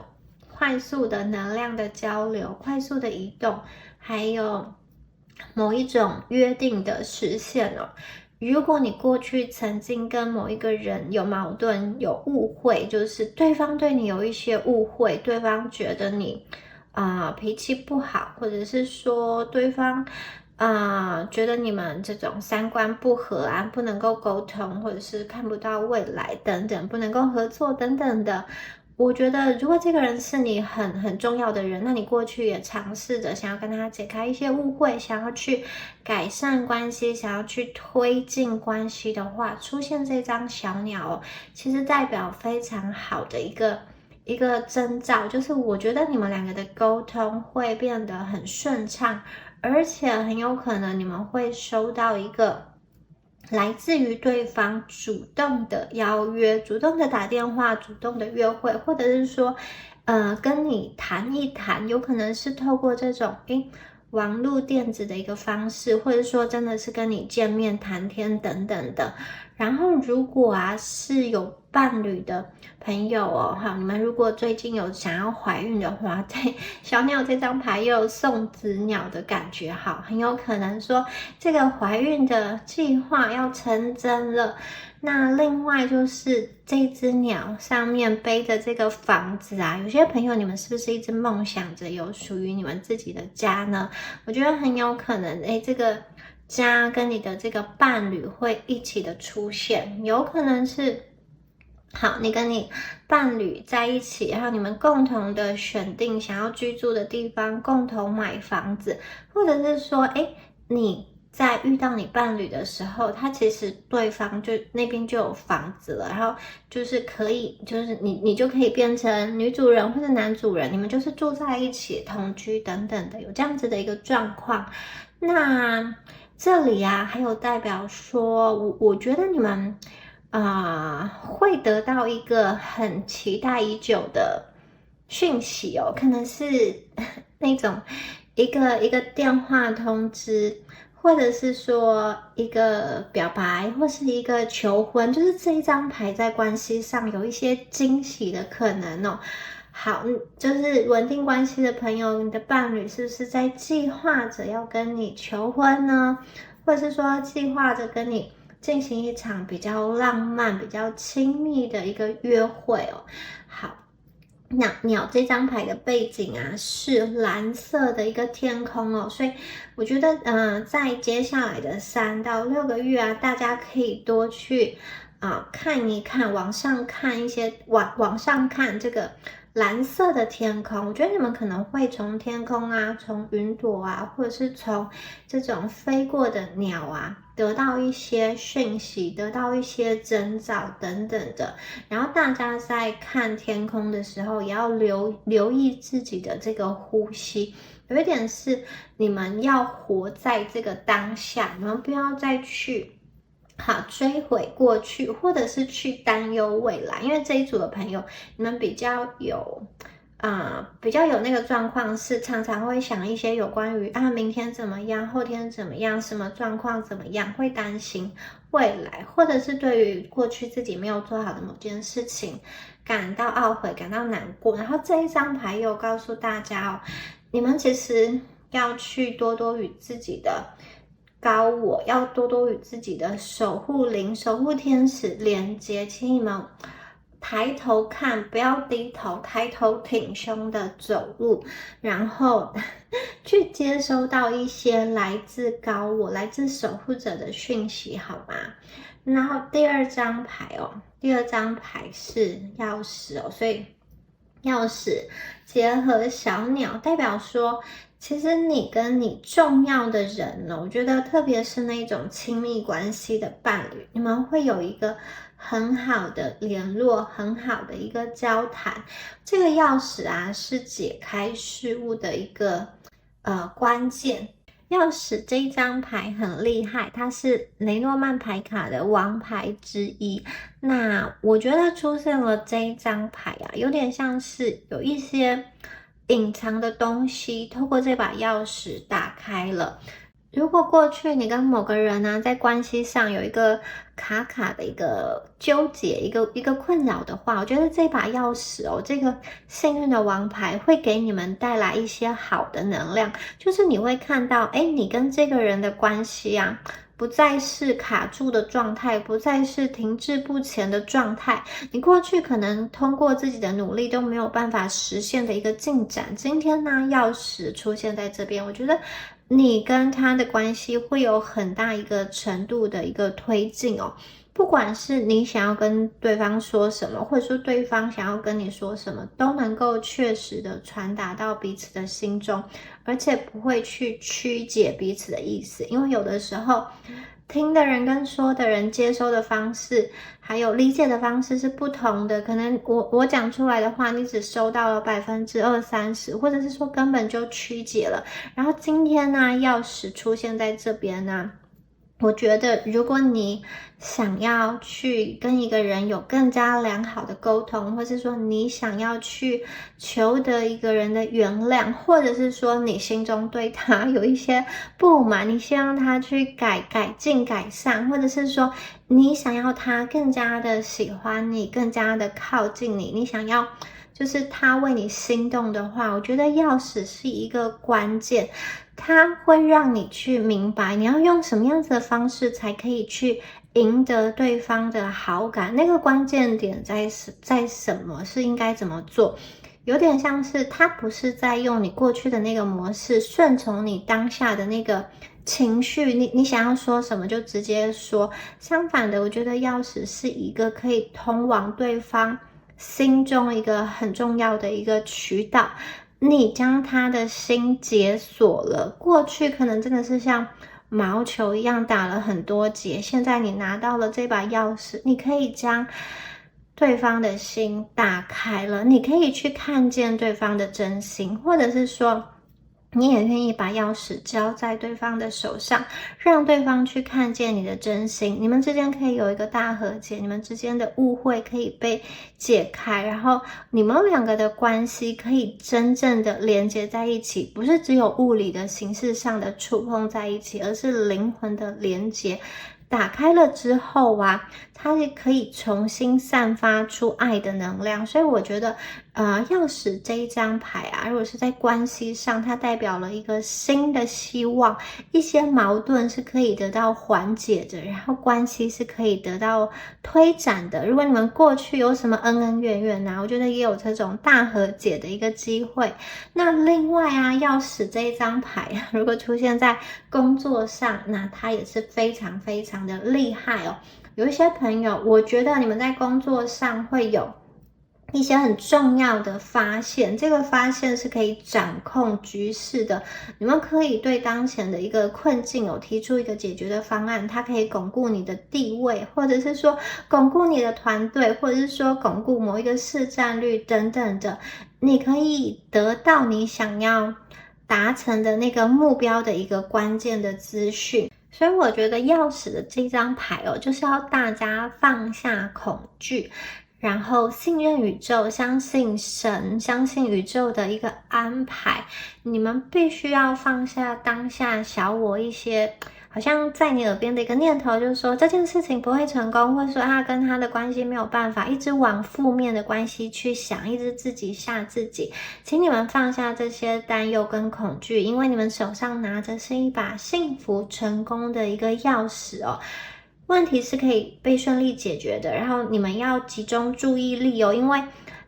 快速的能量的交流，快速的移动，还有某一种约定的实现哦。如果你过去曾经跟某一个人有矛盾、有误会，就是对方对你有一些误会，对方觉得你脾气不好，或者是说对方觉得你们这种三观不合啊，不能够沟通，或者是看不到未来等等，不能够合作等等的。我觉得如果这个人是你很重要的人，那你过去也尝试着想要跟他解开一些误会，想要去改善关系，想要去推进关系的话，出现这张小鸟哦，其实代表非常好的一个征兆，就是我觉得你们两个的沟通会变得很顺畅，而且很有可能你们会收到一个来自于对方主动的邀约，主动的打电话，主动的约会，或者是说跟你谈一谈，有可能是透过这种网络电子的一个方式，或者说真的是跟你见面谈天等等的。然后如果是有伴侣的朋友哦，你们如果最近有想要怀孕的话，对小鸟这张牌又有送子鸟的感觉，很有可能说这个怀孕的计划要成真了。那另外就是这只鸟上面背着这个房子啊，有些朋友你们是不是一直梦想着有属于你们自己的家呢？我觉得很有可能这个家跟你的这个伴侣会一起的出现，有可能是你跟你伴侣在一起，然后你们共同的选定想要居住的地方，共同买房子，或者是说你在遇到你伴侣的时候，他其实对方就那边就有房子了，然后就是可以，就是你就可以变成女主人或者男主人，你们就是住在一起同居等等的，有这样子的一个状况。那这里还有代表说我觉得你们会得到一个很期待已久的讯息哦，可能是那种一个电话通知，或者是说一个表白，或是一个求婚，就是这一张牌在关系上有一些惊喜的可能哦。好，就是稳定关系的朋友，你的伴侣是不是在计划着要跟你求婚呢？或者是说计划着跟你进行一场比较浪漫、比较亲密的一个约会哦？好。那鸟这张牌的背景啊是蓝色的一个天空哦，所以我觉得，在接下来的3到6个月啊，大家可以多去看一看，往上看一些，往上看这个蓝色的天空。我觉得你们可能会从天空啊，从云朵啊，或者是从这种飞过的鸟啊，得到一些讯息，得到一些征兆等等的。然后大家在看天空的时候，也要留意自己的这个呼吸。有一点是，你们要活在这个当下，你们不要再去追悔过去，或者是去担忧未来。因为这一组的朋友，你们比较有那个状况是常常会想一些有关于明天怎么样，后天怎么样，什么状况怎么样，会担心未来，或者是对于过去自己没有做好的某件事情感到懊悔，感到难过。然后这一张牌又告诉大家哦，你们其实要去多多与自己的高我，要多多与自己的守护灵、守护天使连接，请你们抬头看，不要低头，抬头挺胸的走路，然后去接收到一些来自高我、来自守护者的讯息，好吗？然后第二张牌是钥匙哦，所以钥匙结合小鸟，代表说其实你跟你重要的人呢，我觉得特别是那种亲密关系的伴侣，你们会有一个很好的联络，很好的一个交谈。这个钥匙啊，是解开事物的一个关键。钥匙这一张牌很厉害，它是雷诺曼牌卡的王牌之一。那我觉得出现了这一张牌啊，有点像是有一些隐藏的东西透过这把钥匙打开了。如果过去你跟某个人呢，在关系上有一个卡的一个纠结，一个困扰的话，我觉得这把钥匙哦，这个幸运的王牌会给你们带来一些好的能量，就是你会看到，你跟这个人的关系啊，不再是卡住的状态，不再是停滞不前的状态。你过去可能通过自己的努力都没有办法实现的一个进展，今天呢，钥匙出现在这边，我觉得你跟他的关系会有很大一个程度的一个推进哦。不管是你想要跟对方说什么，或者说对方想要跟你说什么，都能够确实的传达到彼此的心中，而且不会去曲解彼此的意思。因为有的时候听的人跟说的人接收的方式还有理解的方式是不同的，可能我讲出来的话你只收到了20-30%，或者是说根本就曲解了。然后今天呢，钥匙出现在这边呢，我觉得如果你想要去跟一个人有更加良好的沟通，或是说你想要去求得一个人的原谅，或者是说你心中对他有一些不满，你希望他去改进改善，或者是说你想要他更加的喜欢你，更加的靠近你，你想要就是他为你心动的话，我觉得钥匙是一个关键，它会让你去明白你要用什么样子的方式才可以去赢得对方的好感，那个关键点在什么，是应该怎么做。有点像是他不是在用你过去的那个模式，顺从你当下的那个情绪，你想要说什么就直接说。相反的，我觉得钥匙是一个可以通往对方心中一个很重要的一个渠道，你将他的心解锁了。过去可能真的是像毛球一样打了很多结，现在你拿到了这把钥匙，你可以将对方的心打开了，你可以去看见对方的真心，或者是说你也愿意把钥匙交在对方的手上，让对方去看见你的真心，你们之间可以有一个大和解，你们之间的误会可以被解开，然后你们两个的关系可以真正的连接在一起，不是只有物理的形式上的触碰在一起，而是灵魂的连接。打开了之后啊，它也可以重新散发出爱的能量，所以我觉得钥匙这一张牌啊，如果是在关系上，它代表了一个新的希望，一些矛盾是可以得到缓解的，然后关系是可以得到推展的。如果你们过去有什么恩恩怨怨啊，我觉得也有这种大和解的一个机会。那另外啊，钥匙这一张牌如果出现在工作上，那它也是非常非常的厉害哦。有一些朋友，我觉得你们在工作上会有一些很重要的发现，这个发现是可以掌控局势的。你们可以对当前的一个困境有提出一个解决的方案，它可以巩固你的地位，或者是说巩固你的团队，或者是说巩固某一个市占率等等的。你可以得到你想要达成的那个目标的一个关键的资讯。所以我觉得钥匙的这张牌哦，就是要大家放下恐惧，然后信任宇宙，相信神，相信宇宙的一个安排。你们必须要放下当下小我一些好像在你耳边的一个念头，就是说这件事情不会成功，或者说他跟他的关系没有办法，一直往负面的关系去想，一直自己吓自己。请你们放下这些担忧跟恐惧，因为你们手上拿着是一把幸福成功的一个钥匙哦。问题是可以被顺利解决的，然后你们要集中注意力哦，因为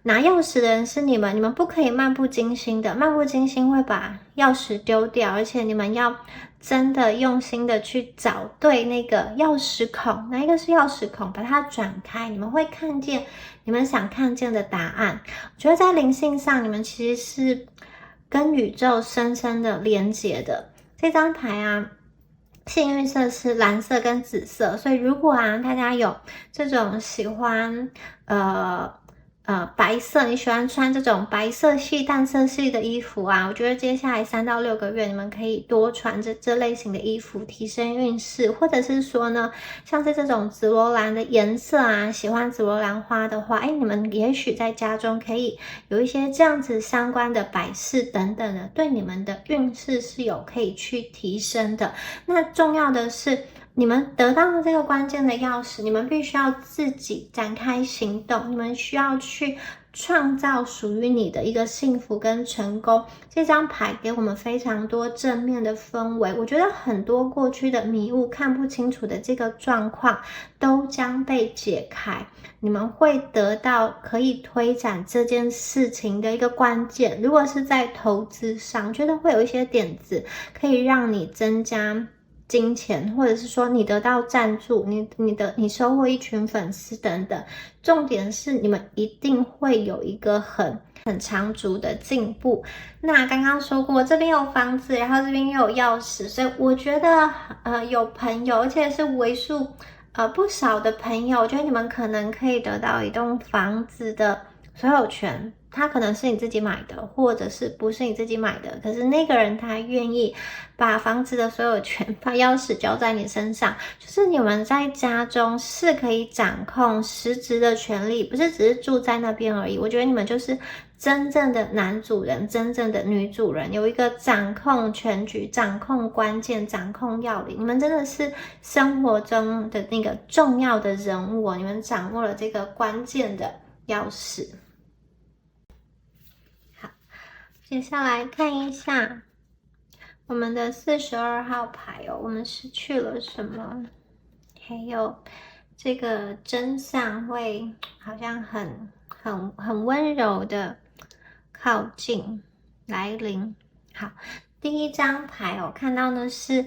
拿钥匙的人是你们，你们不可以漫不经心的，漫不经心会把钥匙丢掉，而且你们要真的用心的去找对那个钥匙孔，哪一个是钥匙孔，把它转开，你们会看见你们想看见的答案。我觉得在灵性上，你们其实是跟宇宙深深的连结的。这张牌啊，幸运色是蓝色跟紫色，所以如果啊大家有这种喜欢白色，你喜欢穿这种白色系、淡色系的衣服啊，我觉得接下来3到6个月，你们可以多穿这类型的衣服，提升运势。或者是说呢，像是这种紫罗兰的颜色啊，喜欢紫罗兰花的话，你们也许在家中可以有一些这样子相关的摆饰等等的，对你们的运势是有可以去提升的。那重要的是，你们得到了这个关键的钥匙，你们必须要自己展开行动，你们需要去创造属于你的一个幸福跟成功。这张牌给我们非常多正面的氛围，我觉得很多过去的迷雾看不清楚的这个状况都将被解开，你们会得到可以推展这件事情的一个关键。如果是在投资上，觉得会有一些点子可以让你增加金钱，或者是说你得到赞助，你收获一群粉丝等等。重点是你们一定会有一个很长足的进步。那刚刚说过，这边有房子，然后这边又有钥匙，所以我觉得有朋友，而且是为数不少的朋友，我觉得你们可能可以得到一栋房子的所有权。它可能是你自己买的，或者是不是你自己买的，可是那个人他愿意把房子的所有权，把钥匙交在你身上，就是你们在家中是可以掌控实质的权利，不是只是住在那边而已。我觉得你们就是真正的男主人，真正的女主人，有一个掌控全局、掌控关键、掌控要领。你们真的是生活中的那个重要的人物，你们掌握了这个关键的钥匙。接下来看一下我们的42号牌哦，我们失去了什么？还有这个真相会好像很温柔的靠近来临。好，第一张牌我看到的是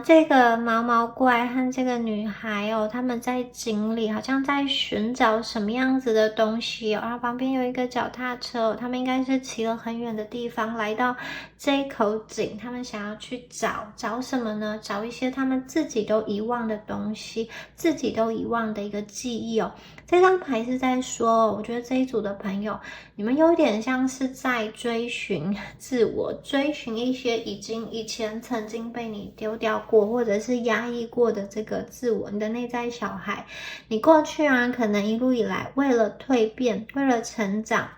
这个毛毛怪和这个女孩哦，他们在井里好像在寻找什么样子的东西哦，然后旁边有一个脚踏车哦，他们应该是骑了很远的地方来到这一口井，他们想要去找什么呢？找一些他们自己都遗忘的东西，自己都遗忘的一个记忆哦。这张牌是在说，我觉得这一组的朋友，你们有点像是在追寻自我，追寻一些以前曾经被你丢掉过，或者是压抑过的这个自我，你的内在小孩。你过去可能一路以来为了蜕变，为了成长，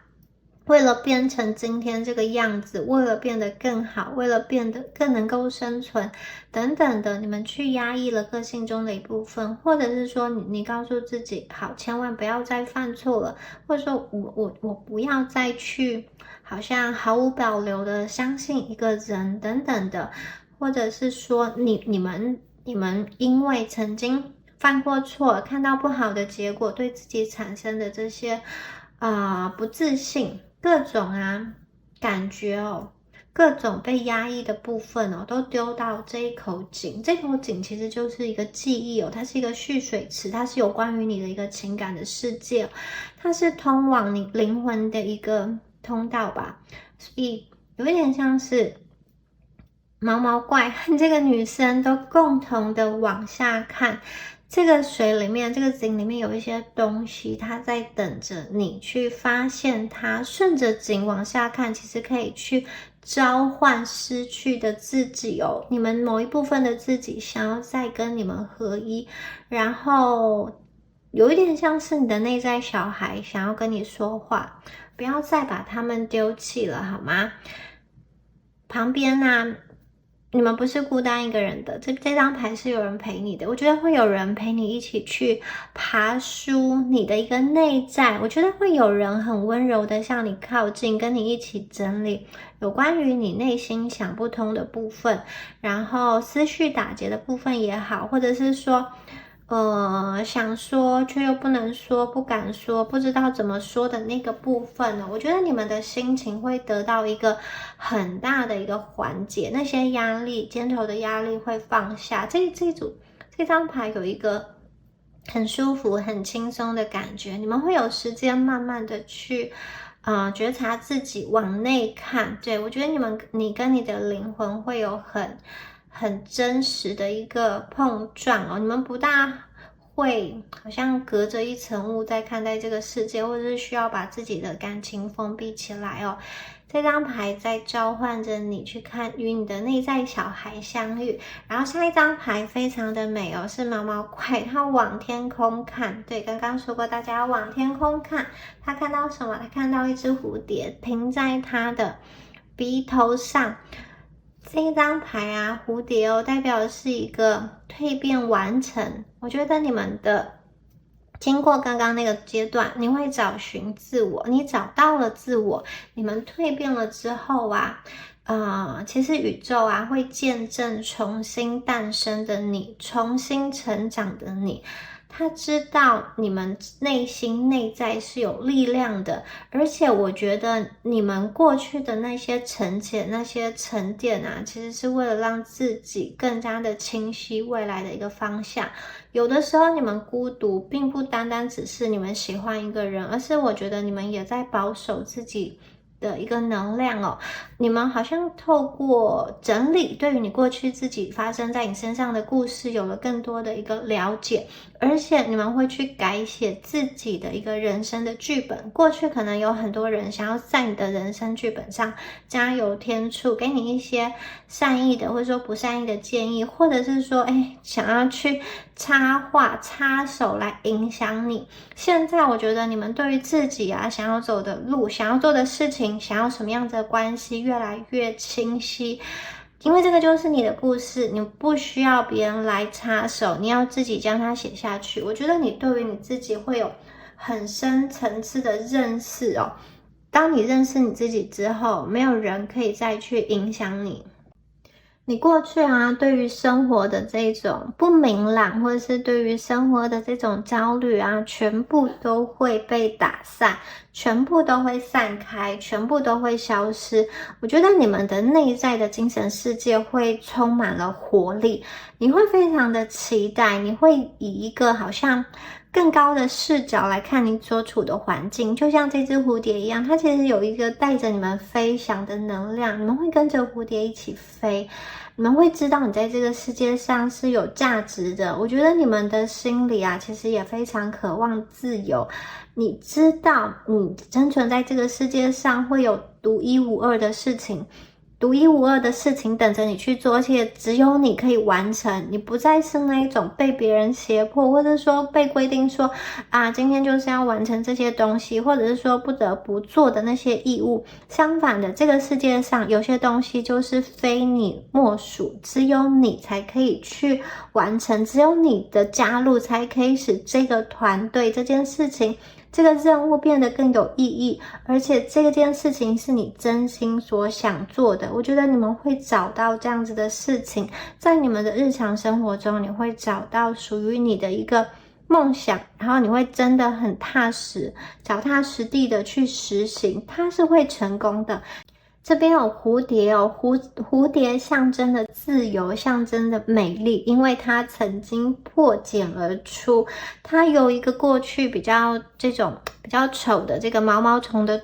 为了变成今天这个样子，为了变得更好，为了变得更能够生存等等的，你们去压抑了个性中的一部分，或者是说你告诉自己，好，千万不要再犯错了，或者说我不要再去好像毫无保留的相信一个人等等的，或者是说你们因为曾经犯过错，看到不好的结果，对自己产生的这些不自信，各种感觉哦，各种被压抑的部分哦，都丢到这一口井。这口井其实就是一个记忆哦，它是一个蓄水池，它是有关于你的一个情感的世界，它是通往你灵魂的一个通道吧。所以有一点像是毛毛怪和这个女生都共同的往下看。这个水里面，这个井里面有一些东西，它在等着你去发现它。顺着井往下看，其实可以去召唤失去的自己哦。你们某一部分的自己想要再跟你们合一，然后有一点像是你的内在小孩想要跟你说话，不要再把他们丢弃了，好吗？旁边你们不是孤单一个人的，这张牌是有人陪你的。我觉得会有人陪你一起去爬梳你的一个内在，我觉得会有人很温柔的向你靠近，跟你一起整理有关于你内心想不通的部分，然后思绪打结的部分也好，或者是说想说却又不能说，不敢说，不知道怎么说的那个部分呢，我觉得你们的心情会得到一个很大的一个缓解，那些压力，肩头的压力会放下。这张牌有一个很舒服、很轻松的感觉，你们会有时间慢慢的去觉察自己，往内看。对，我觉得你跟你的灵魂会有很真实的一个碰撞哦，你们不大会好像隔着一层雾在看待这个世界，或者是需要把自己的感情封闭起来哦。这张牌在召唤着你去看与你的内在小孩相遇，然后下一张牌非常的美哦，是毛毛怪，它往天空看。对，刚刚说过大家要往天空看，他看到什么？他看到一只蝴蝶停在他的鼻头上。这一张牌蝴蝶哦，代表的是一个蜕变完成。我觉得你们的经过刚刚那个阶段，你会找寻自我，你找到了自我，你们蜕变了之后其实宇宙会见证重新诞生的你，重新成长的你。他知道你们内心内在是有力量的，而且我觉得你们过去的那些沉潜、那些沉淀其实是为了让自己更加的清晰未来的一个方向。有的时候你们孤独，并不单单只是你们喜欢一个人，而是我觉得你们也在保守自己的一个能量哦。你们好像透过整理对于你过去自己发生在你身上的故事有了更多的一个了解，而且你们会去改写自己的一个人生的剧本。过去可能有很多人想要在你的人生剧本上加油添醋，给你一些善意的或者说不善意的建议，或者是说想要去插话插手来影响你。现在我觉得你们对于自己想要走的路，想要做的事情，想要什么样子的关系越来越清晰，因为这个就是你的故事，你不需要别人来插手，你要自己将它写下去。我觉得你对于你自己会有很深层次的认识哦。当你认识你自己之后，没有人可以再去影响你。你过去啊，对于生活的这种不明朗，或者是对于生活的这种焦虑啊，全部都会被打散，全部都会散开，全部都会消失。我觉得你们的内在的精神世界会充满了活力，你会非常的期待，你会以一个好像更高的视角来看你所处的环境，就像这只蝴蝶一样，它其实有一个带着你们飞翔的能量，你们会跟着蝴蝶一起飞，你们会知道你在这个世界上是有价值的。我觉得你们的心里啊，其实也非常渴望自由。你知道你生存在这个世界上会有独一无二的事情，独一无二的事情等着你去做，而且只有你可以完成。你不再是那一种被别人胁迫，或者说被规定说啊，今天就是要完成这些东西，或者是说不得不做的那些义务。相反的，这个世界上有些东西就是非你莫属，只有你才可以去完成，只有你的加入才可以使这个团队这件事情这个任务变得更有意义，而且这件事情是你真心所想做的。我觉得你们会找到这样子的事情，在你们的日常生活中，你会找到属于你的一个梦想，然后你会真的很踏实、脚踏实地的去实行，它是会成功的。这边有蝴蝶哦，蝴蝶象征的自由，象征的美丽，因为它曾经破茧而出，它有一个过去比较丑的这个毛毛虫的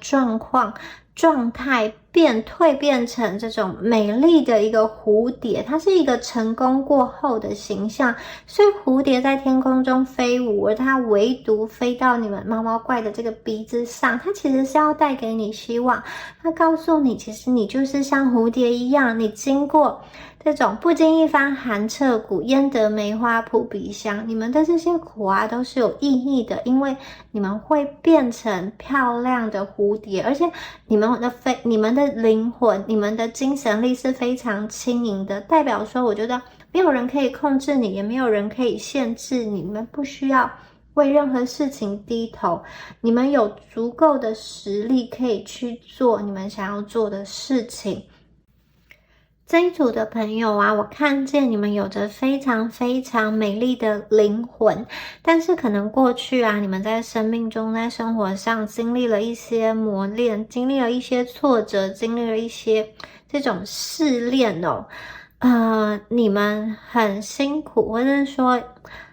状态蜕变成这种美丽的一个蝴蝶，它是一个成功过后的形象。所以蝴蝶在天空中飞舞，而它唯独飞到你们毛毛怪的这个鼻子上，它其实是要带给你希望，它告诉你其实你就是像蝴蝶一样，你经过这种不经一番寒彻骨，焉得梅花扑鼻香。你们的这些苦啊都是有意义的，因为你们会变成漂亮的蝴蝶，而且你们的灵魂，你们的精神力是非常轻盈的，代表说我觉得没有人可以控制你，也没有人可以限制你，你们不需要为任何事情低头，你们有足够的实力可以去做你们想要做的事情。这一组的朋友啊，我看见你们有着非常非常美丽的灵魂，但是可能过去啊，你们在生命中，在生活上经历了一些磨练，经历了一些挫折，经历了一些这种试炼哦。你们很辛苦，或者是说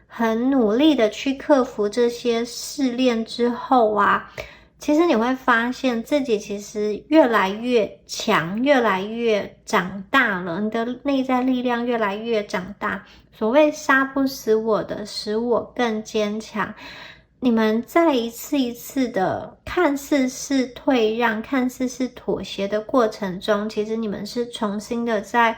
很努力的去克服这些试炼之后啊，其实你会发现自己其实越来越强，越来越长大了，你的内在力量越来越长大。所谓杀不死我的，使我更坚强。你们在一次一次的看似是退让，看似是妥协的过程中，其实你们是重新的在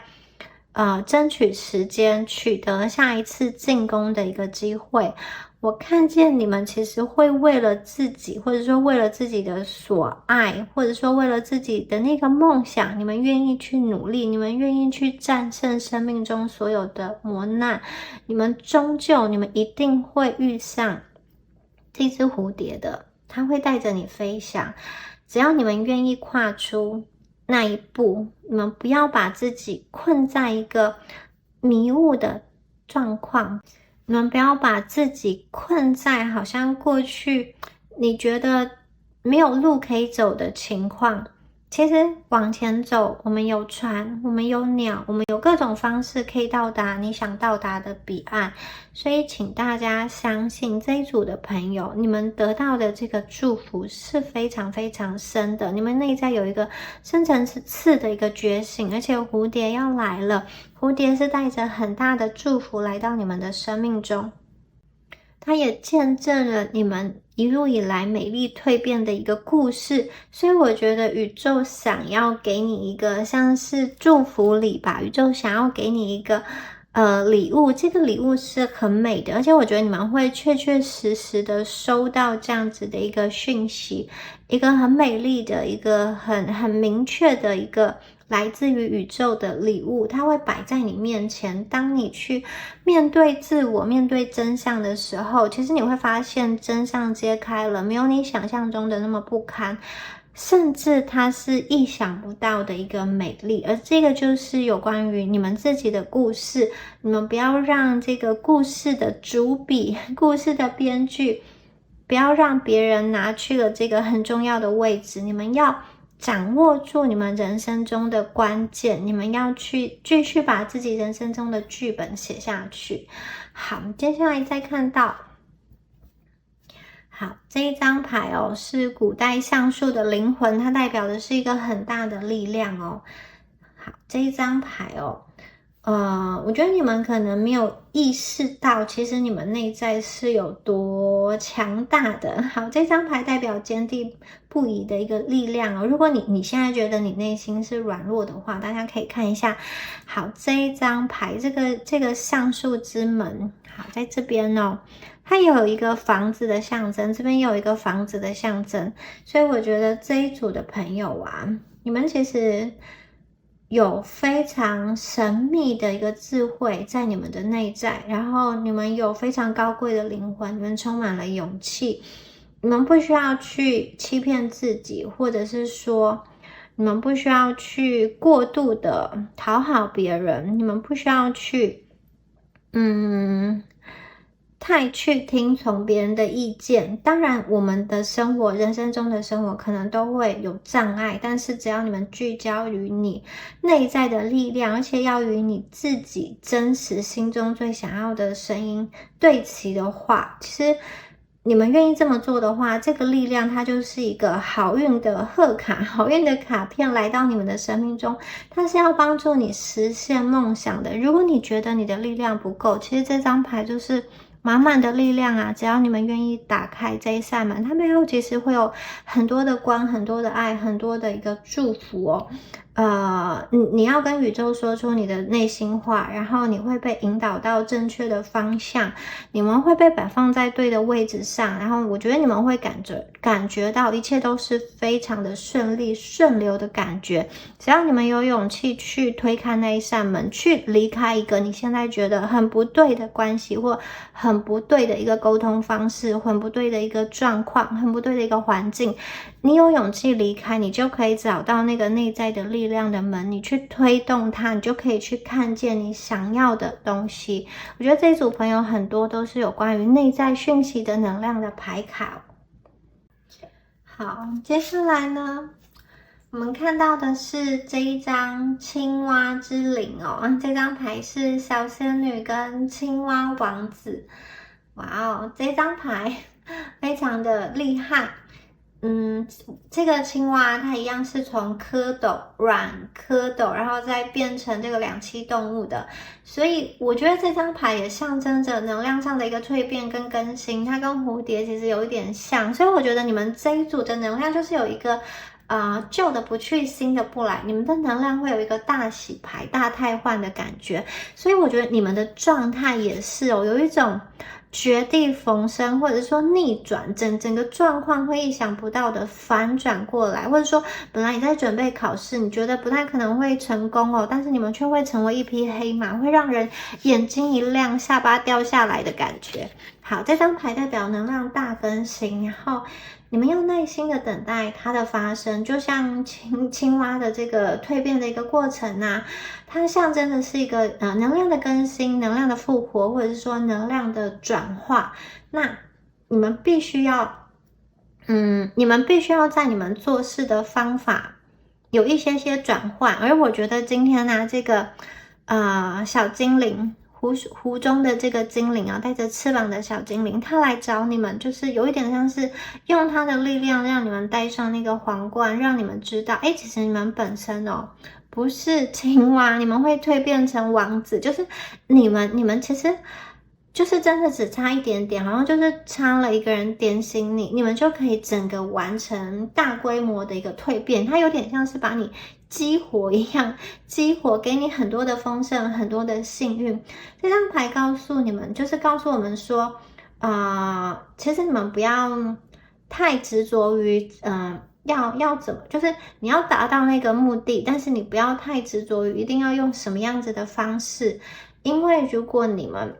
争取时间，取得下一次进攻的一个机会。我看见你们其实会为了自己，或者说为了自己的所爱，或者说为了自己的那个梦想，你们愿意去努力，你们愿意去战胜生命中所有的磨难，你们一定会遇上这只蝴蝶的，它会带着你飞翔。只要你们愿意跨出那一步，你们不要把自己困在一个迷雾的状况，你们不要把自己困在好像过去你觉得没有路可以走的情况。其实往前走，我们有船，我们有鸟，我们有各种方式可以到达你想到达的彼岸。所以请大家相信这一组的朋友，你们得到的这个祝福是非常非常深的，你们内在有一个深层次的一个觉醒，而且蝴蝶要来了，蝴蝶是带着很大的祝福来到你们的生命中，它也见证了你们一路以来美丽蜕变的一个故事。所以我觉得宇宙想要给你一个像是祝福礼吧，宇宙想要给你一个礼物，这个礼物是很美的，而且我觉得你们会确确实实的收到这样子的一个讯息，一个很美丽的一个很明确的一个来自于宇宙的礼物，它会摆在你面前。当你去面对自我，面对真相的时候，其实你会发现真相揭开了，没有你想象中的那么不堪。甚至它是意想不到的一个美丽。而这个就是有关于你们自己的故事，你们不要让这个故事的主笔、故事的编剧，不要让别人拿去了这个很重要的位置，你们要掌握住你们人生中的关键，你们要去继续把自己人生中的剧本写下去。好，接下来再看到，好，这一张牌哦，是古代橡树的灵魂，它代表的是一个很大的力量哦。好，这一张牌哦，我觉得你们可能没有意识到，其实你们内在是有多强大的。好，这张牌代表坚定不移的一个力量哦。如果你现在觉得你内心是软弱的话，大家可以看一下。好，这一张牌，这个橡树之门，好，在这边哦。它也有一个房子的象征，这边也有一个房子的象征，所以我觉得这一组的朋友啊，你们其实有非常神秘的一个智慧在你们的内在，然后你们有非常高贵的灵魂，你们充满了勇气，你们不需要去欺骗自己，或者是说你们不需要去过度的讨好别人，你们不需要去太去听从别人的意见。当然我们的生活，人生中的生活可能都会有障碍，但是只要你们聚焦于你内在的力量，而且要与你自己真实心中最想要的声音对齐的话，其实你们愿意这么做的话，这个力量它就是一个好运的贺卡，好运的卡片来到你们的生命中，它是要帮助你实现梦想的。如果你觉得你的力量不够，其实这张牌就是满满的力量啊！只要你们愿意打开这一扇门，它背后其实会有很多的光、很多的爱、很多的一个祝福哦。你要跟宇宙说出你的内心话，然后你会被引导到正确的方向，你们会被摆放在对的位置上，然后我觉得你们会感觉到一切都是非常的顺利、顺流的感觉。只要你们有勇气去推开那一扇门，去离开一个你现在觉得很不对的关系，或很不对的一个沟通方式，很不对的一个状况，很不对的一个环境，你有勇气离开，你就可以找到那个内在的力量的门，你去推动它，你就可以去看见你想要的东西。我觉得这一组朋友很多都是有关于内在讯息的能量的牌卡。好，接下来呢，我们看到的是这一张青蛙之灵哦，这张牌是小仙女跟青蛙王子。哇哦，这张牌非常的厉害。这个青蛙它一样是从蝌蚪、软蝌蚪，然后再变成这个两栖动物的，所以我觉得这张牌也象征着能量上的一个蜕变跟更新，它跟蝴蝶其实有一点像，所以我觉得你们这一组的能量就是有一个旧的不去，新的不来，你们的能量会有一个大洗牌、大汰换的感觉，所以我觉得你们的状态也是哦，有一种绝地逢生，或者说逆转，整个状况会意想不到的反转过来，或者说本来你在准备考试，你觉得不太可能会成功哦，但是你们却会成为一匹黑马，会让人眼睛一亮，下巴掉下来的感觉。好，这张牌代表能量大更新，然后你们要耐心的等待它的发生，就像青蛙的这个蜕变的一个过程啊，它象征的是一个能量的更新、能量的复活，或者是说能量的转化。那你们必须要在你们做事的方法有一些转换。而我觉得今天呢，这个小精灵。湖中的这个精灵啊，带着翅膀的小精灵，他来找你们，就是有一点像是用他的力量让你们戴上那个皇冠，让你们知道，其实你们本身哦不是青蛙，你们会蜕变成王子，就是你们其实就是真的只差一点点，好像就是差了一个人点醒你，你们就可以整个完成大规模的一个蜕变，它有点像是把你激活一样，激活给你很多的丰盛，很多的幸运。这张牌告诉你们，就是告诉我们说，其实你们不要太执着于，要怎么，就是你要达到那个目的，但是你不要太执着于一定要用什么样子的方式，因为如果你们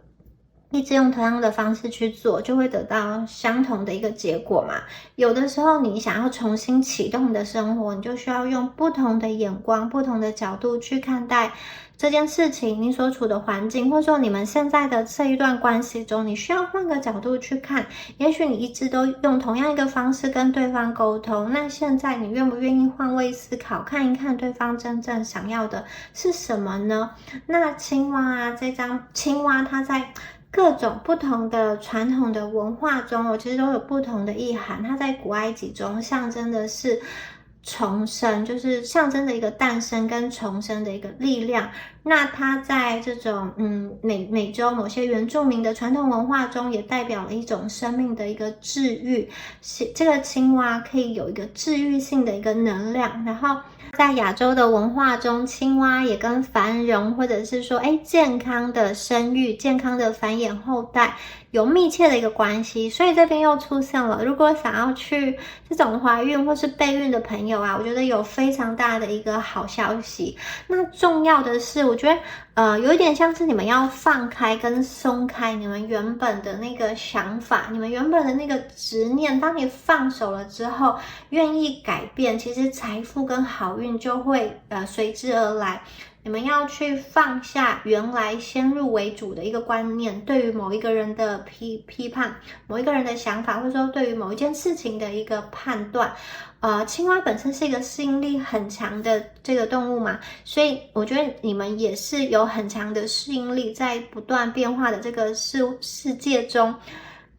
一直用同样的方式去做，就会得到相同的一个结果嘛。有的时候你想要重新启动你的生活，你就需要用不同的眼光、不同的角度去看待这件事情，你所处的环境，或者说你们现在的这一段关系中，你需要换个角度去看。也许你一直都用同样一个方式跟对方沟通，那现在你愿不愿意换位思考，看一看对方真正想要的是什么呢？那青蛙啊，这张青蛙它在各种不同的传统的文化中，其实都有不同的意涵。它在古埃及中象征的是重生，就是象征的一个诞生跟重生的一个力量。那它在这种美洲某些原住民的传统文化中，也代表了一种生命的一个治愈。这个青蛙可以有一个治愈性的一个能量，然后在亚洲的文化中，青蛙也跟繁荣或者是说健康的生育、健康的繁衍后代有密切的一个关系。所以这边又出现了，如果想要去这种怀孕或是备孕的朋友啊，我觉得有非常大的一个好消息。那重要的是，我觉得有一点像是你们要放开跟松开你们原本的那个想法，你们原本的那个执念，当你放手了之后，愿意改变，其实财富跟好运就会随之而来。你们要去放下原来先入为主的一个观念，对于某一个人的批判，某一个人的想法，或者说对于某一件事情的一个判断。青蛙本身是一个适应力很强的这个动物嘛，所以我觉得你们也是有很强的适应力，在不断变化的这个世界中，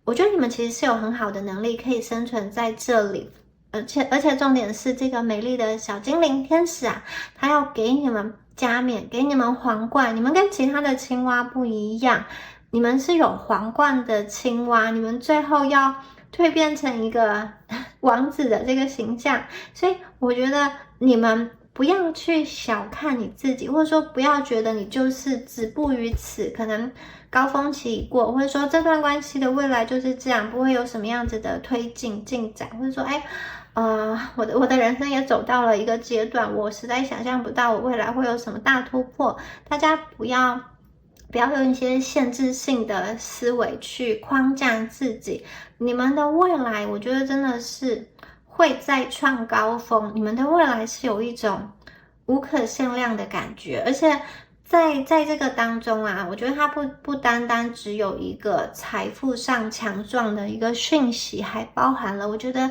我觉得你们其实是有很好的能力可以生存在这里。而且重点是，这个美丽的小精灵天使啊，它要给你们加冕，给你们皇冠。你们跟其他的青蛙不一样，你们是有皇冠的青蛙，你们最后要蜕变成一个王子的这个形象。所以我觉得你们不要去小看你自己，或者说不要觉得你就是止步于此，可能高峰期已过，或者说这段关系的未来就是这样，不会有什么样子的进展，或者说我的人生也走到了一个阶段，我实在想象不到我未来会有什么大突破。大家不要用一些限制性的思维去框架自己，你们的未来我觉得真的是会再创高峰，你们的未来是有一种无可限量的感觉。而且在这个当中啊，我觉得它不单单只有一个财富上强壮的一个讯息，还包含了我觉得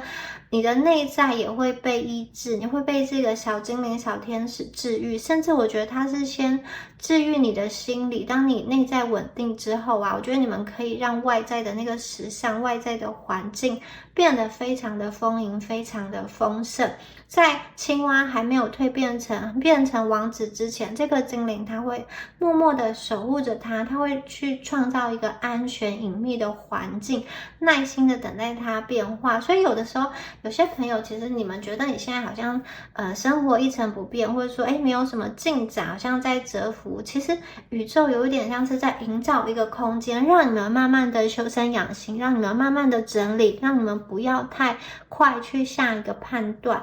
你的内在也会被医治，你会被这个小精灵小天使治愈，甚至我觉得它是先治愈你的心理。当你内在稳定之后啊，我觉得你们可以让外在的那个时尚、外在的环境变得非常的丰盈，非常的丰盛。在青蛙还没有变成王子之前，这个精灵它会默默的守护着它，它会去创造一个安全隐秘的环境，耐心的等待它变化。所以有的时候有些朋友，其实你们觉得你现在好像生活一成不变，或者说没有什么进展，好像在蛰伏，其实宇宙有一点像是在营造一个空间，让你们慢慢的修身养性，让你们慢慢的整理，让你们不要太快去下一个判断。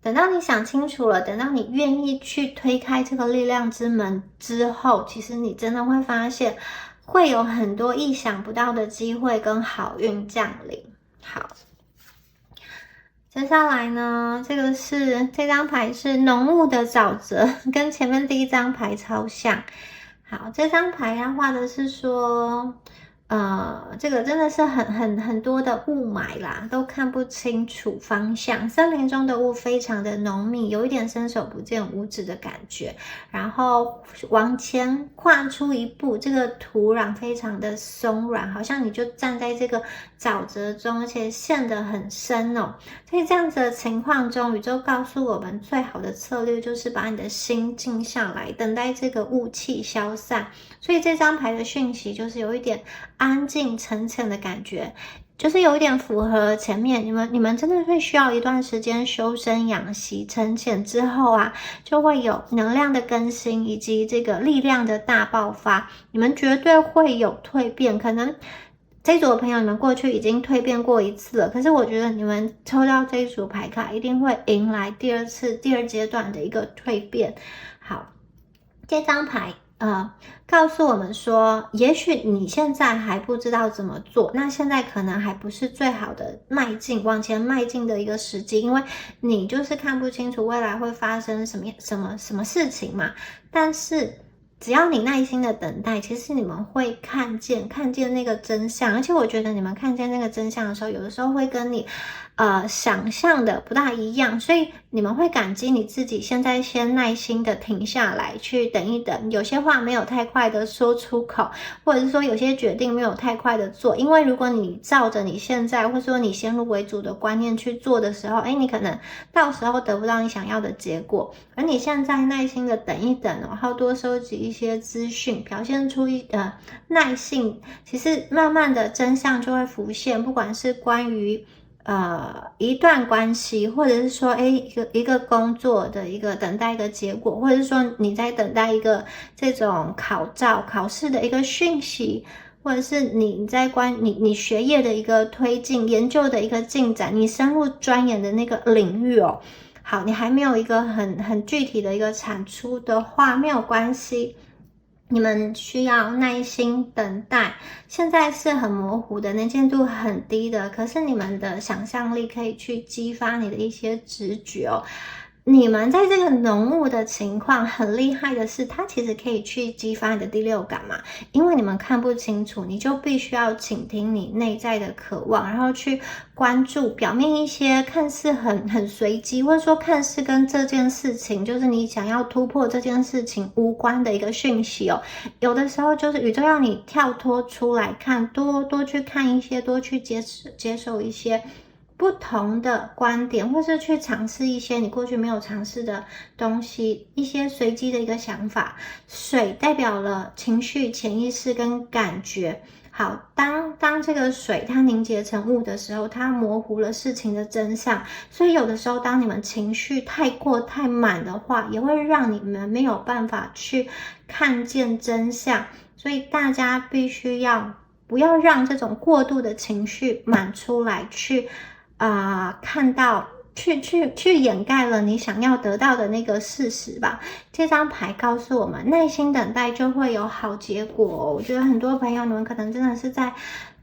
等到你想清楚了，等到你愿意去推开这个力量之门之后，其实你真的会发现会有很多意想不到的机会跟好运降临。好，接下来呢，这张牌是浓雾的沼泽，跟前面第一张牌超像。好，这张牌它画的是说这个真的是很多的雾霾啦，都看不清楚方向。森林中的雾非常的浓密，有一点伸手不见五指的感觉。然后往前跨出一步，这个土壤非常的松软，好像你就站在这个沼泽中，而且陷得很深哦。在这样子的情况中，宇宙告诉我们，最好的策略就是把你的心静下来，等待这个雾气消散。所以这张牌的讯息就是有一点安静沉潜的感觉，就是有一点符合前面你们真的会需要一段时间修身养息，沉潜之后啊，就会有能量的更新以及这个力量的大爆发，你们绝对会有蜕变。可能这一组的朋友，你们过去已经蜕变过一次了，可是我觉得你们抽到这一组牌卡，一定会迎来第二阶段的一个蜕变。好，这张牌告诉我们说，也许你现在还不知道怎么做，那现在可能还不是最好的往前迈进的一个时机，因为你就是看不清楚未来会发生什么事情嘛。但是只要你耐心的等待，其实你们会看见那个真相，而且我觉得你们看见那个真相的时候，有的时候会跟你想象的不大一样，所以你们会感激你自己现在先耐心的停下来去等一等，有些话没有太快的说出口，或者是说有些决定没有太快的做，因为如果你照着你现在或者说你先入为主的观念去做的时候，你可能到时候得不到你想要的结果，而你现在耐心的等一等，然后多收集一些资讯，表现出耐性，其实慢慢的真相就会浮现，不管是关于一段关系，或者是说一个工作的一个等待一个结果，或者是说你在等待一个这种考试的一个讯息，或者是你在你学业的一个推进，研究的一个进展，你深入钻研的那个领域哦。好，你还没有一个很具体的一个产出的话，没有关系。你们需要耐心等待，现在是很模糊的，能见度很低的，可是你们的想象力可以去激发你的一些直觉哦。你们在这个浓雾的情况很厉害的是，它其实可以去激发你的第六感嘛，因为你们看不清楚，你就必须要倾听你内在的渴望，然后去关注表面一些看似很随机，或者说看似跟这件事情，就是你想要突破这件事情无关的一个讯息哦。有的时候就是宇宙要你跳脱出来看，多去看一些，多去接受一些不同的观点，或是去尝试一些你过去没有尝试的东西，一些随机的一个想法。水代表了情绪、潜意识跟感觉。好，当这个水它凝结成雾的时候，它模糊了事情的真相，所以有的时候当你们情绪太满的话，也会让你们没有办法去看见真相。所以大家必须不要让这种过度的情绪满出来，去看到去掩盖了你想要得到的那个事实吧。这张牌告诉我们，耐心等待就会有好结果哦。我觉得很多朋友你们可能真的是在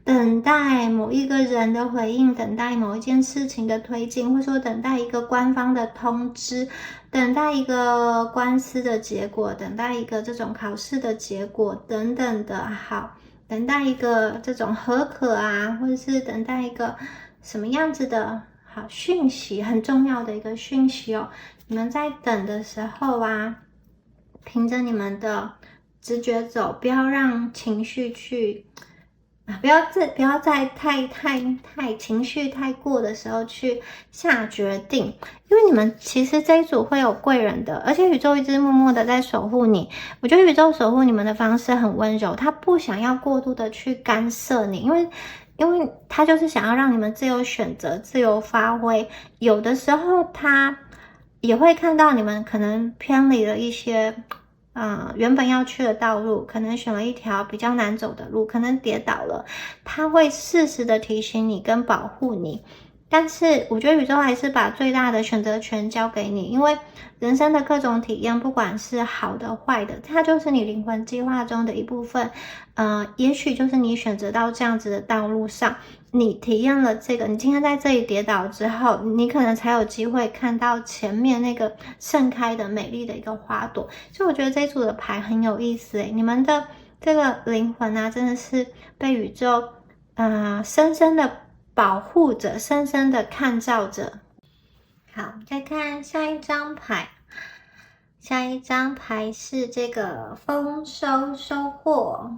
等待某一个人的回应，等待某一件事情的推进，或者说等待一个官方的通知，等待一个官司的结果，等待一个这种考试的结果等等的。好，等待一个这种合可啊，或者是等待一个什么样子的好讯息，很重要的一个讯息哦。你们在等的时候凭着你们的直觉走，不要让情绪去不要在太情绪太过的时候去下决定，因为你们其实这一组会有贵人的，而且宇宙一直默默的在守护你。我觉得宇宙守护你们的方式很温柔，他不想要过度的去干涉你，因为他就是想要让你们自由选择、自由发挥。有的时候他也会看到你们可能偏离了一些原本要去的道路，可能选了一条比较难走的路，可能跌倒了，他会适时的提醒你跟保护你。但是我觉得宇宙还是把最大的选择权交给你，因为人生的各种体验，不管是好的坏的，它就是你灵魂计划中的一部分。也许就是你选择到这样子的道路上，你体验了这个，你今天在这里跌倒之后，你可能才有机会看到前面那个盛开的美丽的一个花朵。所以我觉得这一组的牌很有意思你们的这个灵魂真的是被宇宙深深的保护着，深深的看照着。好，再看下一张牌。下一张牌是这个丰收收获。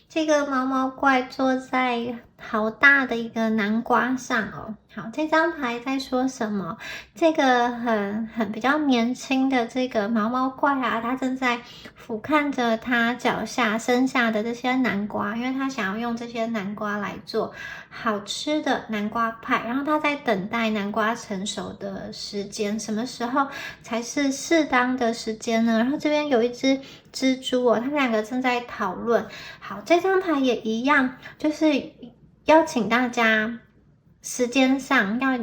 这个毛毛怪坐在好大的一个南瓜上哦。好，这张牌在说什么？这个很比较年轻的这个毛毛怪他正在俯瞰着他脚下生下的这些南瓜，因为他想要用这些南瓜来做好吃的南瓜派，然后他在等待南瓜成熟的时间，什么时候才是适当的时间呢？然后这边有一只蜘蛛他们两个正在讨论。好，这张牌也一样，就是邀请大家时间上要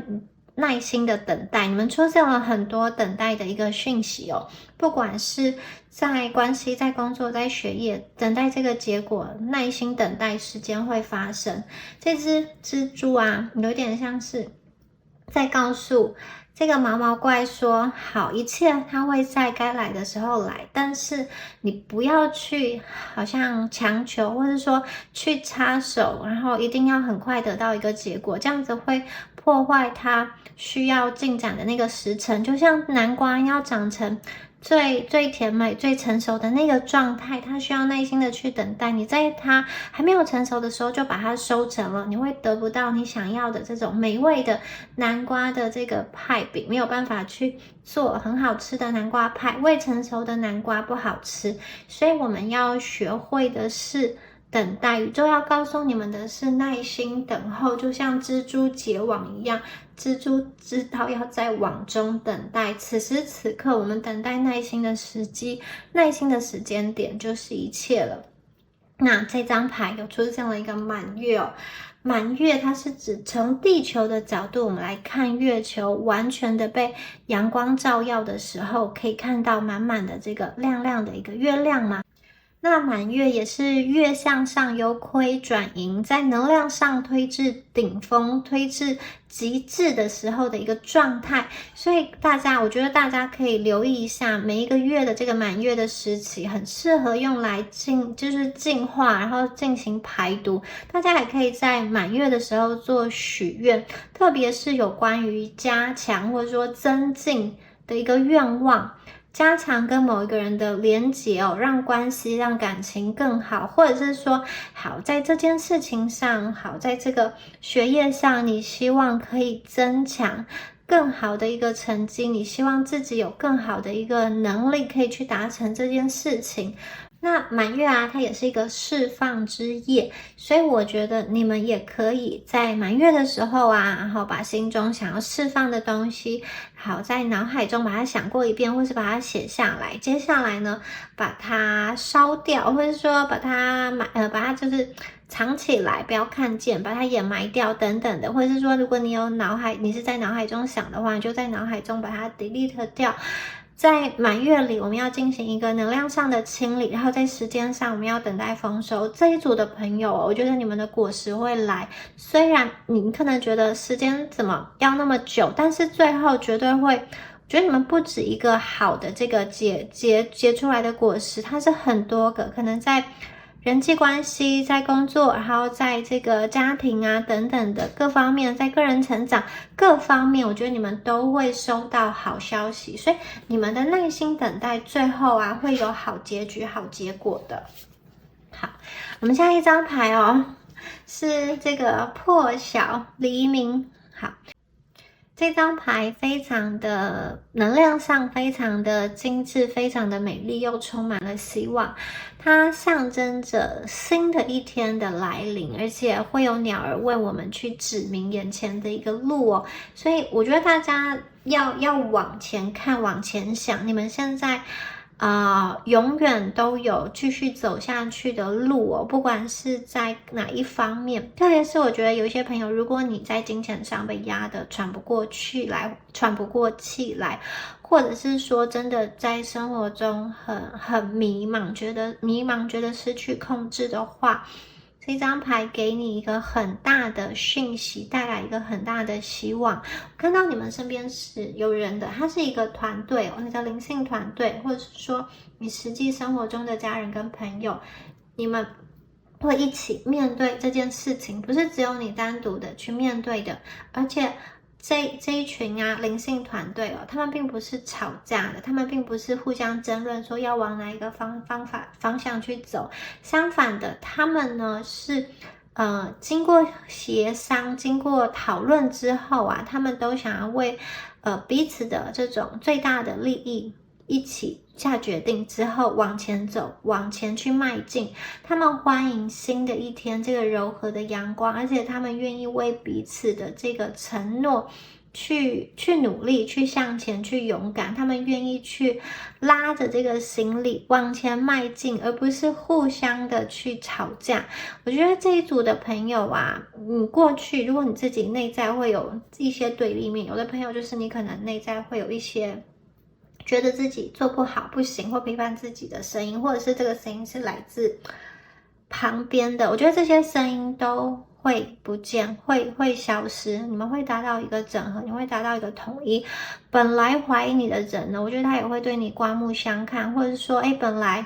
耐心的等待，你们出现了很多等待的一个讯息哦，不管是在关系、在工作、在学业，等待这个结果，耐心等待时间会发生。这只蜘蛛啊，有点像是在告诉这个毛毛怪说，好，一切它会在该来的时候来，但是你不要去好像强求，或者说去插手，然后一定要很快得到一个结果，这样子会破坏它需要进展的那个时程。就像南瓜要长成最甜美、最成熟的那个状态，它需要耐心的去等待。你在它还没有成熟的时候就把它收成了，你会得不到你想要的这种美味的南瓜的这个派饼，没有办法去做很好吃的南瓜派。未成熟的南瓜不好吃，所以我们要学会的是等待。宇宙要告诉你们的是耐心等候，就像蜘蛛结网一样，蜘蛛知道要在网中等待，此时此刻我们等待耐心的时机，耐心的时间点就是一切了。那这张牌有出现了一个满月哦，满月它是指从地球的角度我们来看月球完全的被阳光照耀的时候，可以看到满满的这个亮亮的一个月亮嘛。那满月也是月向上由亏转盈，在能量上推至顶峰、推至极致的时候的一个状态。所以我觉得大家可以留意一下，每一个月的这个满月的时期，很适合用来净化，然后进行排毒。大家也可以在满月的时候做许愿，特别是有关于加强或者说增进的一个愿望。加强跟某一个人的连结哦，让关系、让感情更好，或者是说，好在这件事情上，好在这个学业上，你希望可以增强更好的一个成绩，你希望自己有更好的一个能力可以去达成这件事情。那满月啊，它也是一个释放之夜，所以我觉得你们也可以在满月的时候啊，然后把心中想要释放的东西，好在脑海中把它想过一遍，或是把它写下来。接下来呢，把它烧掉，或者说把它就是藏起来，不要看见，把它掩埋掉等等的，或者是说，如果你是在脑海中想的话，你就在脑海中把它 delete 掉。在满月里，我们要进行一个能量上的清理，然后在时间上我们要等待丰收。这一组的朋友，我觉得你们的果实会来，虽然你可能觉得时间怎么要那么久，但是最后绝对会，我觉得你们不止一个好的这个结出来的果实，它是很多个，可能在人际关系，在工作，然后在这个家庭啊等等的各方面，在个人成长各方面，我觉得你们都会收到好消息，所以你们的耐心等待，最后啊会有好结局、好结果的。好，我们下一张牌哦，是这个破晓黎明。好。这张牌非常的能量上非常的精致，非常的美丽，又充满了希望。它象征着新的一天的来临，而且会有鸟儿为我们去指明眼前的一个路哦。所以我觉得大家要往前看，往前想，你们现在永远都有继续走下去的路哦，不管是在哪一方面。特别是我觉得有一些朋友，如果你在金钱上被压得喘不过气来，或者是说真的在生活中很迷茫，觉得失去控制的话，这张牌给你一个很大的讯息，带来一个很大的希望。我看到你们身边是有人的，它是一个团队哦，那叫灵性团队，或者是说你实际生活中的家人跟朋友，你们会一起面对这件事情，不是只有你单独的去面对的，而且这一群灵性团队哦，他们并不是吵架的，他们并不是互相争论说要往哪一个方向去走，相反的，他们呢是经过协商、经过讨论之后啊，他们都想要为彼此的这种最大的利益一起下决定之后往前走，往前去迈进。他们欢迎新的一天，这个柔和的阳光，而且他们愿意为彼此的这个承诺去努力，去向前，去勇敢，他们愿意去拉着这个行李往前迈进，而不是互相的去吵架。我觉得这一组的朋友啊，你过去如果你自己内在会有一些对立面，有的朋友就是你可能内在会有一些觉得自己做不好不行或批判自己的声音，或者是这个声音是来自旁边的，我觉得这些声音都会不见，会消失，你们会达到一个整合，你会达到一个统一。本来怀疑你的人呢，我觉得他也会对你刮目相看，或者说本来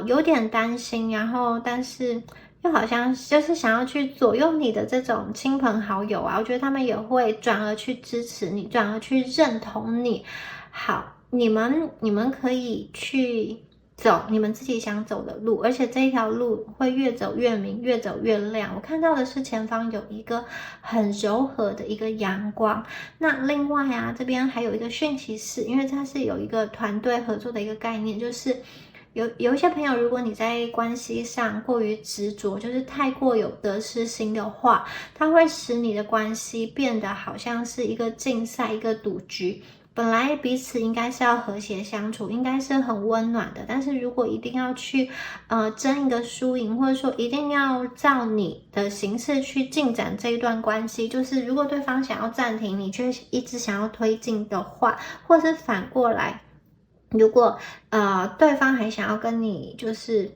有点担心，然后但是又好像就是想要去左右你的这种亲朋好友啊，我觉得他们也会转而去支持你，转而去认同你。好，你们可以去走你们自己想走的路，而且这一条路会越走越明，越走越亮。我看到的是前方有一个很柔和的一个阳光。那另外啊，这边还有一个讯息是，因为它是有一个团队合作的一个概念，就是有一些朋友，如果你在关系上过于执着，就是太过有得失心的话，它会使你的关系变得好像是一个竞赛，一个赌局。本来彼此应该是要和谐相处，应该是很温暖的，但是如果一定要去争一个输赢，或者说一定要照你的形式去进展这一段关系，就是如果对方想要暂停，你却一直想要推进的话，或是反过来，如果对方还想要跟你就是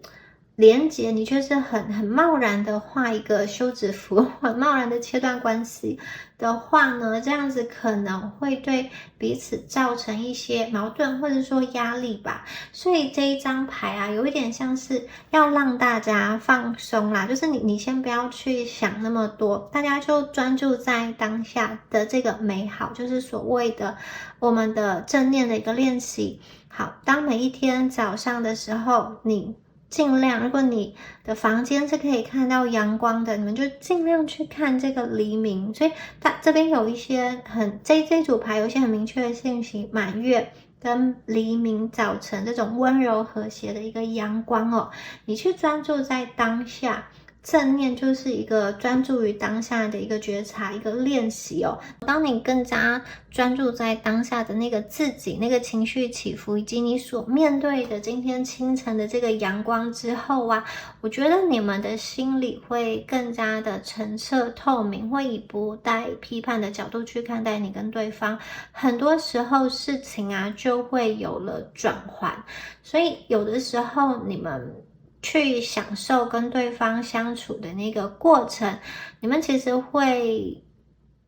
连结，你却是很贸然的画一个休止符，很贸然的切断关系的话呢，这样子可能会对彼此造成一些矛盾或者说压力吧。所以这一张牌啊，有一点像是要让大家放松啦，就是你先不要去想那么多，大家就专注在当下的这个美好，就是所谓的我们的正念的一个练习。好，当每一天早上的时候，你尽量，如果你的房间是可以看到阳光的，你们就尽量去看这个黎明。所以它这边有一些这组牌有一些很明确的信息，满月跟黎明早晨这种温柔和谐的一个阳光哦，你去专注在当下。正念就是一个专注于当下的一个觉察，一个练习哦。当你更加专注在当下的那个自己，那个情绪起伏，以及你所面对的今天清晨的这个阳光之后啊，我觉得你们的心里会更加的澄澈透明，会以不带批判的角度去看待你跟对方。很多时候事情啊就会有了转换，所以有的时候你们去享受跟对方相处的那个过程，你们其实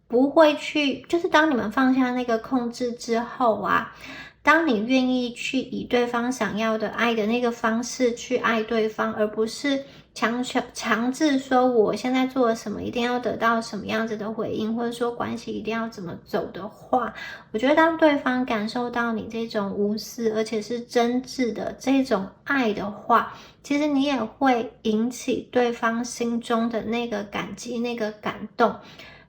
不会去，就是当你们放下那个控制之后啊，当你愿意去以对方想要的爱的那个方式去爱对方，而不是强制说我现在做了什么一定要得到什么样子的回应，或者说关系一定要怎么走的话，我觉得当对方感受到你这种无私而且是真挚的这种爱的话，其实你也会引起对方心中的那个感激，那个感动。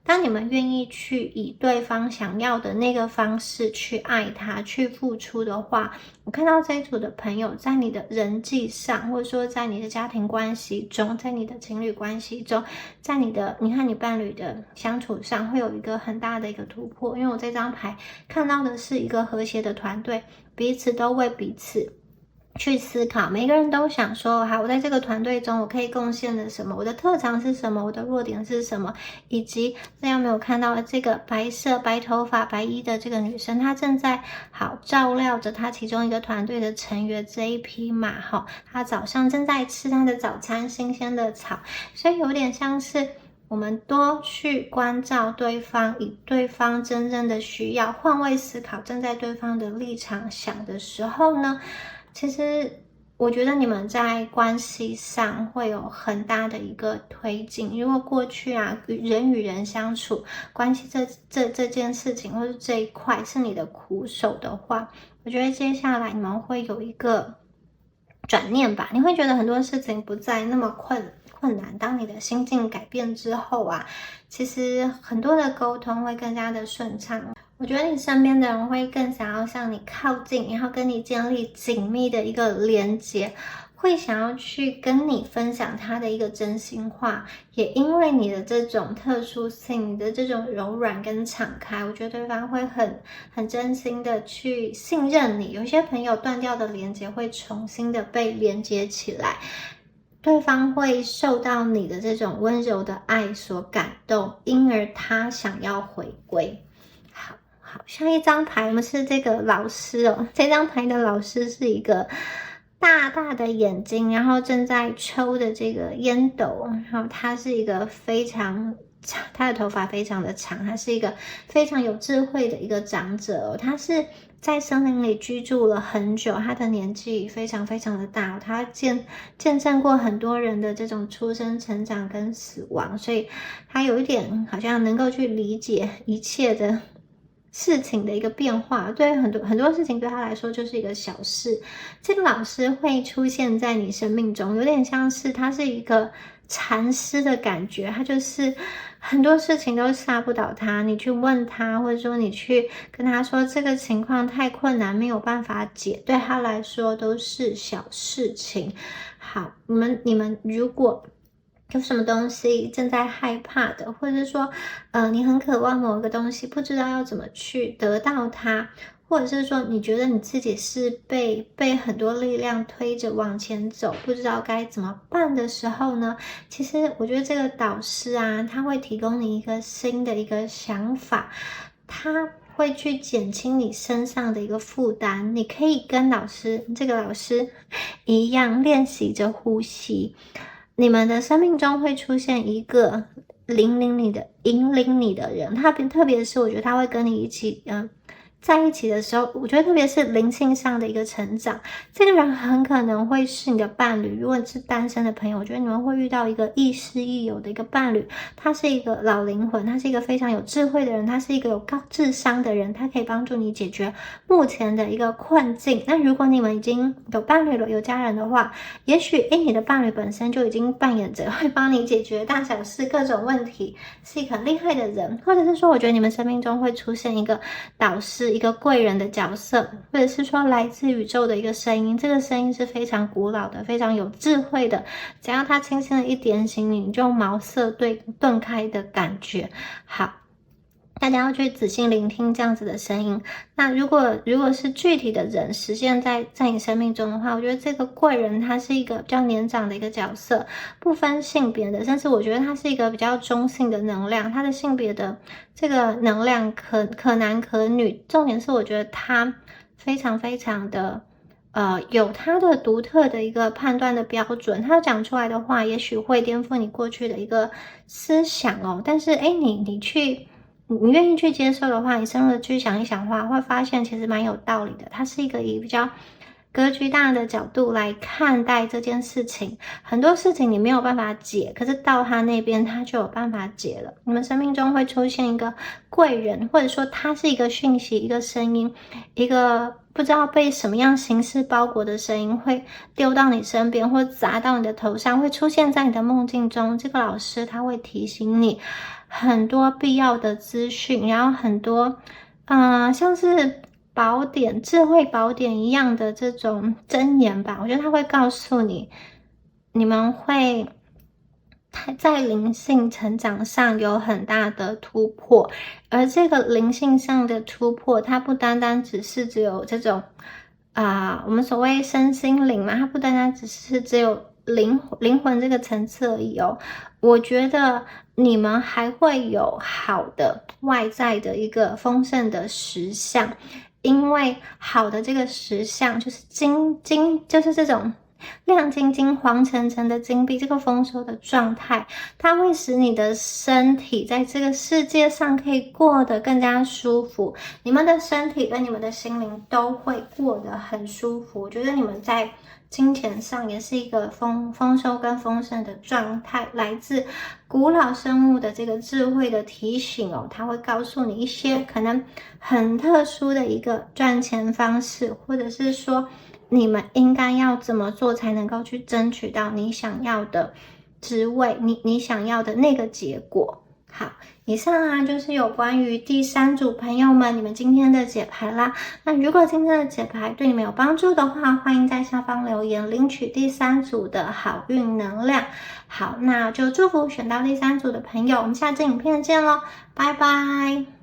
当你们愿意去以对方想要的那个方式去爱他，去付出的话，我看到这一组的朋友在你的人际上，或者说在你的家庭关系中，在你的情侣关系中，在你和你伴侣的相处上，会有一个很大的一个突破。因为我这张牌看到的是一个和谐的团队，彼此都为彼此去思考，每个人都想说，好，我在这个团队中我可以贡献的什么，我的特长是什么，我的弱点是什么，以及大家没有看到这个白头发白衣的这个女生，她正在好照料着她其中一个团队的成员这一匹马，她早上正在吃她的早餐，新鲜的草，所以有点像是我们多去关照对方，以对方真正的需要换位思考，站在对方的立场想的时候呢，其实我觉得你们在关系上会有很大的一个推进。如果过去啊，人与人相处关系这件事情，或是这一块是你的苦手的话，我觉得接下来你们会有一个转念吧，你会觉得很多事情不再那么困难。当你的心境改变之后啊，其实很多的沟通会更加的顺畅。我觉得你身边的人会更想要向你靠近，然后跟你建立紧密的一个连接，会想要去跟你分享他的一个真心话，也因为你的这种特殊性，你的这种柔软跟敞开，我觉得对方会很真心的去信任你。有些朋友断掉的连接会重新的被连接起来，对方会受到你的这种温柔的爱所感动，因而他想要回归。好，下一张牌我们是这个老师哦，这张牌的老师是一个大大的眼睛，然后正在抽的这个烟斗，然后他是一个非常长，他的头发非常的长，他是一个非常有智慧的一个长者哦，他是在森林里居住了很久，他的年纪非常非常的大哦，他见证过很多人的这种出生、成长跟死亡，所以他有一点好像能够去理解一切的事情的一个变化，对很多事情对他来说就是一个小事。这个老师会出现在你生命中，有点像是他是一个禅师的感觉，他就是很多事情都吓不倒他，你去问他，或者说你去跟他说这个情况太困难，没有办法解，对他来说都是小事情。好，你们如果有什么东西正在害怕的，或者是说，你很渴望某一个东西，不知道要怎么去得到它，或者是说，你觉得你自己是被很多力量推着往前走，不知道该怎么办的时候呢？其实我觉得这个导师啊，他会提供你一个新的一个想法，他会去减轻你身上的一个负担。你可以跟这个老师一样练习着呼吸。你们的生命中会出现一个引领你的人，特别是我觉得他会跟你一起在一起的时候，我觉得特别是灵性上的一个成长，这个人很可能会是你的伴侣。如果是单身的朋友，我觉得你们会遇到一个亦师亦友的一个伴侣，他是一个老灵魂，他是一个非常有智慧的人，他是一个有高智商的人，他可以帮助你解决目前的一个困境。那如果你们已经有伴侣了，有家人的话，也许你的伴侣本身就已经扮演着会帮你解决大小事各种问题，是一个很厉害的人，或者是说我觉得你们生命中会出现一个导师，一个贵人的角色，或者是说来自宇宙的一个声音，这个声音是非常古老的，非常有智慧的，只要他轻轻的一点醒你就茅塞顿开的感觉。好，大家要去仔细聆听这样子的声音。那如果是具体的人实现在你生命中的话，我觉得这个贵人他是一个比较年长的一个角色，不分性别的，甚至我觉得他是一个比较中性的能量，他的性别的这个能量可男可女，重点是我觉得他非常非常的有他的独特的一个判断的标准，他讲出来的话也许会颠覆你过去的一个思想哦，但是你愿意去接受的话，你深入的去想一想的话，会发现其实蛮有道理的。它是一个以比较格局大的角度来看待这件事情，很多事情你没有办法解，可是到他那边他就有办法解了。你们生命中会出现一个贵人，或者说他是一个讯息，一个声音，一个不知道被什么样形式包裹的声音，会丢到你身边，或砸到你的头上，会出现在你的梦境中。这个老师他会提醒你很多必要的资讯，然后很多像是宝典、智慧宝典一样的这种箴言吧，我觉得他会告诉你，你们会在灵性成长上有很大的突破，而这个灵性上的突破，它不单单只有这种我们所谓身心灵嘛，它不单单只有灵魂这个层次而已哦。我觉得你们还会有好的外在的一个丰盛的实相，因为好的这个实相就是就是这种亮晶晶、黄澄澄的金币，这个丰收的状态，它会使你的身体在这个世界上可以过得更加舒服。你们的身体跟你们的心灵都会过得很舒服。我觉得你们在金钱上也是一个丰收跟丰盛的状态，来自古老生物的这个智慧的提醒哦，它会告诉你一些可能很特殊的一个赚钱方式，或者是说你们应该要怎么做才能够去争取到你想要的职位，你想要的那个结果。好，以上啊就是有关于第3组朋友们你们今天的解牌啦。那如果今天的解牌对你们有帮助的话，欢迎在下方留言领取第3组的好运能量。好，那就祝福选到第3组的朋友，我们下支影片见咯，拜拜。